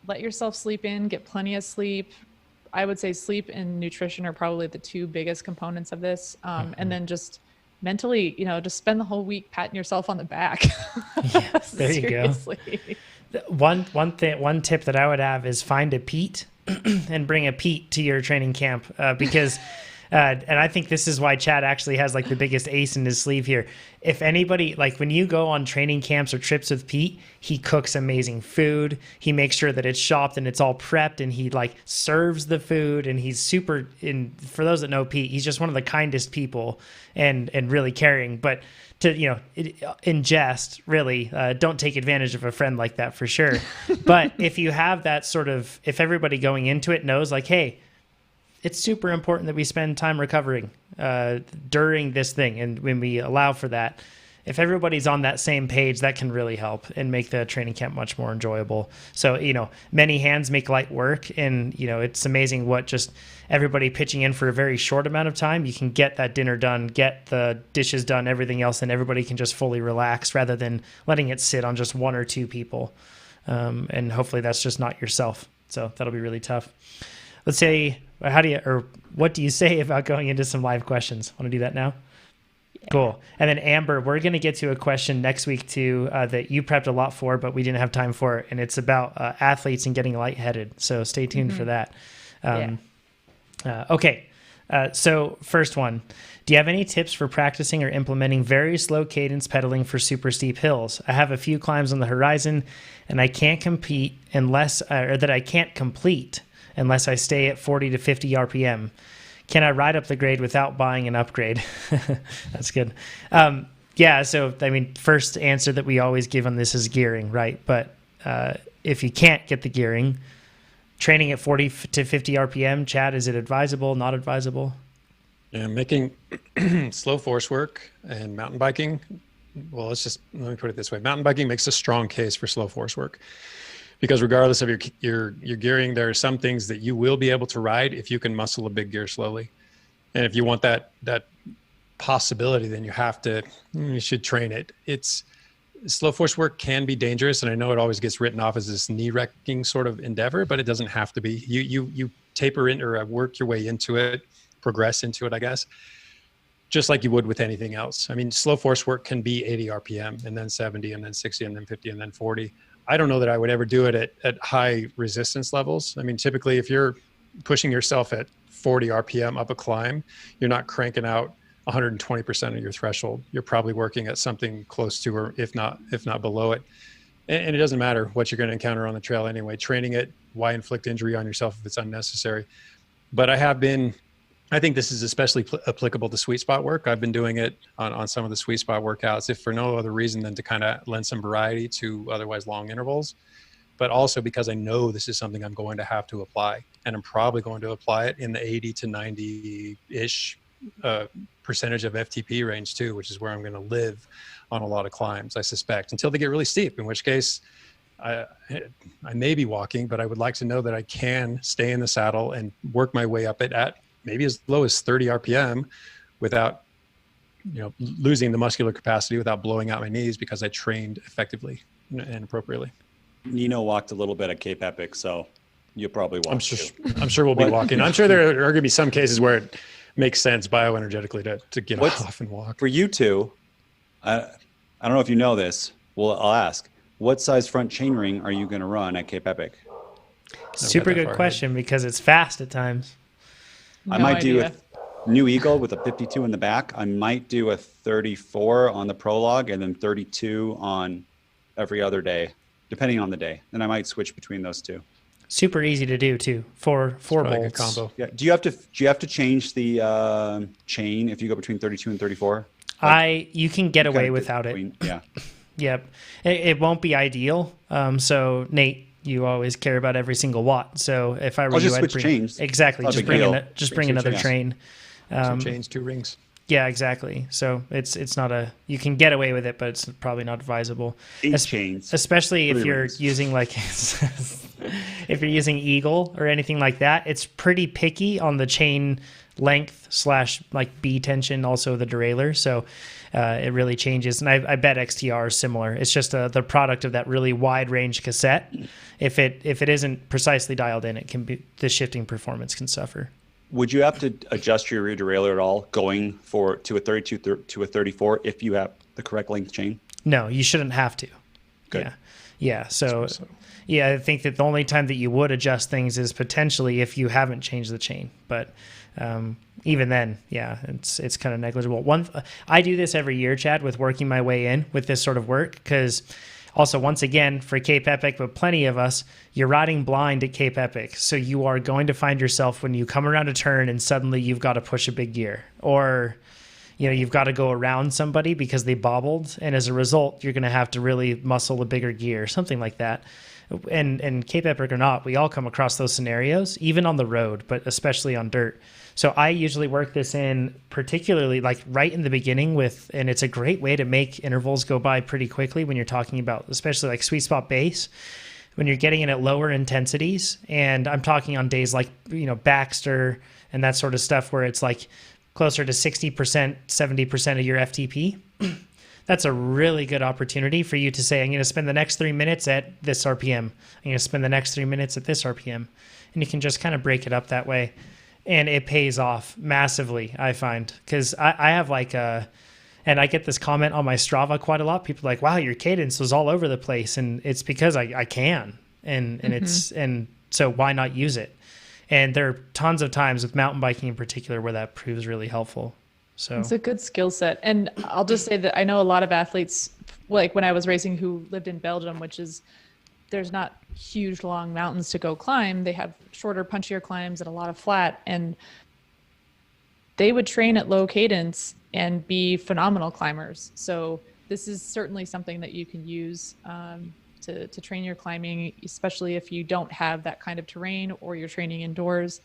let yourself sleep in, get plenty of sleep. I would say sleep and nutrition are probably the two biggest components of this. And then just mentally, just spend the whole week patting yourself on the back. Yeah, there you go. One tip that I would have is find a Pete and bring a Pete to your training camp, because And I think this is why Chad actually has like the biggest ace in his sleeve here. If anybody, like when you go on training camps or trips with Pete, he cooks amazing food. He makes sure that it's shopped and it's all prepped, and he like serves the food, and he's super, for those that know Pete, he's just one of the kindest people and really caring. But to, in jest, really, don't take advantage of a friend like that for sure. But if you have that sort of, if everybody going into it knows like, hey, it's super important that we spend time recovering during this thing. And when we allow for that, if everybody's on that same page, that can really help and make the training camp much more enjoyable. So, many hands make light work. And, it's amazing what just everybody pitching in for a very short amount of time, you can get that dinner done, get the dishes done, everything else, and everybody can just fully relax rather than letting it sit on just one or two people. And hopefully that's just not yourself. So that'll be really tough. Let's say, what do you say about going into some live questions? Want to do that now? Yeah. Cool. And then Amber, we're going to get to a question next week too that you prepped a lot for, but we didn't have time for it. And it's about athletes and getting lightheaded. So stay tuned for that. Okay. So first one, do you have any tips for practicing or implementing very slow cadence pedaling for super steep hills? I have a few climbs on the horizon and I can't complete unless I stay at 40 to 50 RPM. Can I ride up the grade without buying an upgrade? That's good. So, first answer that we always give on this is gearing, right? But if you can't get the gearing, training at 40 to 50 RPM, Chad, is it advisable, not advisable? Yeah, making slow force work and mountain biking. Well, let me put it this way. Mountain biking makes a strong case for slow force work. Because regardless of your gearing, there are some things that you will be able to ride if you can muscle a big gear slowly. And if you want that possibility, then you should train it. Slow force work can be dangerous. And I know it always gets written off as this knee wrecking sort of endeavor, but it doesn't have to be. You taper in or work your way into it, progress into it, I guess, just like you would with anything else. I mean, slow force work can be 80 RPM and then 70 and then 60 and then 50 and then 40. I don't know that I would ever do it at high resistance levels. I mean, typically if you're pushing yourself at 40 RPM up a climb, you're not cranking out 120% of your threshold. You're probably working at something close to, or if not below it. And it doesn't matter what you're going to encounter on the trail anyway. Training it, why inflict injury on yourself if it's unnecessary? But I think this is especially applicable to sweet spot work. I've been doing it on some of the sweet spot workouts, if for no other reason than to kind of lend some variety to otherwise long intervals, but also because I know this is something I'm going to have to apply, and I'm probably going to apply it in the 80 to 90-ish percentage of FTP range too, which is where I'm going to live on a lot of climbs, I suspect, until they get really steep, in which case I may be walking, but I would like to know that I can stay in the saddle and work my way up it at maybe as low as 30 RPM without, losing the muscular capacity, without blowing out my knees, because I trained effectively and appropriately. Nino walked a little bit at Cape Epic, so you'll probably walk. I'm sure we'll be walking. I'm sure there are going to be some cases where it makes sense bioenergetically to get off and walk. For you two, I don't know if you know this. Well, I'll ask. What size front chainring are you going to run at Cape Epic? Super good question, because it's fast at times. I might do a New Eagle with a 52 in the back. I might do a 34 on the prologue and then 32 on every other day, depending on the day. Then I might switch between those two. Super easy to do too. Four bolts combo. Yeah. Do you have to change the chain if you go between 32 and 34? You can get away without it. Yeah. Yep. It won't be ideal. So Nate, you always care about every single watt. So if I were you, I'd bring chains. Exactly. Just bring another train. Some chains, 2 rings. Yeah, exactly. So it's not you can get away with it, but it's probably not advisable. 8 chains. Especially if you're using if you're using Eagle or anything like that, it's pretty picky on the chain length / B tension, also the derailleur. So it really changes. And I bet XTR is similar. It's just the product of that really wide range cassette. If it isn't precisely dialed in, the shifting performance can suffer. Would you have to adjust your rear derailleur at all going to a 32 to a 34 if you have the correct length chain? No, you shouldn't have to. Good. Yeah. So yeah, I think that the only time that you would adjust things is potentially if you haven't changed the chain. But even then, yeah, it's kind of negligible. I do this every year, Chad, with working my way in with this sort of work, because also, once again, for Cape Epic, but plenty of us, you're riding blind at Cape Epic. So you are going to find yourself when you come around a turn and suddenly you've got to push a big gear, or you've got to go around somebody because they bobbled. And as a result, you're going to have to really muscle a bigger gear, something like that. And Cape Epic or not, we all come across those scenarios, even on the road, but especially on dirt. So I usually work this in particularly like right in the beginning and it's a great way to make intervals go by pretty quickly when you're talking about, especially like sweet spot base, when you're getting in at lower intensities. And I'm talking on days like, Baxter and that sort of stuff where it's like closer to 60%, 70% of your FTP. That's a really good opportunity for you to say, I'm going to spend the next 3 minutes at this RPM. I'm going to spend the next 3 minutes at this RPM. And you can just kind of break it up that way. And it pays off massively, I find, because I have and I get this comment on my Strava quite a lot. People are like, wow, your cadence was all over the place. And it's because I can. And so why not use it? And there are tons of times with mountain biking in particular where that proves really helpful. So it's a good skill set. And I'll just say that I know a lot of athletes, like when I was racing, who lived in Belgium, there's not huge long mountains to go climb. They have shorter, punchier climbs and a lot of flat, and they would train at low cadence and be phenomenal climbers. So this is certainly something that you can use to train your climbing, especially if you don't have that kind of terrain or you're training indoors.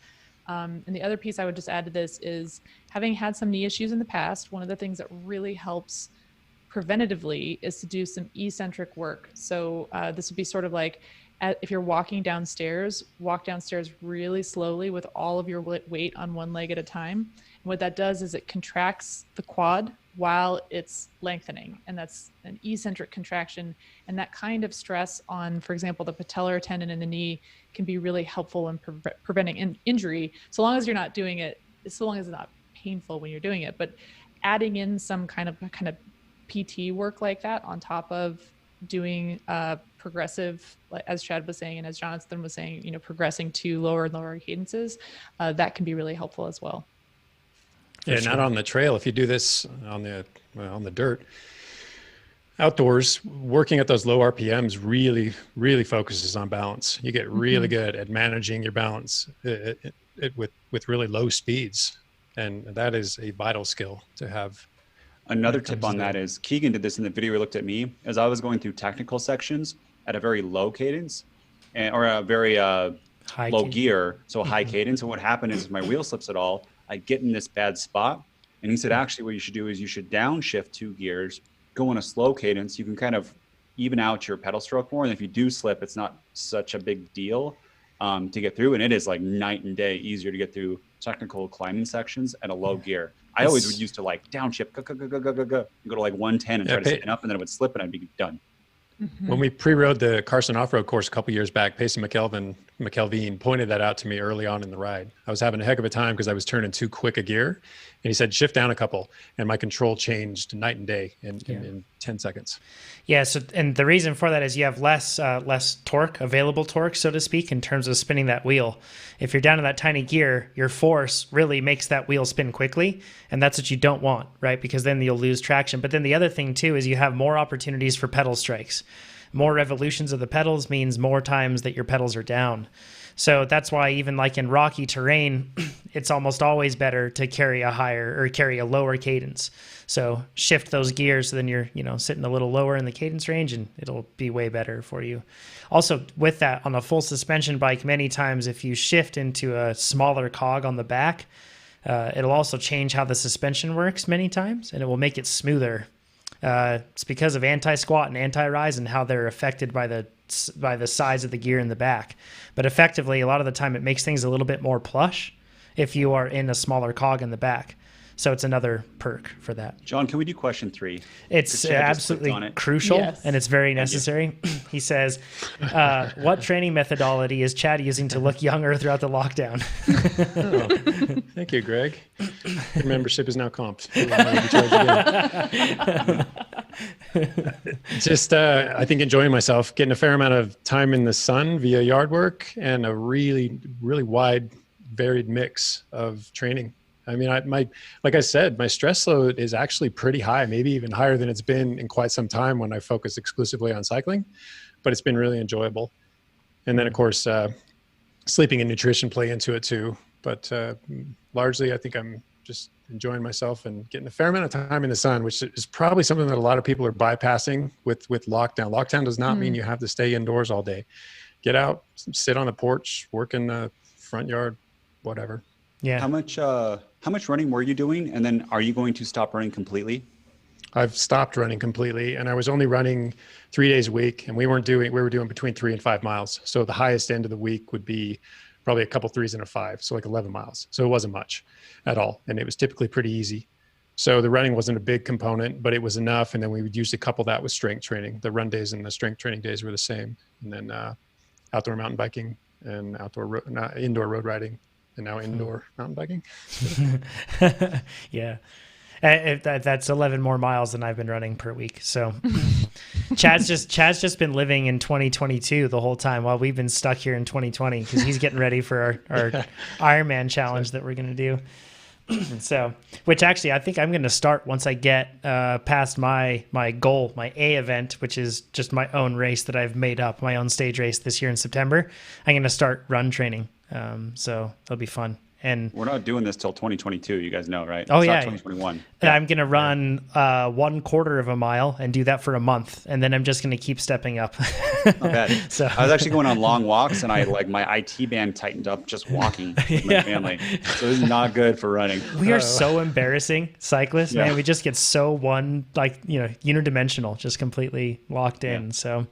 And the other piece I would just add to this is, having had some knee issues in the past, one of the things that really helps preventatively is to do some eccentric work. So this would be sort of like, if you're walking downstairs, walk downstairs really slowly with all of your weight on one leg at a time. And what that does is it contracts the quad while it's lengthening. And that's an eccentric contraction. And that kind of stress on, for example, the patellar tendon in the knee can be really helpful in preventing injury, so long as you're not doing it, so long as it's not painful when you're doing it. But adding in some kind of PT work like that on top of doing progressive, as Chad was saying and as Jonathan was saying, progressing to lower and lower cadences, that can be really helpful as well. Yeah, sure. Not on the trail. If you do this on the dirt, outdoors, working at those low RPMs really, really focuses on balance. You get really good at managing your balance with really low speeds, and that is a vital skill to have. Another tip on that is, Keegan did this in the video he looked at me, as I was going through technical sections at a very low cadence or a very low gear, so high cadence. And what happened is, if my wheel slips at all, I get in this bad spot. And he said, actually, what you should do is you should downshift 2 gears, go on a slow cadence. You can kind of even out your pedal stroke more. And if you do slip, it's not such a big deal to get through. And it is like night and day easier to get through technical climbing sections at a low gear. I always would used to like downshift, go to like 110 and try to spin up, and then it would slip and I'd be done. When we pre-rode the Carson off-road course a couple years back, Pacey McKelveen pointed that out to me early on in the ride. I was having a heck of a time because I was turning too quick a gear, and he said, shift down a couple, and my control changed night and day in 10 seconds. Yeah. So, and the reason for that is you have less torque, available torque, so to speak, in terms of spinning that wheel. If you're down to that tiny gear, your force really makes that wheel spin quickly, and that's what you don't want, right? Because then you'll lose traction. But then the other thing too is you have more opportunities for pedal strikes. More revolutions of the pedals means more times that your pedals are down. So that's why even like in rocky terrain, it's almost always better to carry a lower cadence. So shift those gears, so then you're, sitting a little lower in the cadence range, and it'll be way better for you. Also, with that, on a full suspension bike, many times if you shift into a smaller cog on the back, it'll also change how the suspension works many times, and it will make it smoother. It's because of anti-squat and anti-rise and how they're affected by the size of the gear in the back. But effectively, a lot of the time, it makes things a little bit more plush if you are in a smaller cog in the back. So it's another perk for that. John, can we do question 3? It's absolutely crucial, yes. And it's very necessary. He says, what training methodology is Chad using to look younger throughout the lockdown? Thank you, Greg. Your membership is now comped. Just, I think enjoying myself, getting a fair amount of time in the sun via yard work and a really, really wide, varied mix of training. I mean, like I said, my stress load is actually pretty high, maybe even higher than it's been in quite some time when I focus exclusively on cycling, but it's been really enjoyable. And then of course, sleeping and nutrition play into it too. But largely, I think I'm just enjoying myself and getting a fair amount of time in the sun, which is probably something that a lot of people are bypassing with lockdown. Lockdown does not mean you have to stay indoors all day. Get out, sit on the porch, work in the front yard, whatever. Yeah. How much running were you doing? And then are you going to stop running completely? I've stopped running completely, and I was only running 3 days a week, and we were doing between 3 and 5 miles. So the highest end of the week would be probably a couple 3s and a 5. So like 11 miles. So it wasn't much at all. And it was typically pretty easy. So the running wasn't a big component, but it was enough. And then we would usually couple that with strength training. The run days and the strength training days were the same. And then outdoor mountain biking and indoor road riding, and now indoor mountain biking. Yeah. That's 11 more miles than I've been running per week. So Chad's just been living in 2022 the whole time while we've been stuck here in 2020 because he's getting ready for our Ironman challenge that we're going to do. So, which actually I think I'm going to start once I get past my goal, my A event, which is just my own race that I've made up, my own stage race this year in September. I'm going to start run training. So that'll be fun. And we're not doing this till 2022. You guys know, right? Oh, it's yeah. not 2021. Yeah. I'm going to run 1/4 of a mile and do that for a month. And then I'm just going to keep stepping up. Not bad. So I was actually going on long walks and my IT band tightened up just walking with my family. So this is not good for running. We are so embarrassing cyclists, man. We just get so unidimensional, just completely locked in. Yeah. So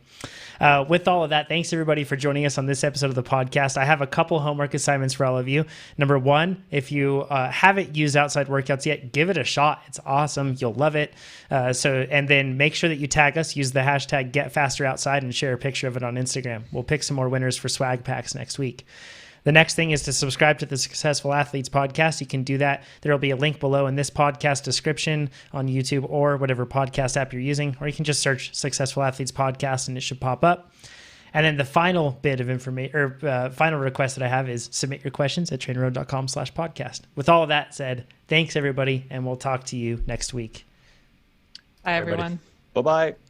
with all of that, thanks everybody for joining us on this episode of the podcast. I have a couple homework assignments for all of you. Number one, if you haven't used outside workouts yet, give it a shot. It's awesome. You'll love it. And then make sure that you tag us, use the hashtag #GetFasterOutside and share a picture of it on Instagram. We'll pick some more winners for swag packs next week. The next thing is to subscribe to the Successful Athletes podcast. You can do that. There will be a link below in this podcast description on YouTube or whatever podcast app you're using, or you can just search Successful Athletes podcast and it should pop up. And then the final bit of information or final request that I have is submit your questions at TrainerRoad.com/podcast. With all of that said, thanks everybody, and we'll talk to you next week. Bye, everyone. Bye-bye.